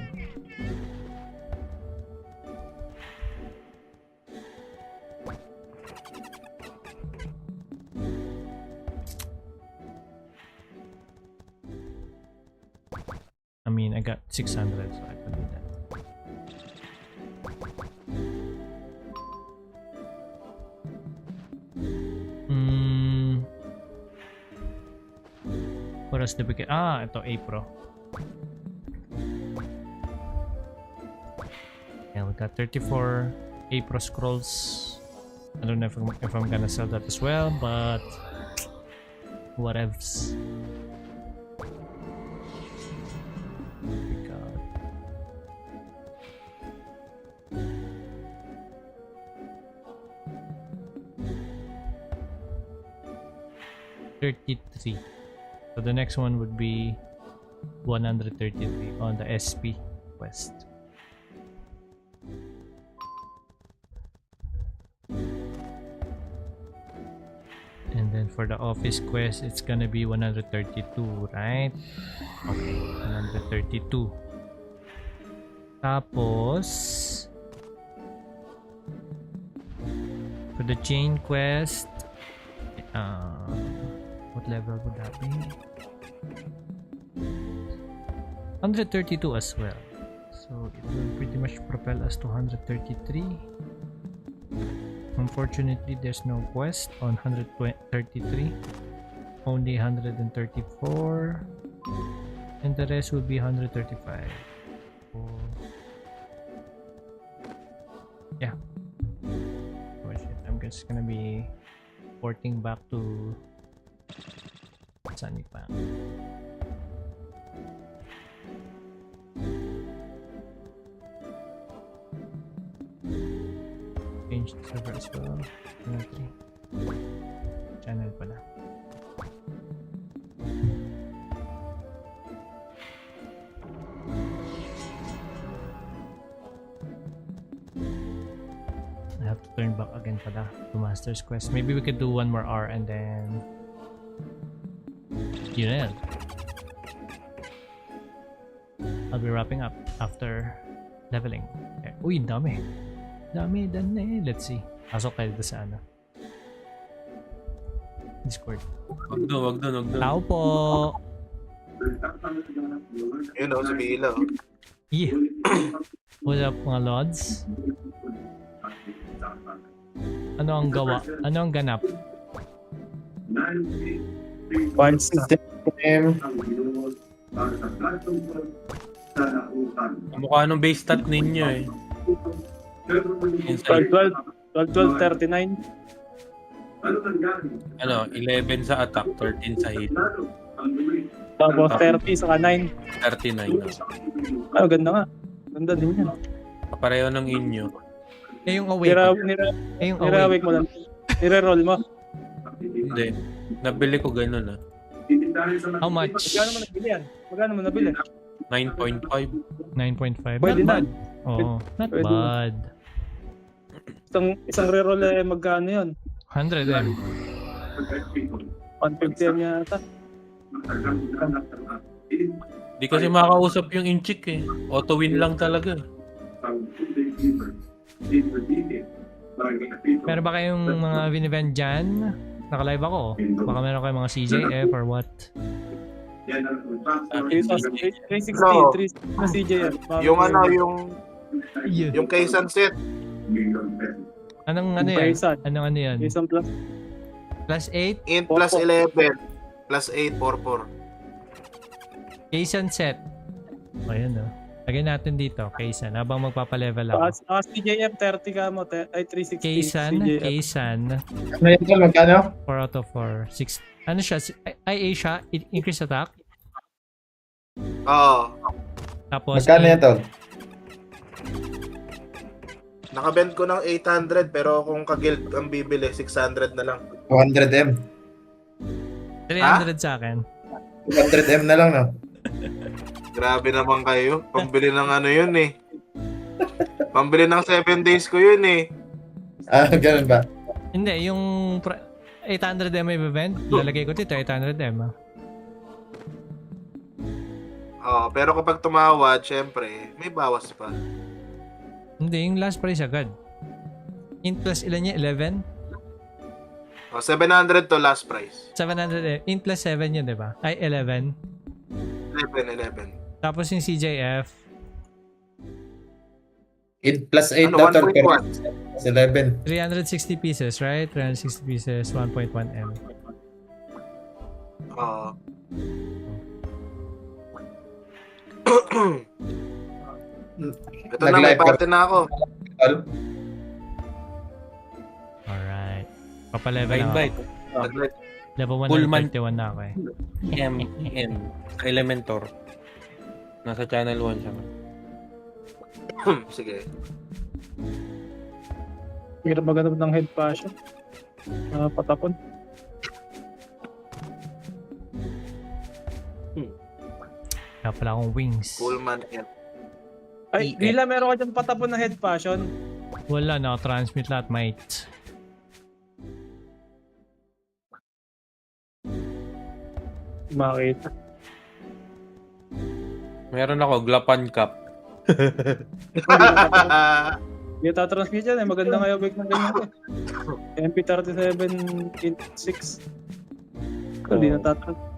I mean, I got 600, so I can do that. What else did we get? Ah, ito, April. Yeah, we got 34 April scrolls. I don't know if I'm gonna sell that as well, but whatevs. $33. So the next one would be 133 on the SP quest. And then for the office quest, it's gonna be 132, right? Okay, 132. Tapos for the chain quest, what level would that be? 132 as well. So it will pretty much propel us to 133. Unfortunately, there's no quest on 133. Only 134. And the rest will be 135. So, yeah. Oh shit, I'm just gonna be porting back to Sanipan. Change the server as well. Channel pala. I have to turn back again pala to Master's Quest. Maybe we could do one more hour and then yun. I'll be wrapping up after leveling. Okay. Uy, dami. Dami. Let's see. Pasok tayo dito sa ano. Discord. Wag doon. Tao po. Yun o, sabi ilaw. Yeah. What's up mga lods? Ano ang gawa? Ano ang ganap? One system. Mukha nung base stat ninyo eh. 12, 39. Ano, 11 sa attack, 13 sa heal. Tapos 30 saka 9. 39 na. Ganda nga. Ganda din yan. Kapareho ng inyo. Eh yung awake. Yung Nira-awake mo lang. Nire-roll mo. Hindi. Nabili ko ganun ah. How much? Magkano mo nabili yan? Magkano mo nabili? 9.5. 9.5. Pwede Not na. bad. Oo, not Pwede. bad. Isang re-roll magkano yun? 100 M. 150 yan yata. Di kasi makausap yung inchik eh. Auto win lang talaga. Meron ba kayong mga event dyan? Naka-live ako. Baka meron kayong mga CJF or what? 360 na CJ yan. Yung ano, yung kay Sunset. Anong ano yan? Anong ano yan? Isang plus. Plus 8? Int plus 11. Plus 8, 4. Kay Sunset. Ayan o. Lagay natin dito, Kaysan. Habang magpapalevel ako. CJF 30 ka mo, ay 360 Kaysan, CJF. Kaysan. Ano yun, tol? Magkano? 4 out of 4. 6. Ano siya? IA siya? Increase attack? Oo. Tapos, Magkano yan, tol? Nakabend ko ng 800 pero kung ka-guild ang bibili, 600 na lang. 200M. 300 sa akin. 200M na lang, no? Grabe naman kayo. Pambili ng ano yun eh. Pambili ng 7 days ko yun eh. Ah, ganun ba? Hindi, yung 800M may event, lalagay ko dito 800M. Pero kapag tumawad, syempre, may bawas pa. Hindi, yung last price agad. Int plus ilan niya? 11? 700 to last price. 700, int plus 7 yun, diba? Ay, 11. 11. Tapos yung CJF, 8 plus 8 Ano, daw, tol. 1.1? Pero 11. 360 pieces, right? 360 pieces, 1.1M. Oo. Ito na, may Nag-live ka. party na ako. Tol? Alright. Papalevel na ako. Invite. Level Pullman. 131 na ako eh. M. Elementor. Nasa channel 1 siya. Sige. Hirap maghanap ng head passion. Patapon. Kaya pala akong wings. Pullman yan. Ay, Rila, meron ka dyan patapon ng head passion. Wala, naka-transmit lahat, mate. Makita. Meron ako, Glapan Cup. Hindi tatransmit yan eh. Maganda nga yung wake ng ganyan eh. MP37.6. Hindi na tatransmit.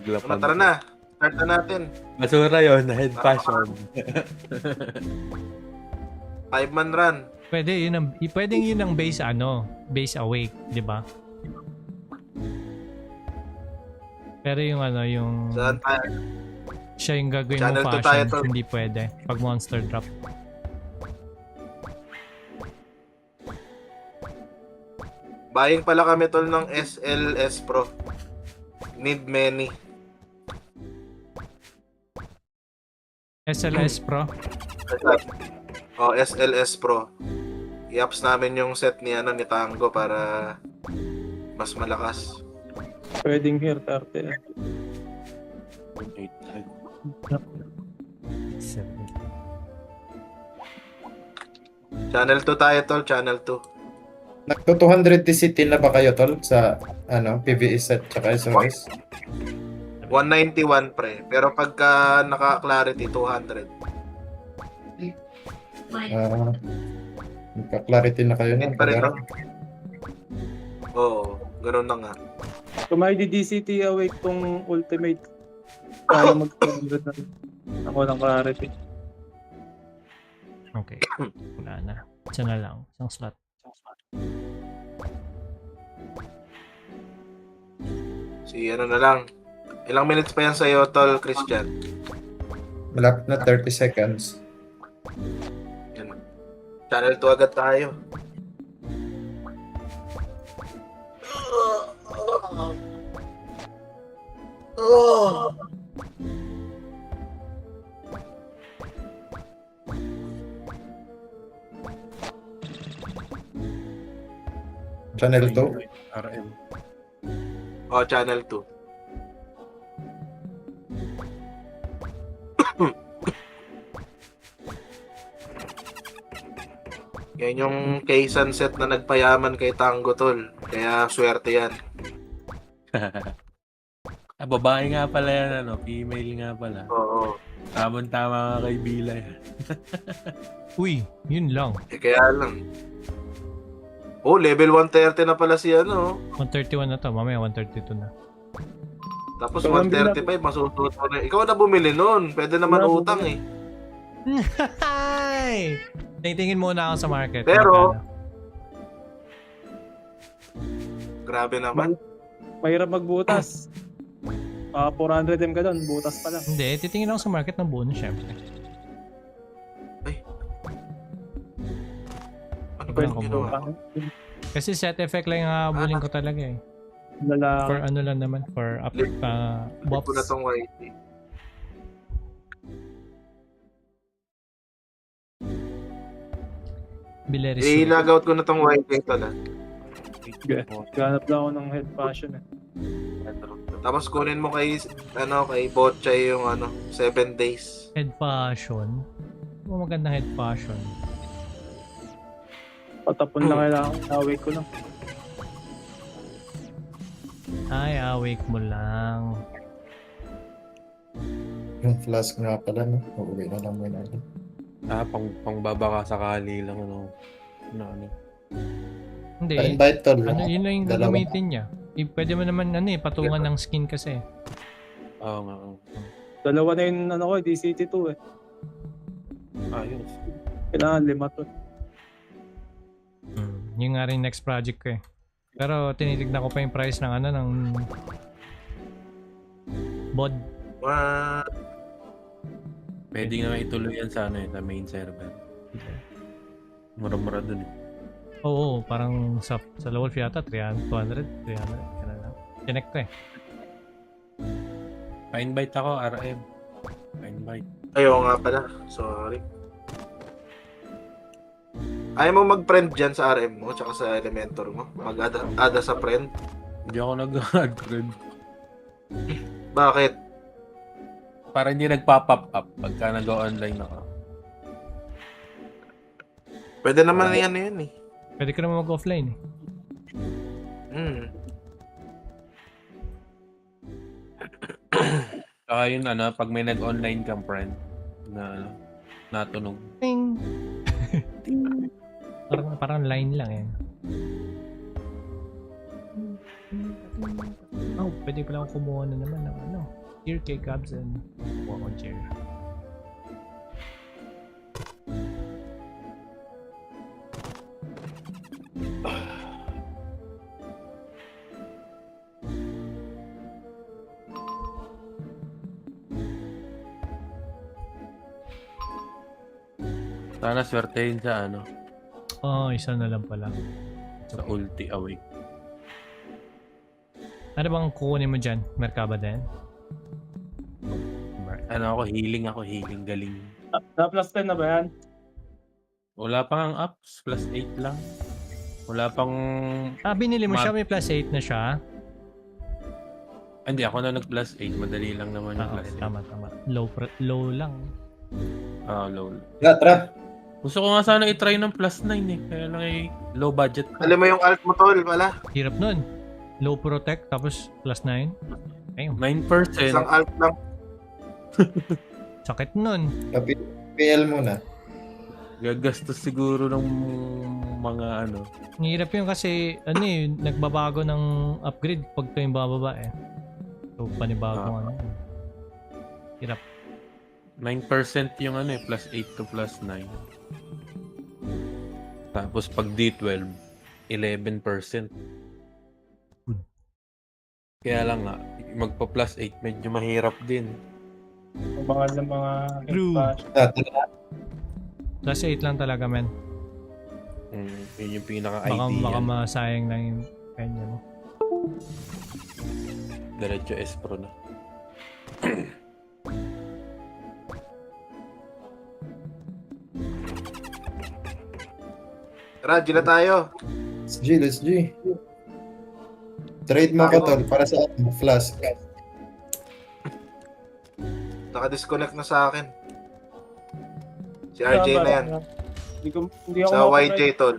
Glapan Tara na. Start na natin. Basura yun, head passion. 5-man run. Pwedeng yun ang base base awake, di ba? Pero yung Saan tayo? siya yung gagawin Channel mo 2 tayo, fashion, tol. hindi pwede. Pag monster drop. Buying pala kami tol ng SLS Pro. Need many. SLS Pro. SLS Pro. I-ups namin yung set ni Tango para mas malakas. Pwedeng here, 30. Channel 2 tayo tol, channel 2. Nagto 200 city na ba kayo, tol? Sa, PVE set tsaka SOS? 191 pre. Pero pagka naka-clarity, 200. Nagka-clarity na kayo Need nun. pa rin, Pagara. no? Oo, ganun na nga. Kung may DCT awake tong ultimate, kaya mag-100 na rin. Ako ng clarity. Okay. Wala na. Isa na lang. Isang slot. Na lang. Ilang minutes pa yan sa'yo, tol, Christian? Malapit na 30 seconds. Yan. Channel 2 agad tayo. Channel 2. RM. Channel 2. Yan yung kay Sunset na nagpayaman kay Tango, tol. Kaya swerte yan. Babae nga pala yan, female nga pala. Oo. Tamang-tama nga kay Bila yan. Uy, yun lang. Kaya lang. Level 130 na pala si 131 na to. Mamaya 132 na. Tapos So, 135, masusunod mo na. Ikaw na bumili nun. Pwede naman Wala, utang eh. Hi! Tingin muna ako sa market. Pero- Magkano? Grabe naman. Mahirap magbutas. 400M ka doon, butas pa lang. Hindi, titingin ako sa market ng bonus syempre. Ano ba yung ginawa ko? Kasi set effect lang yung habulin ko talaga eh. For ano lang naman, for up Flip ko na buffs. tong YT. Bileris soup. I-logout ko na tong YT tol. Ganap lang ako ng head passion eh. Tapos kunin mo kay Botchay yung 7 days. Head passion. Oh, magandang head passion. Patapon lang kailangan ko, awake ko lang. Ay, awake mo lang. Yung flask nga pala, no? Uuwi na lang muna. Pangbabaka sakali lang, ano. Hindi. Pa-invite tol. Ano, yun lang yung Dalawa. gagamitin niya. Pwede mo naman patungan ng skin kasi. Oo nga. Dalawa na yung DCT2 eh. Ayos. Kailangan 5 to. Yung nga rin next project ko eh. Pero tinitignan ko pa yung price ng ng bod. What? Pwede nga ituloy yan sa sa main server. Mura-mura dun eh. Oo, parang sa low wolf yata 300, 200, 300. Ganun lang. Connect ko eh. Pa-invite ako, RM. Pa-invite. Ayaw nga pala. Sorry. Ayaw mo mag-friend dyan sa RM mo tsaka sa Elementor mo? Mag-ada sa friend? Hindi ako nag-add friend. Bakit? Para hindi nagpa-pop up pagka nag-online ako. Pwede naman yan eh. Pwede ko naman mag-offline eh. Saka yun pag may nag-online kang friend na natunog. Ting! parang line lang eh. Oh, pwede pala ako kumuha na naman ng tier K cabs and kuha ko chair. Sana swertein sa Oh, isa na lang pala. sa ulti awake. Ano bang kukunin mo dyan? Merkaba din? Healing galing. Na plus 10 na ba yan? Wala pang ang ups, plus 8 lang. Wala pang... Binili mo siya, may plus 8 na siya. Hindi, ako na nag-plus 8. Madali lang naman yung plus Okay, 8. tama. Low lang. Low. Tara. Gusto ko nga sana i-try ng plus 9 eh. Kaya lang low budget pa. Alam mo yung alt mo tol, wala. Hirap nun. Low protect, tapos plus 9. Ayun. 9%. Isang alt lang. Sakit nun. PL muna. Gagastos siguro ng mga Hirap yun kasi, nagbabago ng upgrade pag ito yung bababa eh. So, panibagong Hirap. 9% yung plus 8 to plus 9. Tapos pag D12, 11%. Kaya lang nga, magpa-plus 8 medyo mahirap din. Mabangal ng mga head True. passion. Plus 8 lang talaga, men. Yun yung pinaka-ideal. Baka masayang lang yung kanya mo. Diretso S-Pro na. Tara, G na tayo. Let's G. Trade mo ko tol para sa flask. Naka-disconnect na sa akin. Si RJ na yan. Hindi ako Sa YJ tol.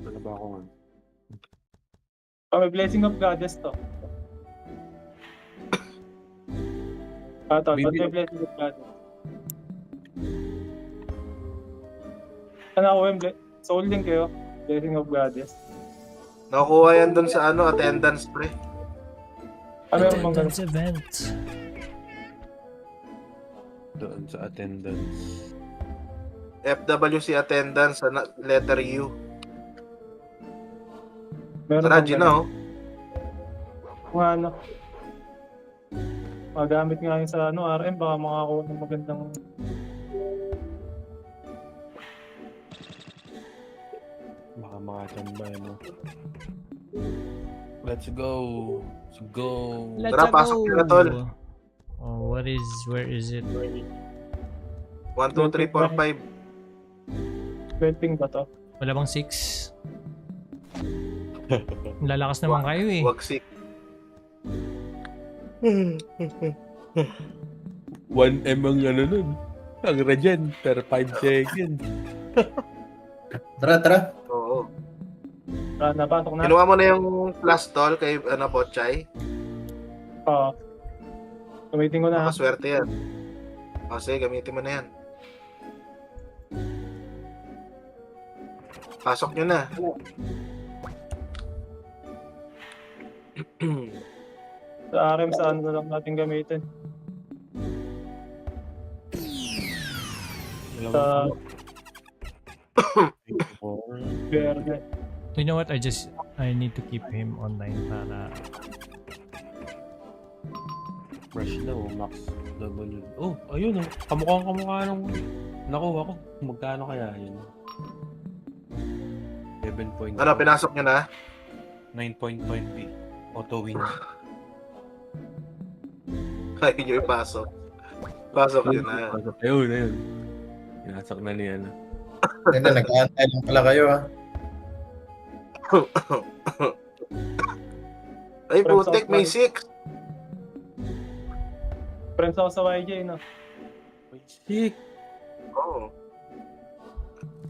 Ano ba ako nga? May Blessing of Goddess to. May Blessing of Goddess. Ano ako yung Soul Link kayo? Blessing of Goddess. Nakukuha yan dun sa attendance pre. Ano yung mga Attendance event. Doon sa attendance. FWC attendance sa letter U. Meron Tara, bang Gina, ganun? oh. Kung ano. Magamit nga yun sa ano, RM, baka makakuha ng magandang... Baka makachamba, no? Let's go. Let's go. Let's Tara, pasok go! na, tol. Oh, where is it? 1, 2, 3, 4, 5. Belting ba to? Wala bang 6? Lalakas naman kayo eh. Wag 6. 1M ang ano nun. Ang regen per 5 seconds. Tara. Oo. Napasok na. Kinuha mo na yung plus tol kay Botchay. Oo. Gamitin ko na. Makaswerte yan. Kasi gamitin mo na yan. Pasok nyo na. Sa RM, saan na lang natin gamitin? Sa Verde. You know what? I need to keep him online para Fresh daw, max W. Oh, ayun oh. Kamukha nung nakuha ko. Magkano kaya yun? 11 Ano, pinasok nyo na? 9.20. Auto win. Kaya nyo ipasok. Pasok nyo na. Ayun. Pinasok na niya. No? Nag-aantay lang pala kayo, ha? Ay, putek, may 6. Friends ako sa YJ, no? Sick. Oo.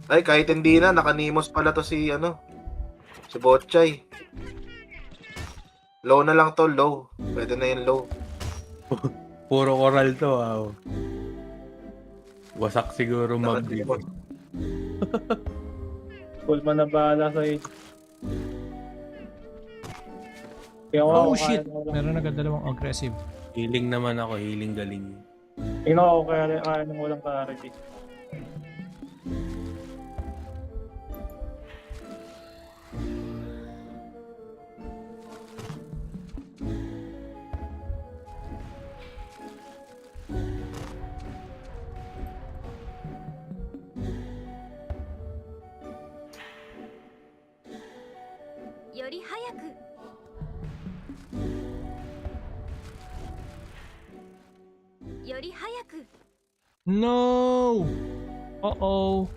Ay, kahit hindi na, nakanimos pala to si Botchay. Low na lang to, low. Pwede na yung low. Puro oral to, wow. Wasak siguro mag Nakanimos. Full man na bahala sa age. Kaya oh shit! Meron agad dalawang aggressive. Healing naman ako, healing galing. Tingnan ko kaya nang walang clarity. No! Uh-oh.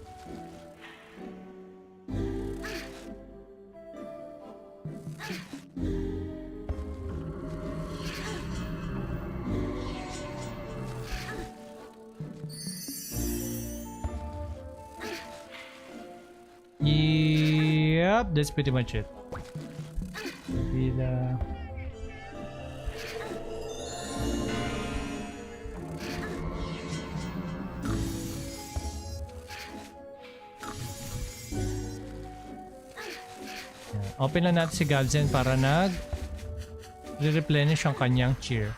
Yep, that's pretty much it. Open lang natin si Galzen para re-replenish ang kanyang cheer.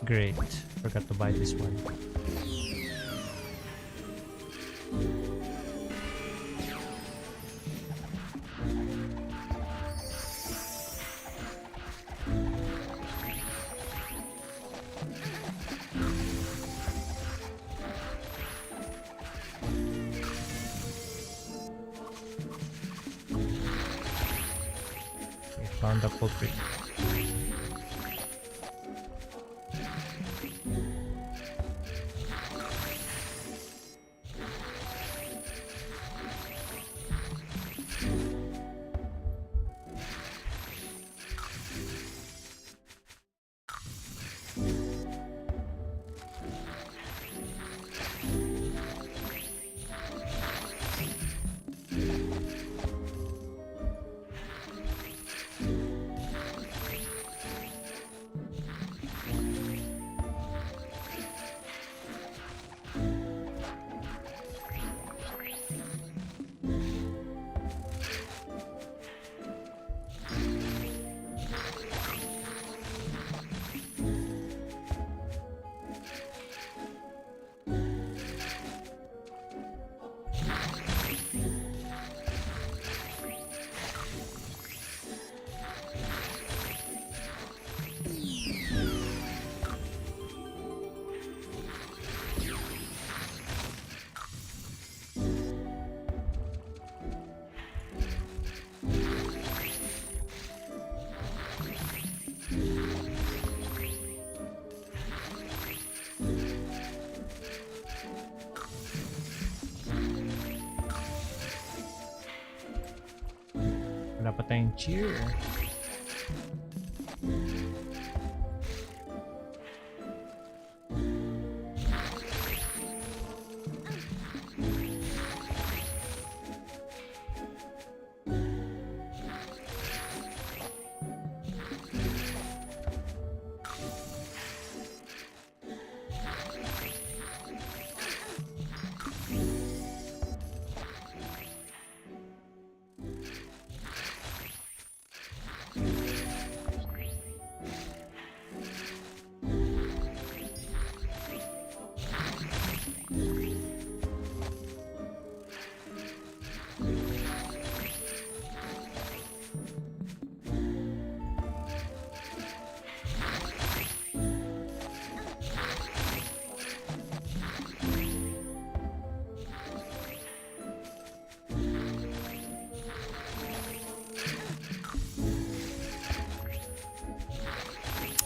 Great. Forgot to buy this one. Found the culprit. Dapat tayong cheer.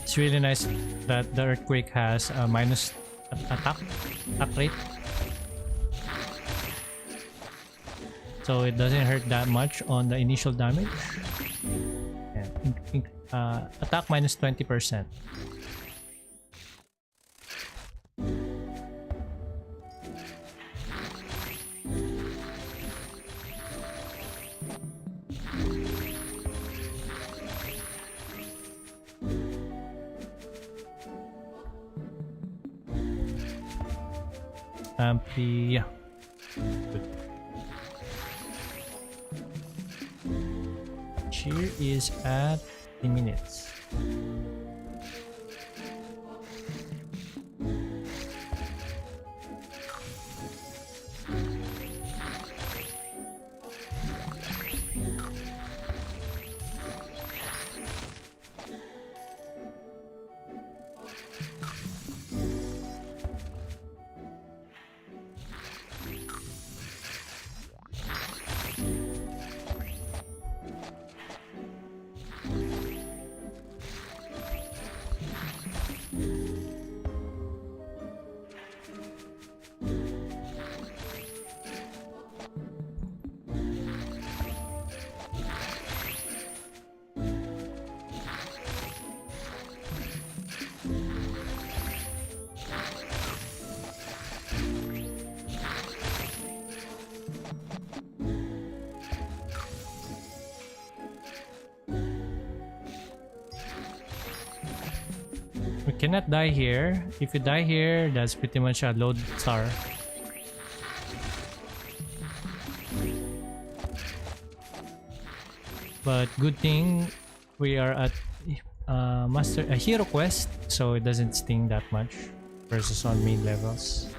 It's really nice that the earthquake has a minus attack rate, so it doesn't hurt that much on the initial damage. Yeah, attack minus 20%. Yeah. Good. Cheer is at 3 minutes. We cannot die here. If you die here, that's pretty much a load star. But good thing we are at a hero quest, so it doesn't sting that much versus on main levels.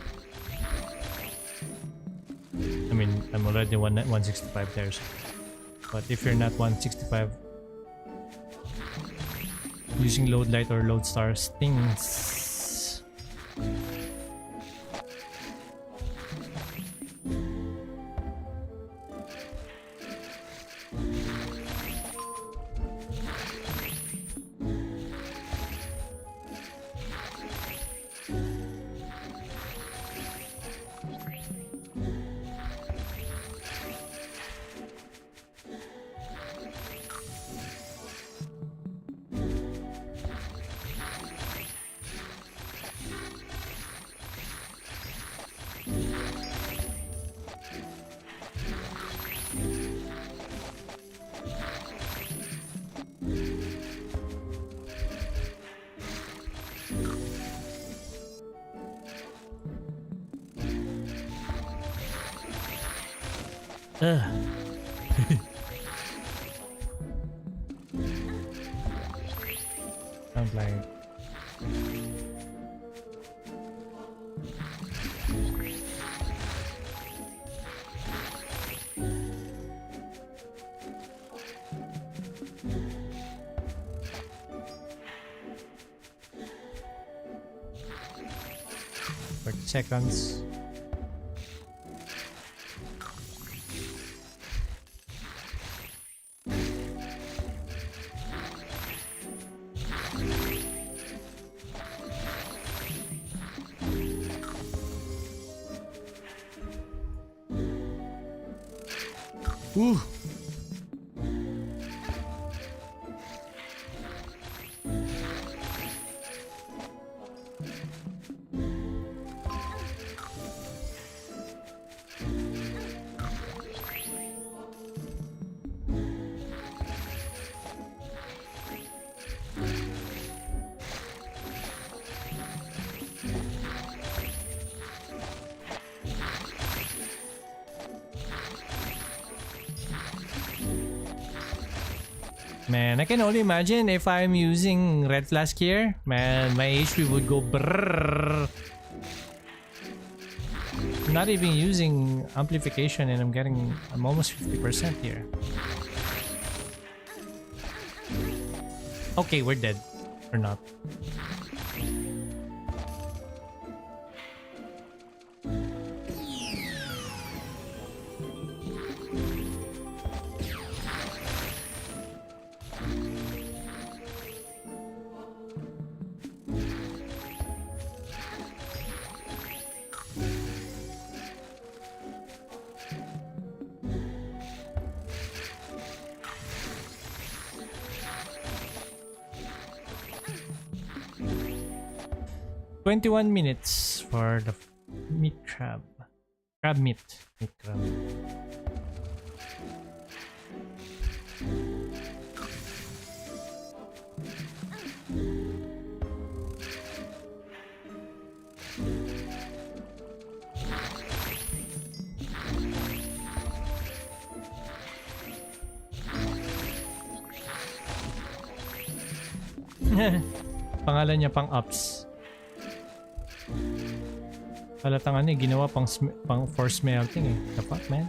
I mean, I'm already 165 there, so. But if you're not 165, using load light or load star stings. Ugh. Sounds like seconds. Ooh. Man, I can only imagine if I'm using red flask here. Man, my HP would go brrrr. I'm not even using amplification and I'm almost 50% here. Okay, we're dead. Or not. "21 minutes for the meat crab. Crab meat. Meat crab." Pangalan niya pang ups. Halatang ano eh, ginawa pang for smelting eh. The fuck, man?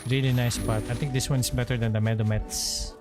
Really nice spot. I think this one's better than the Medomets.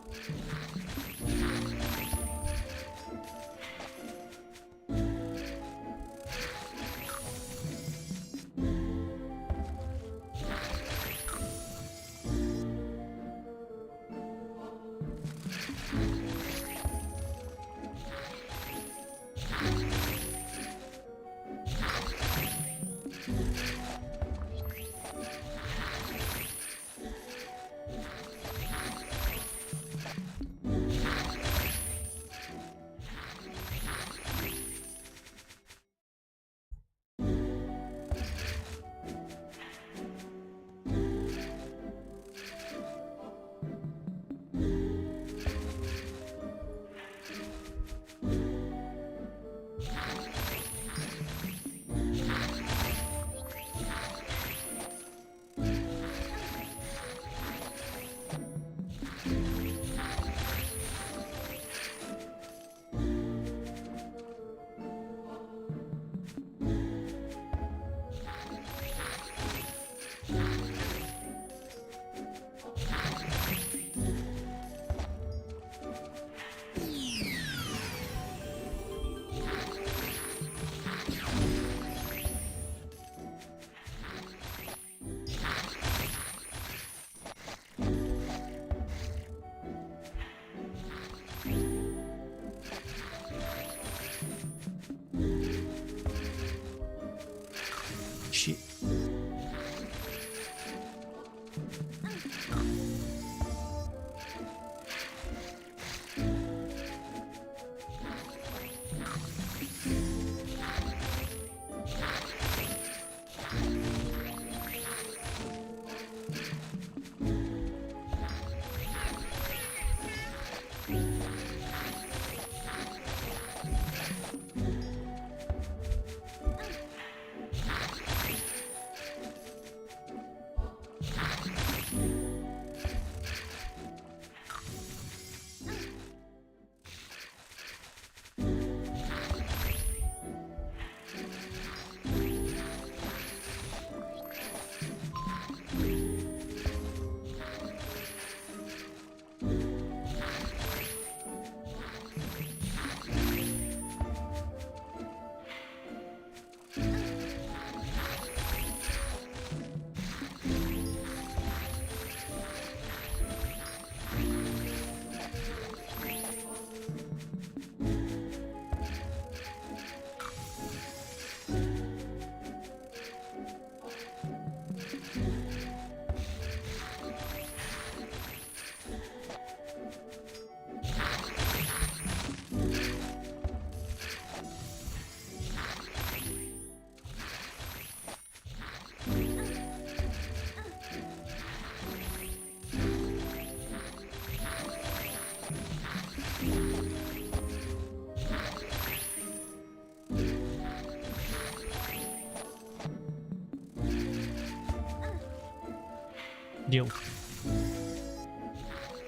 Yo.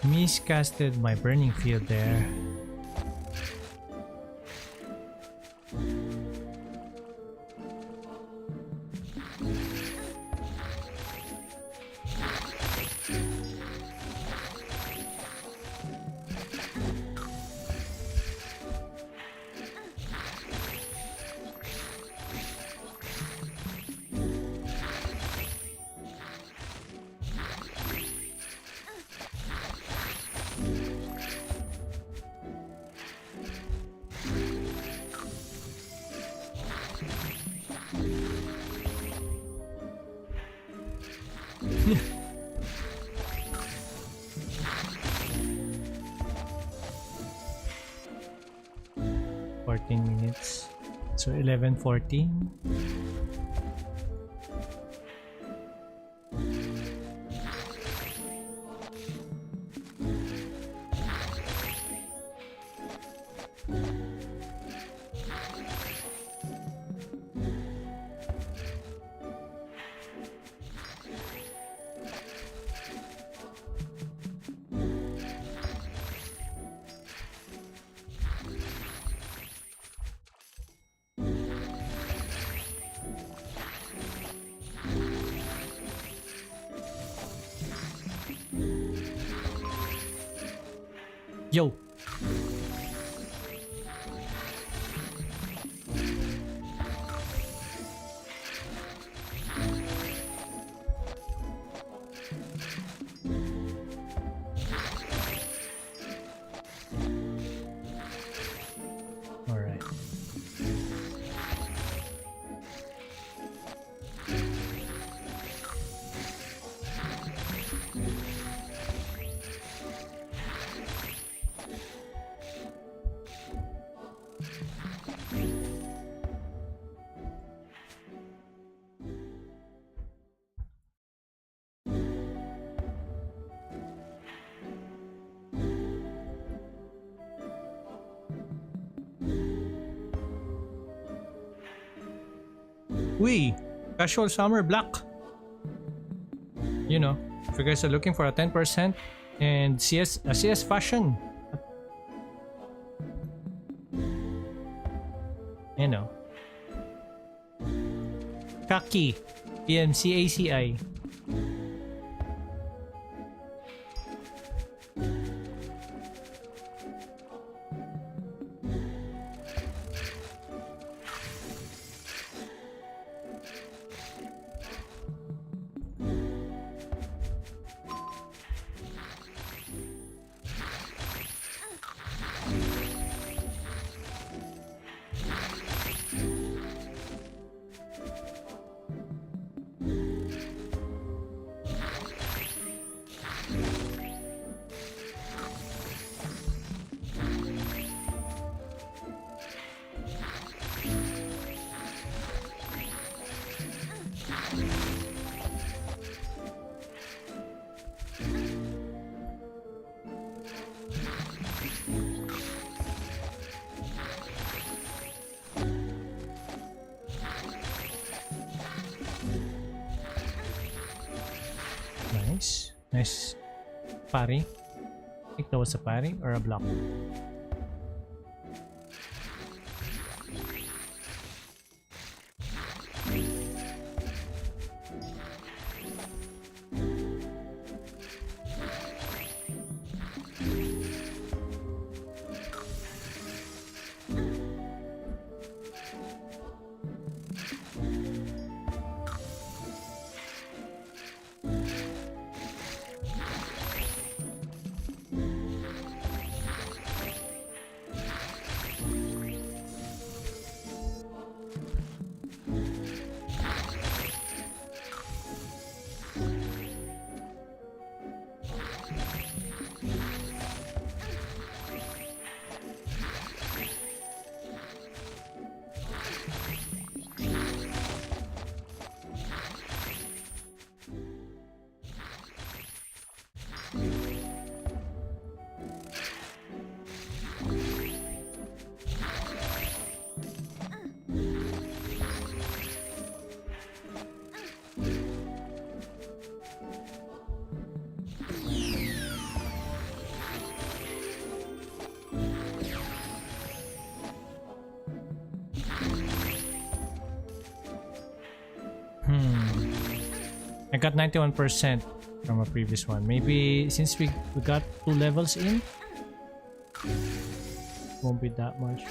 Miscasted my burning field there. Minutes. So 11:14. Yo. All right. Wee! Casual summer black. You know, if you guys are looking for a 10% and CS fashion. You know. Kaki. PMCACI. Nice parry. I think that was a parry or a block. I got 91% from a previous one. Maybe since we got 2 levels in, won't be that much.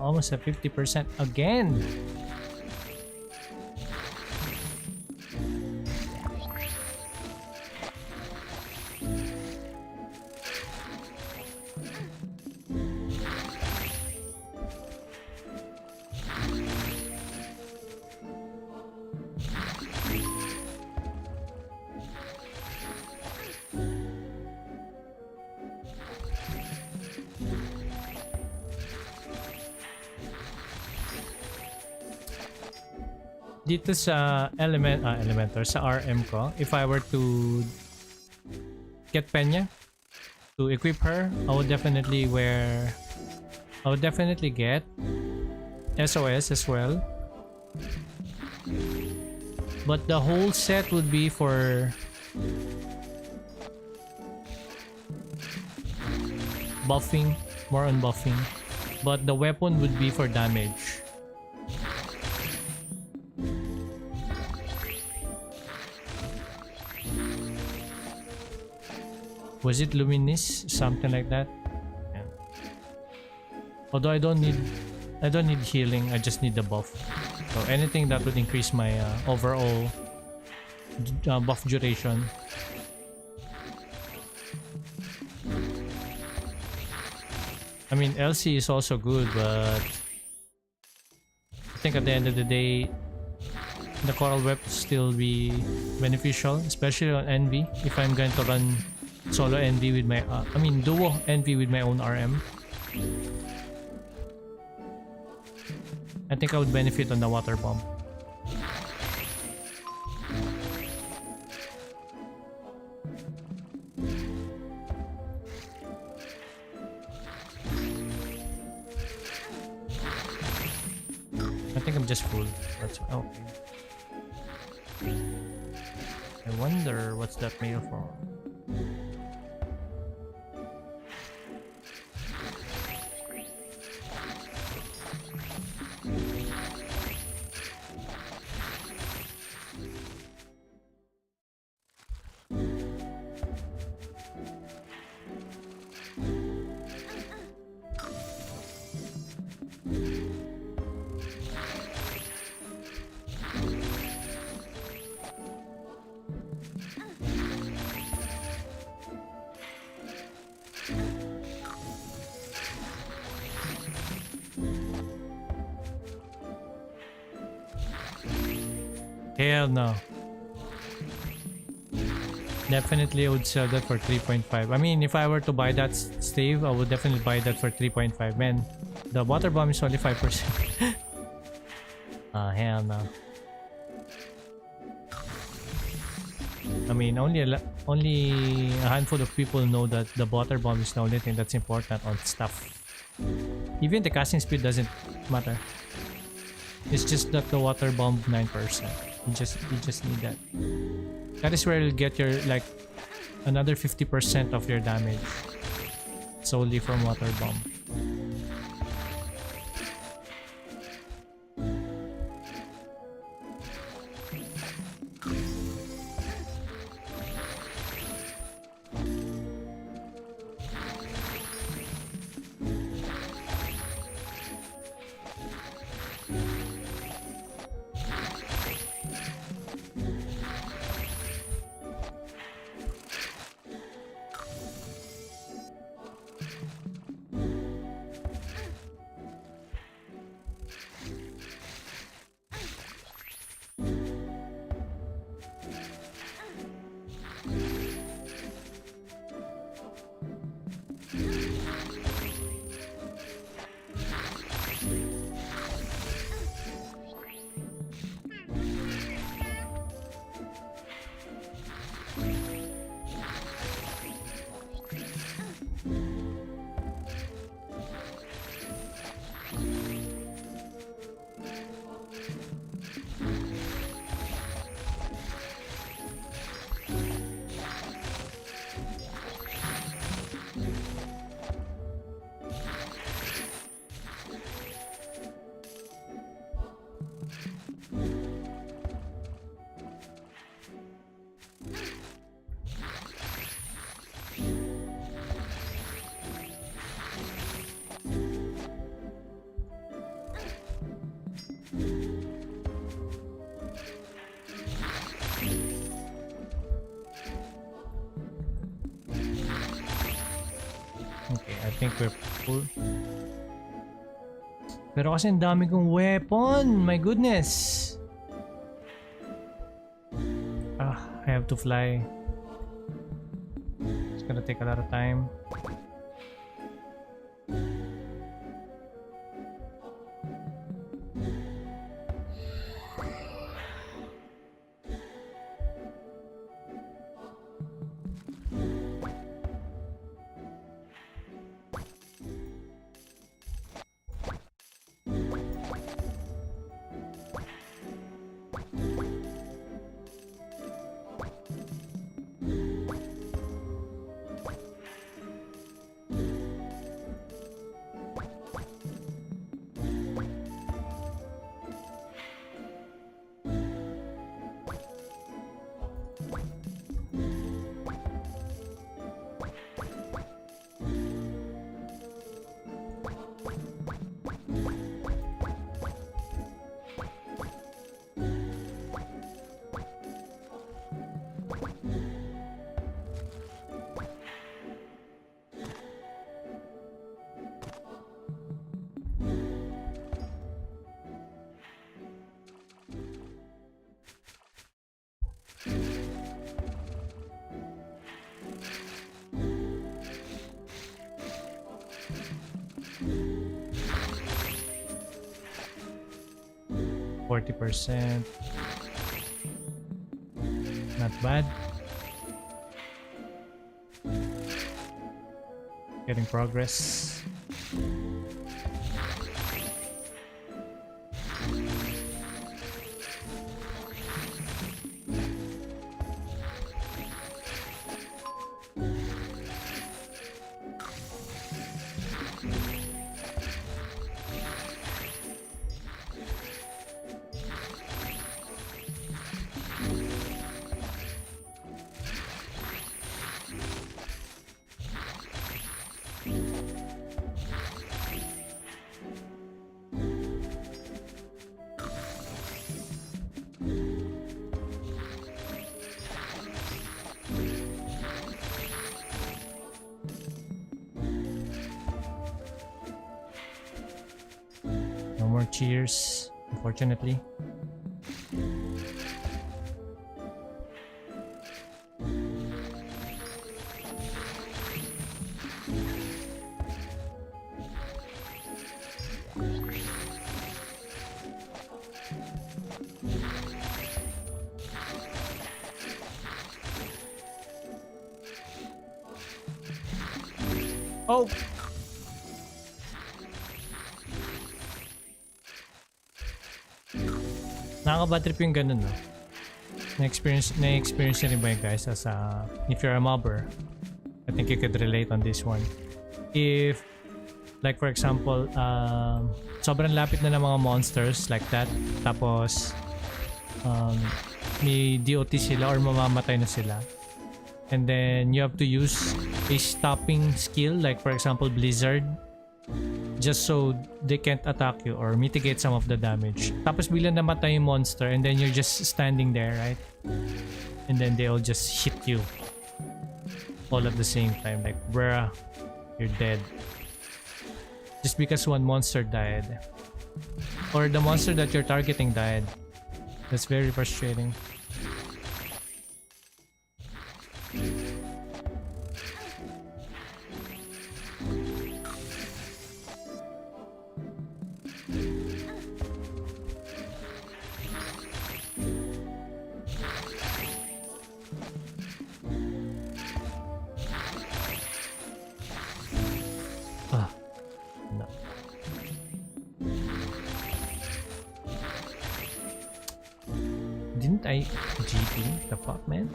Almost at 50% again. Dito sa Elementor, sa RM ko, if I were to get Penya to equip her, I would definitely get SOS as well. But the whole set would be for buffing, more on buffing. But the weapon would be for damage. Was it Luminis? Something like that? Yeah. Although I don't need healing, I just need the buff. So anything that would increase my overall buff duration. I mean, LC is also good, but I think at the end of the day, the Coral Whip will still be beneficial, especially on Envy. If I'm going to run solo Envy with my, duo Envy with my own RM, I think I would benefit on the water bomb. I think I'm just full. That's okay. I wonder what's that mail for. Hell no. Definitely I would sell that for 3.5. I mean, if I were to buy that stave, I would definitely buy that for 3.5. Man, the water bomb is only 5%. Hell no. I mean, only a handful of people know that the water bomb is the only thing that's important on stuff. Even the casting speed doesn't matter. It's just that the water bomb 9%. You just need that. That is where you'll get your like another 50% of your damage solely from water bomb. think we're full. Pero kasi ang dami kong weapon. My goodness. I have to fly. It's gonna take a lot of time. %. Not bad. Getting progress. No more cheers, unfortunately. Oh! Nakaka-bad trip yung ganun, no? Na-experience nyo rin ba yun, guys? As if you're a mobber, I think you could relate on this one. If, like for example, sobrang lapit na ng mga monsters like that, tapos may DOT sila or mamamatay na sila, and then you have to use a stopping skill, like for example Blizzard, just so they can't attack you or mitigate some of the damage. Tapos biglang namatay yung monster and then you're just standing there, right? And then they'll just hit you all at the same time, like bruh, you're dead. Just because one monster died. Or the monster that you're targeting died. That's very frustrating. No. Didn't I GP? The fuck, man?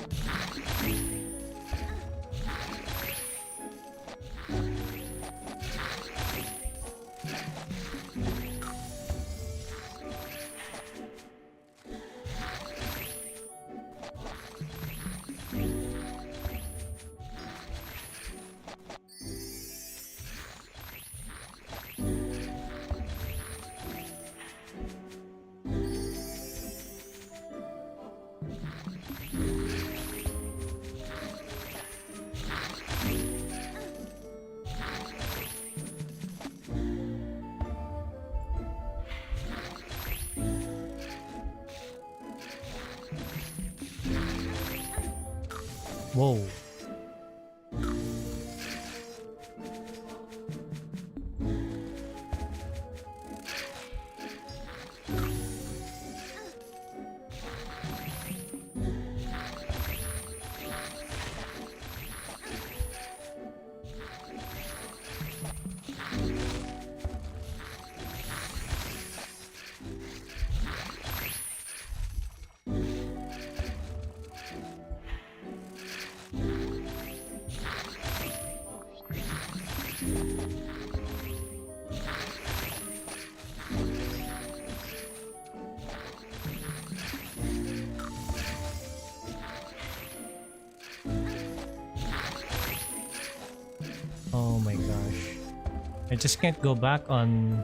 Whoa. Oh my gosh. I just can't go back on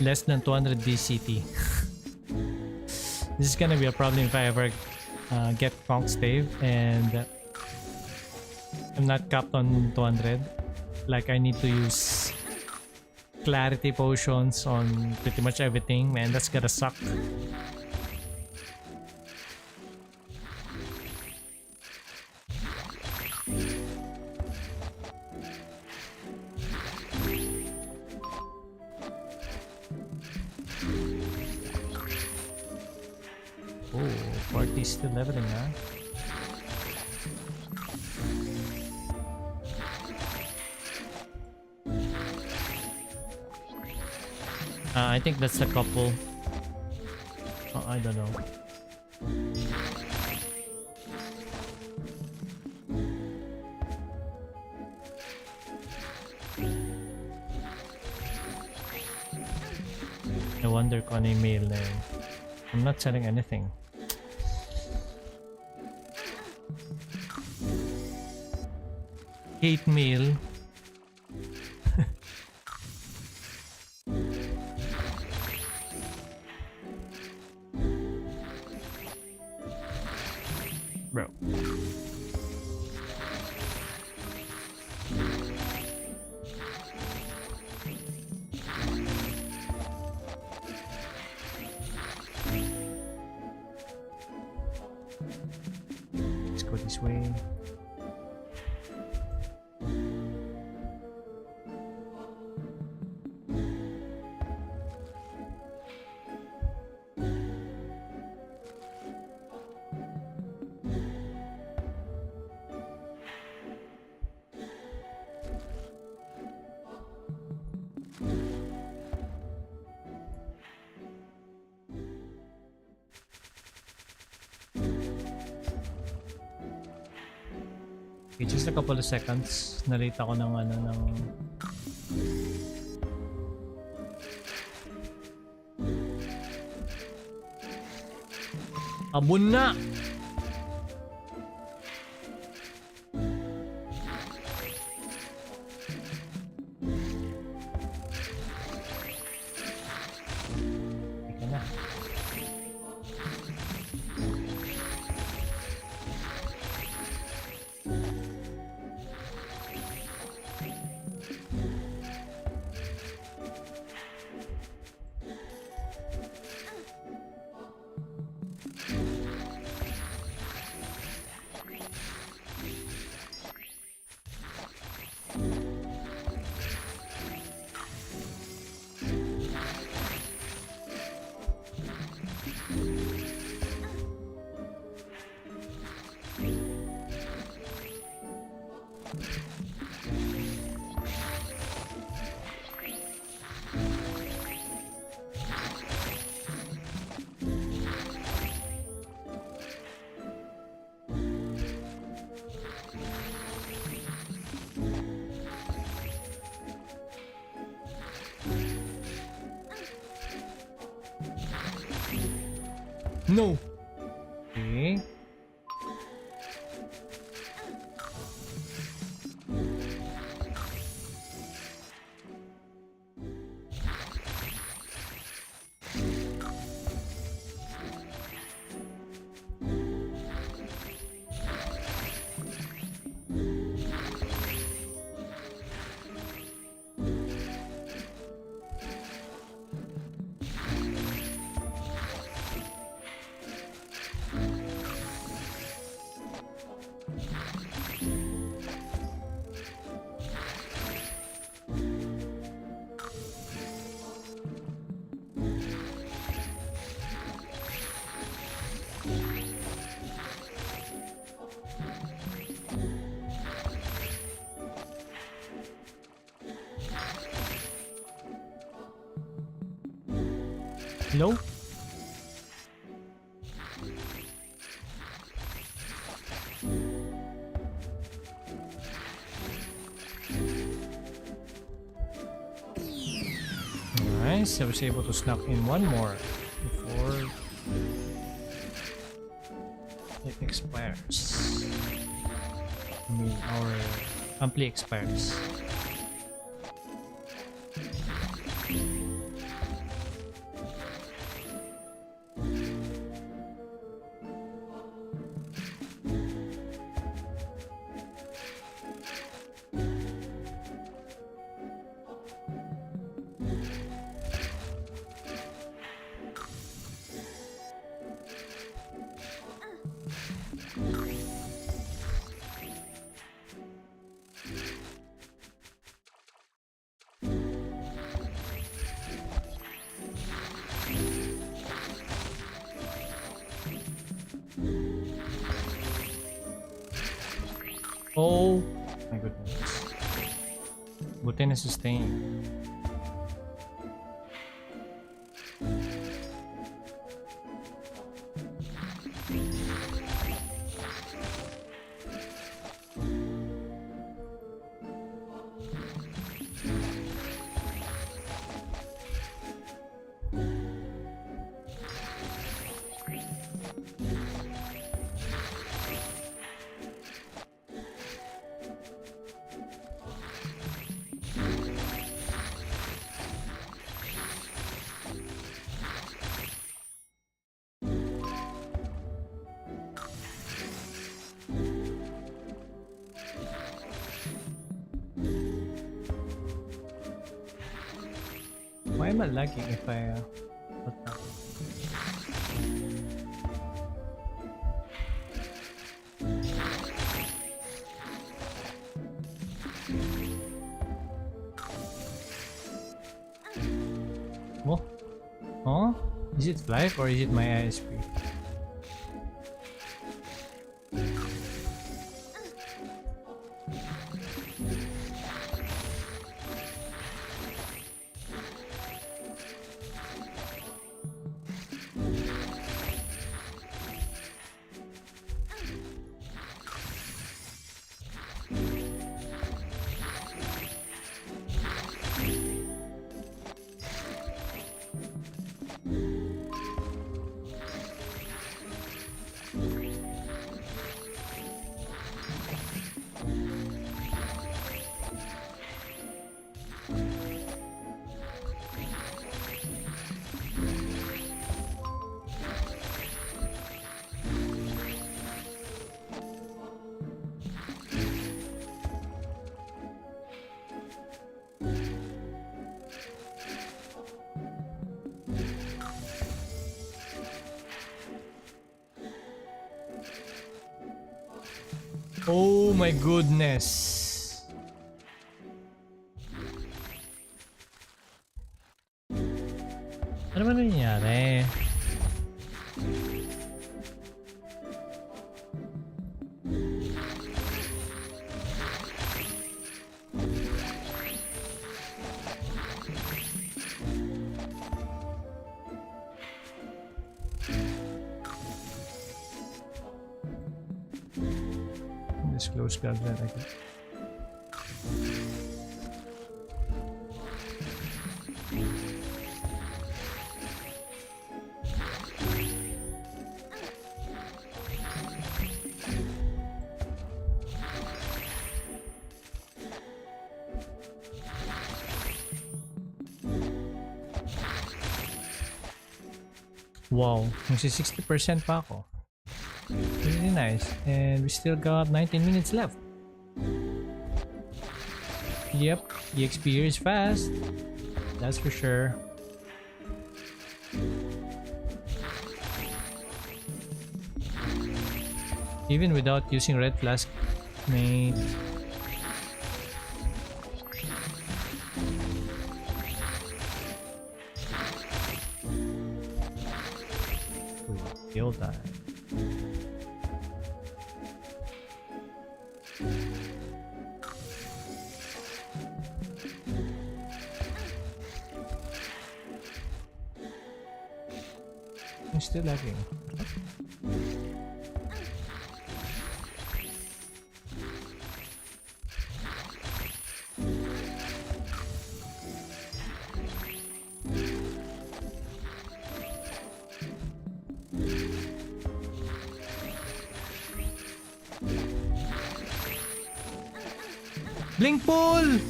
less than 200 DCT. This is gonna be a problem if I ever get Conk Stave and I'm not capped on 200. Like I need to use clarity potions on pretty much everything. Man, that's gonna suck. Oh, party's still leveling, huh? I think that's the couple. Oh, I don't know. I wonder kung ano yung mail na yun. I'm not selling anything. Hate mail. Bro. Let's go this way. Okay, just a couple of seconds. Nalate ako ng ano ng abun na! Ika na. No. Okay. Hello? Nice, I was able to snuck in one more before it expires. I mean, our ampli expires. Oh my goodness. Buti na sustain. Why am I lagging if I what the- Oh? Oh? Is it FLYFF or is it my ISP? Oh my goodness. Ano ba nangyari? Disclose government again. Wow, magsi 60% pa ako. Really nice. And we still got 19 minutes left. Yep, EXP here is fast. That's for sure. Even without using red flask, mate. Kill that. still lagging. Blink pool!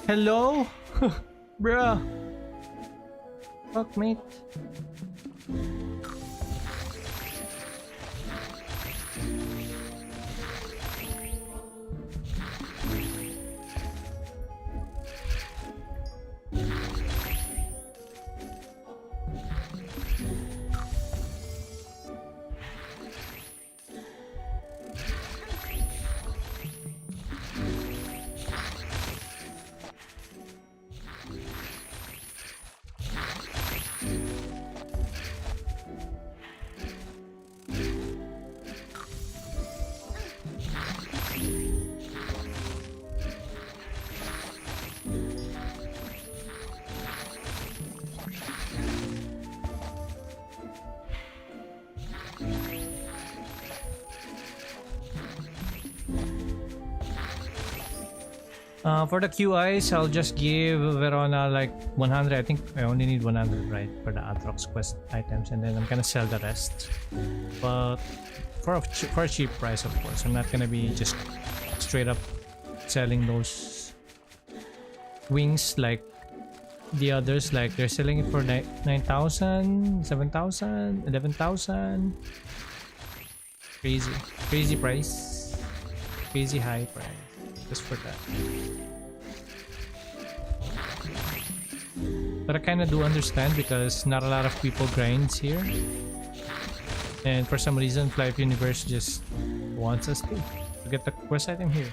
Hello? Bruh. Fuck, mate. For the QIs, I'll just give Verona like 100. I think I only need 100, right, for the autoX quest items, and then I'm gonna sell the rest. But for a cheap price, of course. I'm not gonna be just straight up selling those wings like the others. Like they're selling it for 9,000, 7,000, 11,000. Crazy price, crazy high price just for that. But I kind of do understand because not a lot of people grinds here, and for some reason FLYFF Universe just wants us to get the quest item here.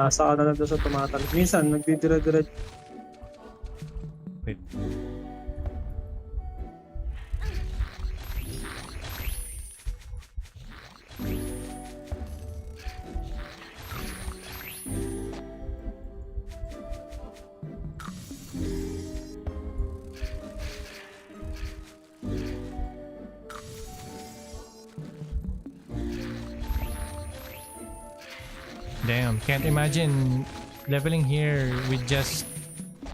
Saka na lang doon sa tumatalog. Minsan, nagdidira-dira. Wait. Damn, can't imagine leveling here with just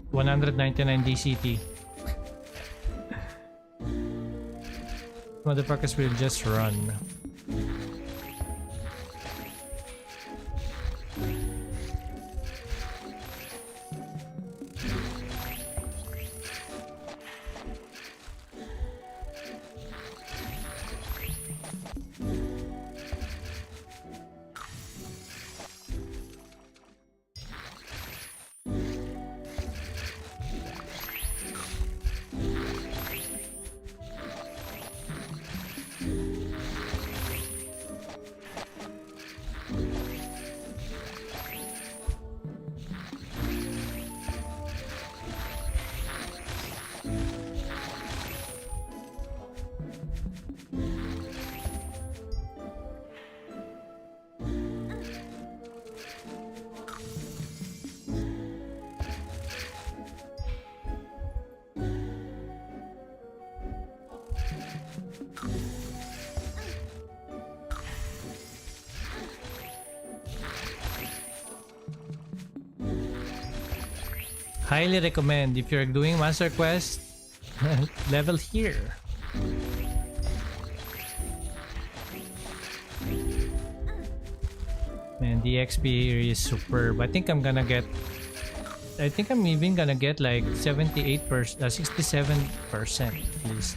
199 DCT. Motherfuckers will just run. Highly recommend if you're doing Master Quest, level here. Man, the XP here is superb. I think I'm even gonna get like 78%, 67% at least.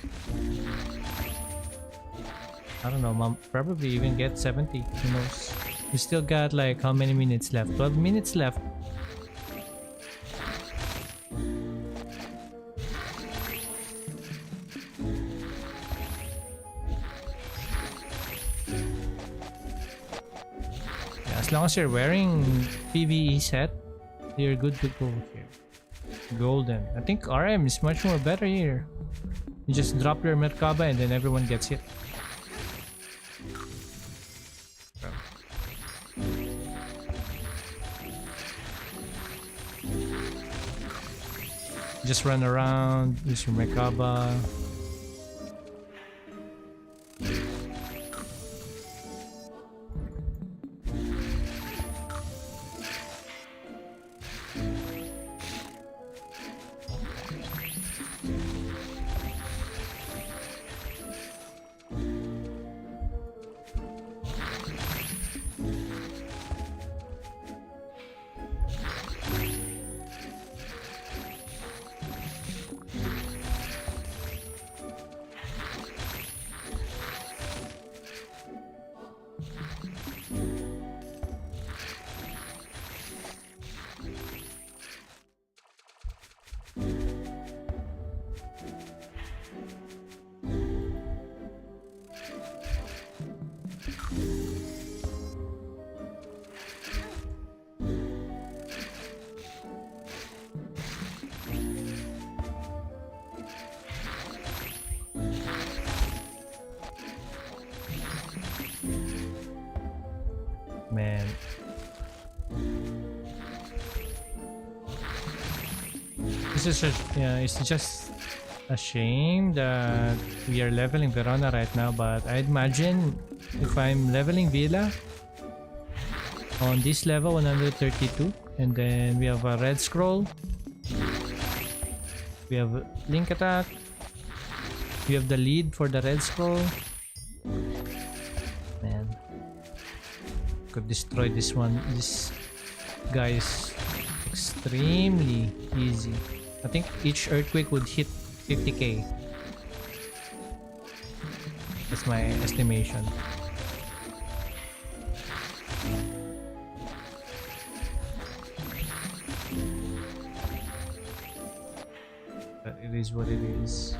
I don't know, mom, probably even get 70, who knows. We still got like how many minutes left? 12 minutes left. Yeah, as long as you're wearing PvE set, you're good to go here. Golden. I think RM is much more better here. You just drop your Merkaba and then everyone gets hit. Just run around, use your Merkaba. Man. It's just a shame that we are leveling Verona right now, but I'd imagine if I'm leveling Villa on this level 132 and then we have a red scroll, we have link attack, we have the lead for the red scroll. Man, could destroy this one. This guy is extremely easy. I think each earthquake would hit 50k. That's my estimation. But it is what it is.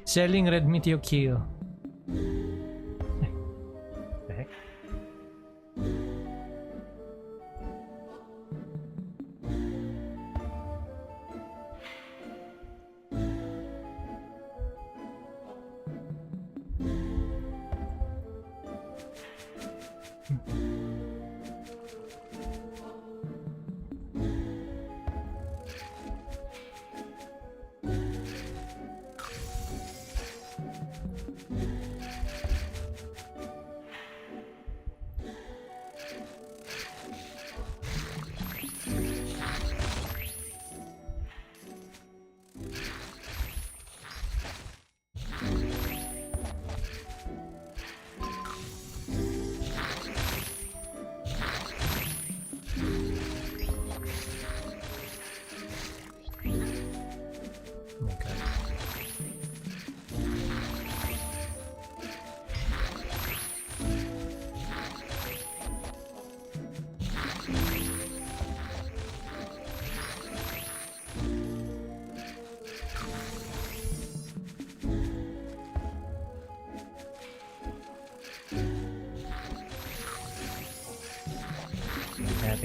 Selling red meteor kill. The heck?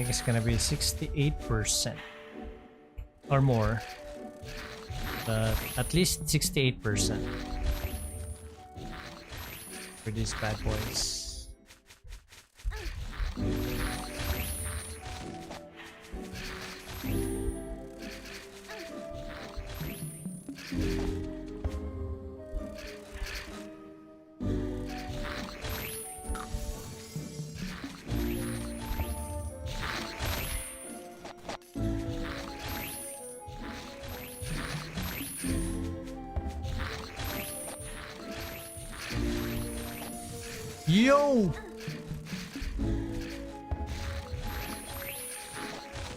think it's gonna be 68% or more. But at least 68% for these bad boys. Yo!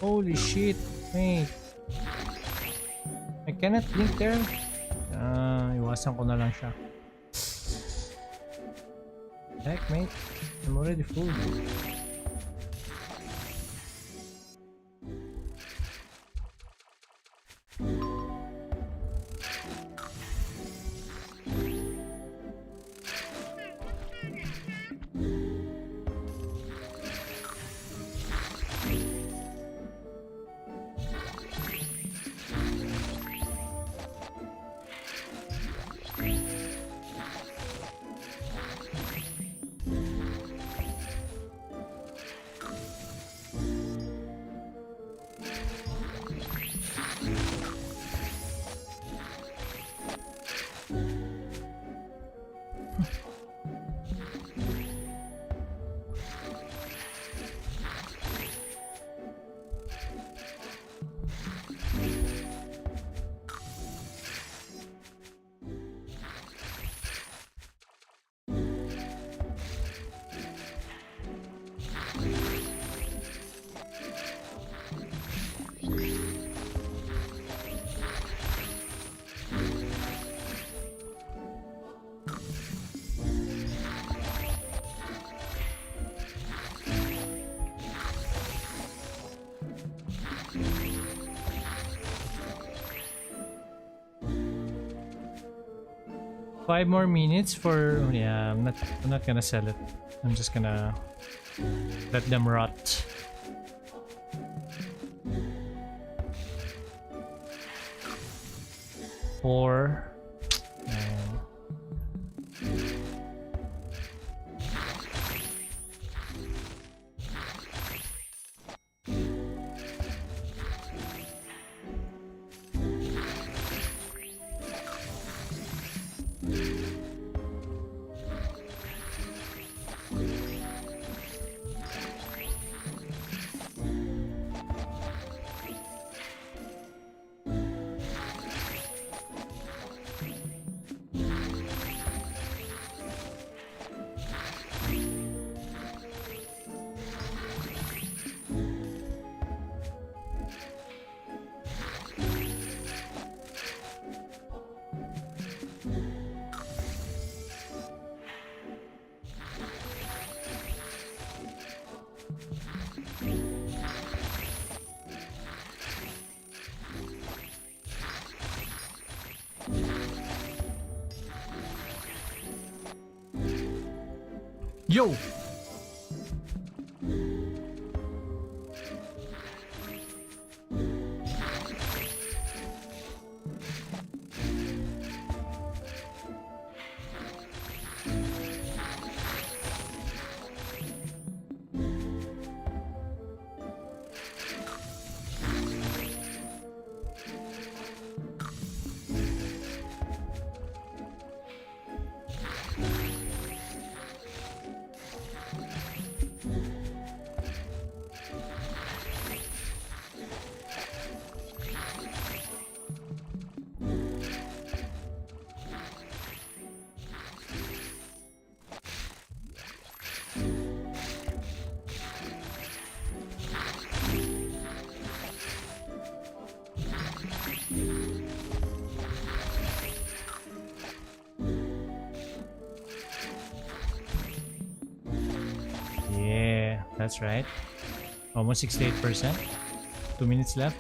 Holy shit, mate. I cannot blink there. Iwasan ko na lang siya. Heck, mate. I'm already full. Five more minutes for yeah. I'm not gonna sell it. I'm just gonna let them rot. Four. Yo! Yeah, that's right. Almost 68%. 2 minutes left.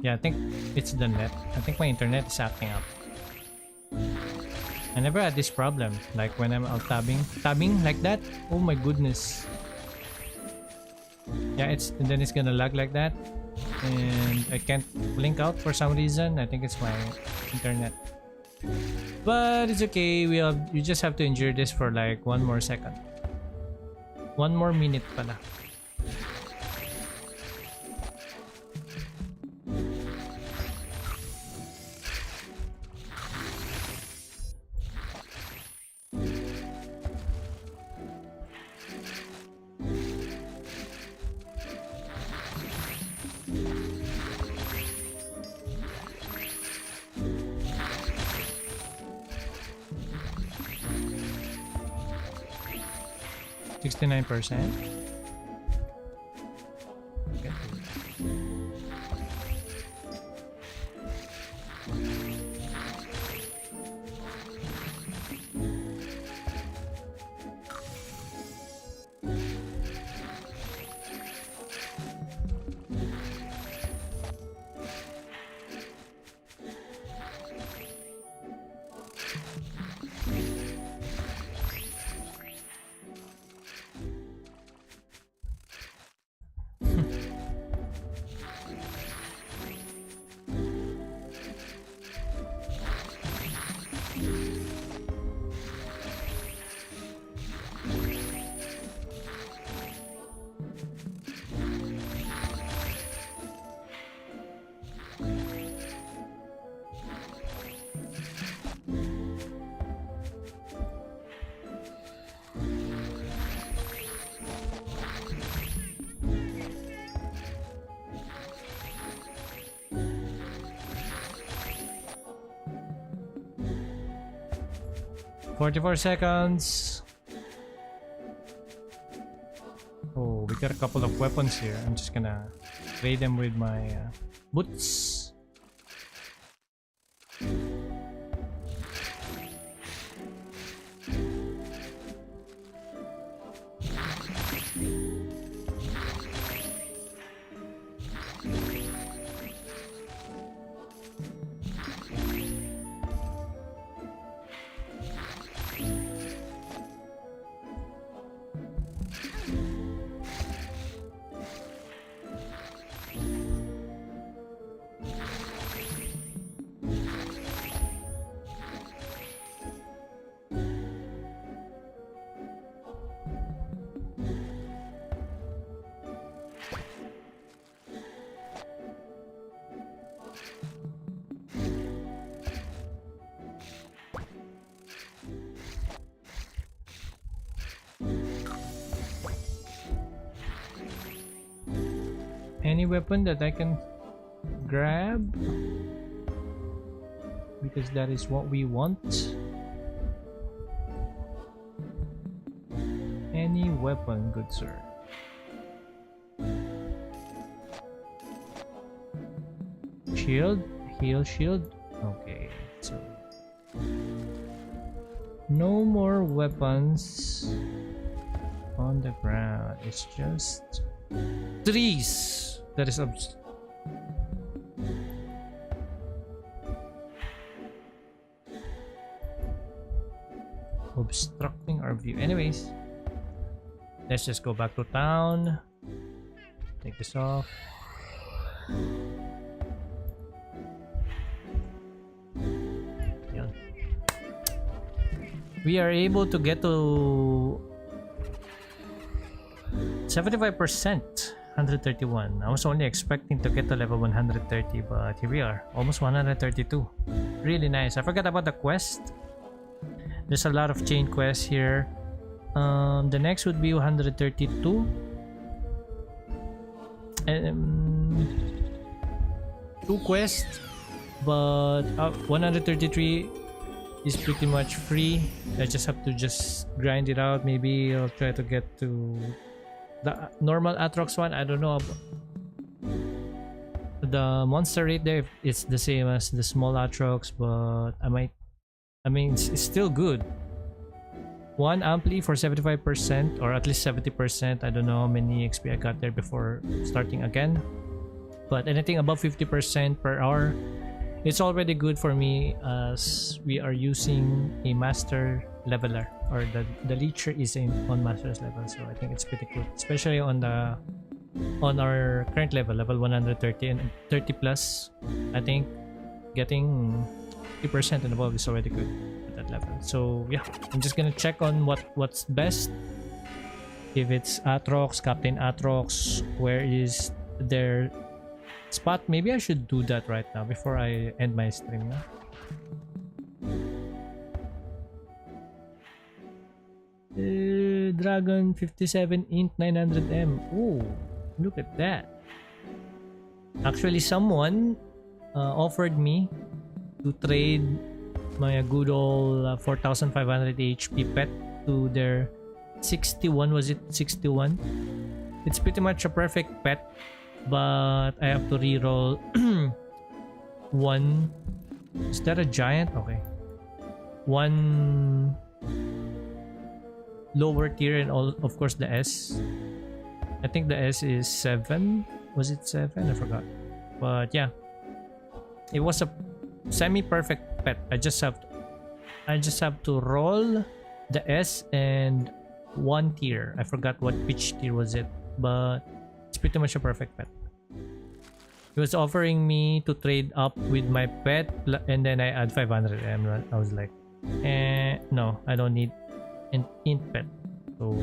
Yeah, I think it's the net. I think my internet is acting up. I never had this problem, like when I'm out tabbing like that. Oh my goodness. Yeah, and then it's gonna lag like that, and I can't blink out for some reason. I think it's my internet, but it's okay. You just have to endure this for like 1 more second, 1 more minute pala. %. Okay. "44 seconds. Oh, we got a couple of weapons here. I'm just gonna trade them with my boots. Any weapon that I can grab, because that is what we want. Any weapon, good sir. Shield? Heal shield? Okay, so no more weapons on the ground. It's just trees. That is obstructing our view. Anyways, let's just go back to town. Take this off. Yan. We are able to get to 75%. 131. I was only expecting to get to level 130, but here we are, almost 132. Really nice. I forgot about the quest. There's a lot of chain quests here. The next would be 132. Two quests, but 133 is pretty much free. I just have to grind it out. Maybe I'll try to get to the normal Atrox one. I don't know. The monster rate there, it's the same as the small Atrox, but I mean, it's still good. One ampli for 75%, or at least 70%. I don't know how many XP I got there before starting again. but anything above 50% per hour, it's already good for me, as we are using a master leveler, or the leecher is on master's level, so I think it's pretty good, especially on our current level 130 and 30 plus. I think getting 50% and above is already good at that level. So yeah, I'm just gonna check on what's best. If it's Atrox, Captain Atrox, where is their spot? Maybe I should do that right now before I end my stream. Dragon 57 int 900M. Ooh, look at that. Actually, someone offered me to trade my good old 4500 HP pet to their 61. Was it 61? It's pretty much a perfect pet, but I have to reroll one. Is that a giant? Okay, one lower tier, and all, of course, the S. I think the S is 7. Was it 7? I forgot. But yeah, it was a semi-perfect pet. I just have to roll the S and one tier. I forgot which tier was it, but it's pretty much a perfect pet. He was offering me to trade up with my pet, and then I add 500, and I was like, no, I don't need an int pet. So,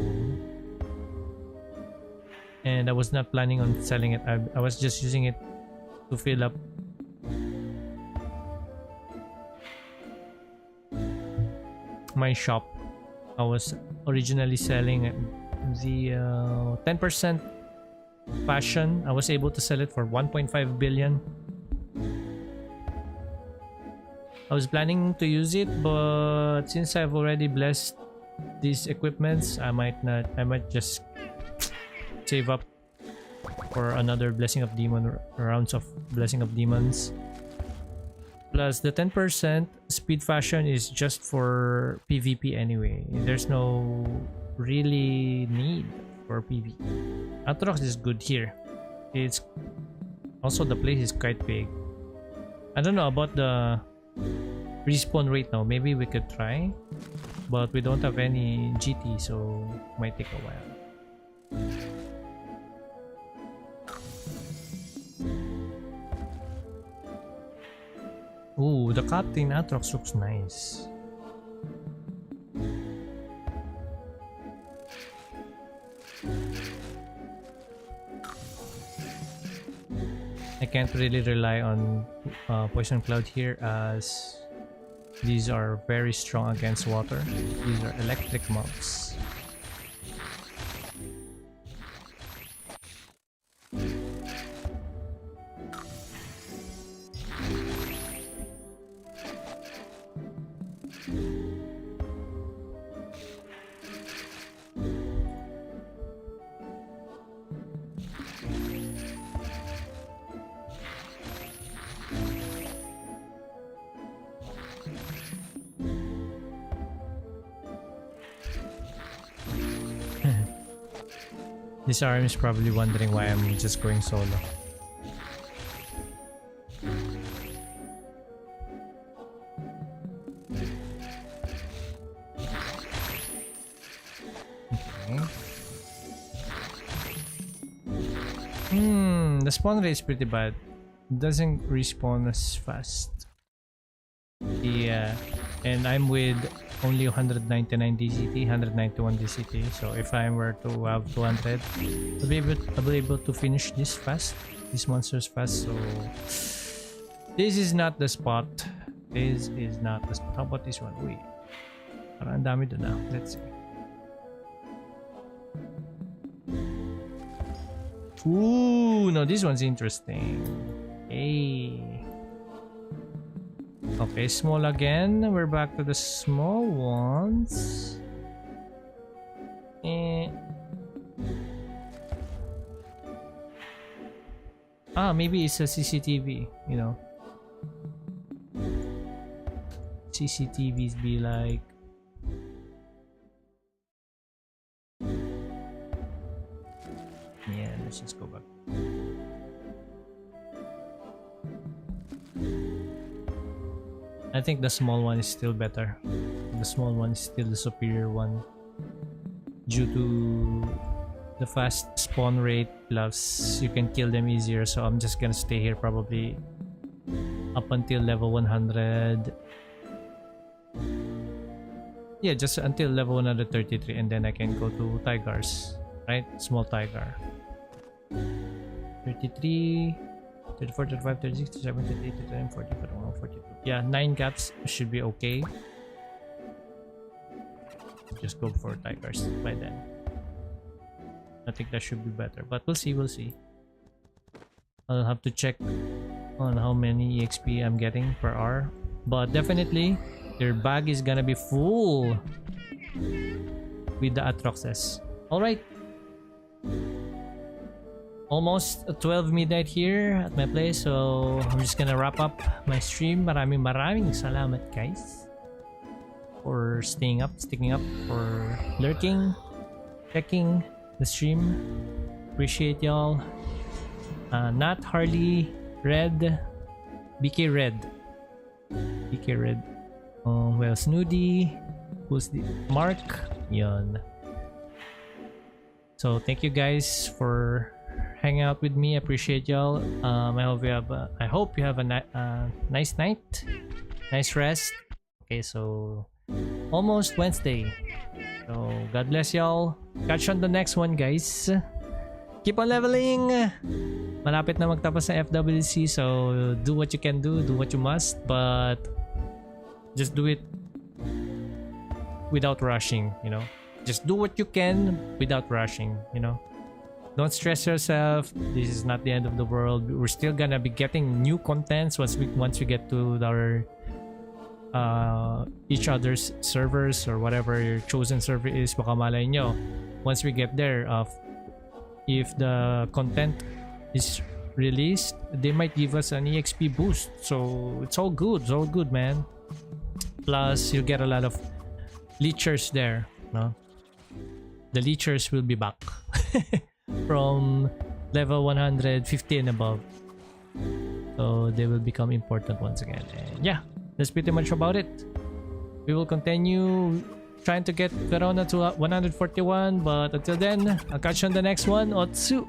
and I was not planning on selling it. I was just using it to fill up my shop. I was originally selling the 10% fashion. I was able to sell it for 1.5 billion. I was planning to use it, but since I've already blessed these equipments, I might just save up for another blessing of demon rounds of blessing of demons. Plus the 10% speed fashion is just for PvP anyway. There's no really need for PvP. Atrox is good here. It's also, the place is quite big. I don't know about the respawn rate now. Maybe we could try, but we don't have any GT, so might take a while. Ooh, the Captain Atrox looks nice. I can't really rely on Poison Cloud here, as these are very strong against water. These are electric mobs. This arm is probably wondering why I'm just going solo. Okay. The spawn rate is pretty bad. Doesn't respawn as fast. Yeah, and I'm with only 199 DCT, 191 DCT. So if I were to have 200, I'll be able to finish this fast, these monsters fast. So this is not the spot. This is not the spot. How about this one? Wait, parang ang dami doon now. Let's see. Ooh, no, this one's interesting. Hey. Okay, small again. We're back to the small ones. Maybe it's a CCTV, you know. CCTVs be like... Yeah, let's just go back. I think the small one is still better. The small one is still the superior one due to the fast spawn rate, plus you can kill them easier. So I'm just gonna stay here probably up until level 100. Yeah, just until level 133, and then I can go to tigers, right? Small tiger. 33, 34, 35, 36, 37, 38, 39, 40, 41, 42. Yeah, 9 gaps should be okay. Just go for tigers by then. I think that should be better, but we'll see, we'll see. I'll have to check on how many EXP I'm getting per hour, but definitely their bag is gonna be full with the autoXs. Alright. Almost 12 midnight here at my place, so I'm just gonna wrap up my stream. Maraming salamat guys for staying up, sticking up, for lurking, checking the stream. Appreciate y'all. Not Harley, Red, BK Red, well, Snoody, who's the Mark, yon. So thank you guys for hanging out with me. Appreciate y'all. I hope you have a nice night, nice rest. Okay, so almost Wednesday. So God bless y'all. Catch you on the next one, guys. Keep on leveling. Malapit na magtapos ng FWC, so do what you can do what you must, but just do it without rushing, you know. Just do what you can without rushing, you know. Don't stress yourself. This is not the end of the world. We're still gonna be getting new contents once we get to our each other's servers or whatever your chosen server is. Baka malay nyo, once we get there, if the content is released, they might give us an EXP boost. So it's all good, man. Plus you get a lot of leechers there, no? The leechers will be back from level 150 and above, so they will become important once again. And yeah, that's pretty much about it. We will continue trying to get Verona to 141, but until then, I'll catch you on the next one. Otsu!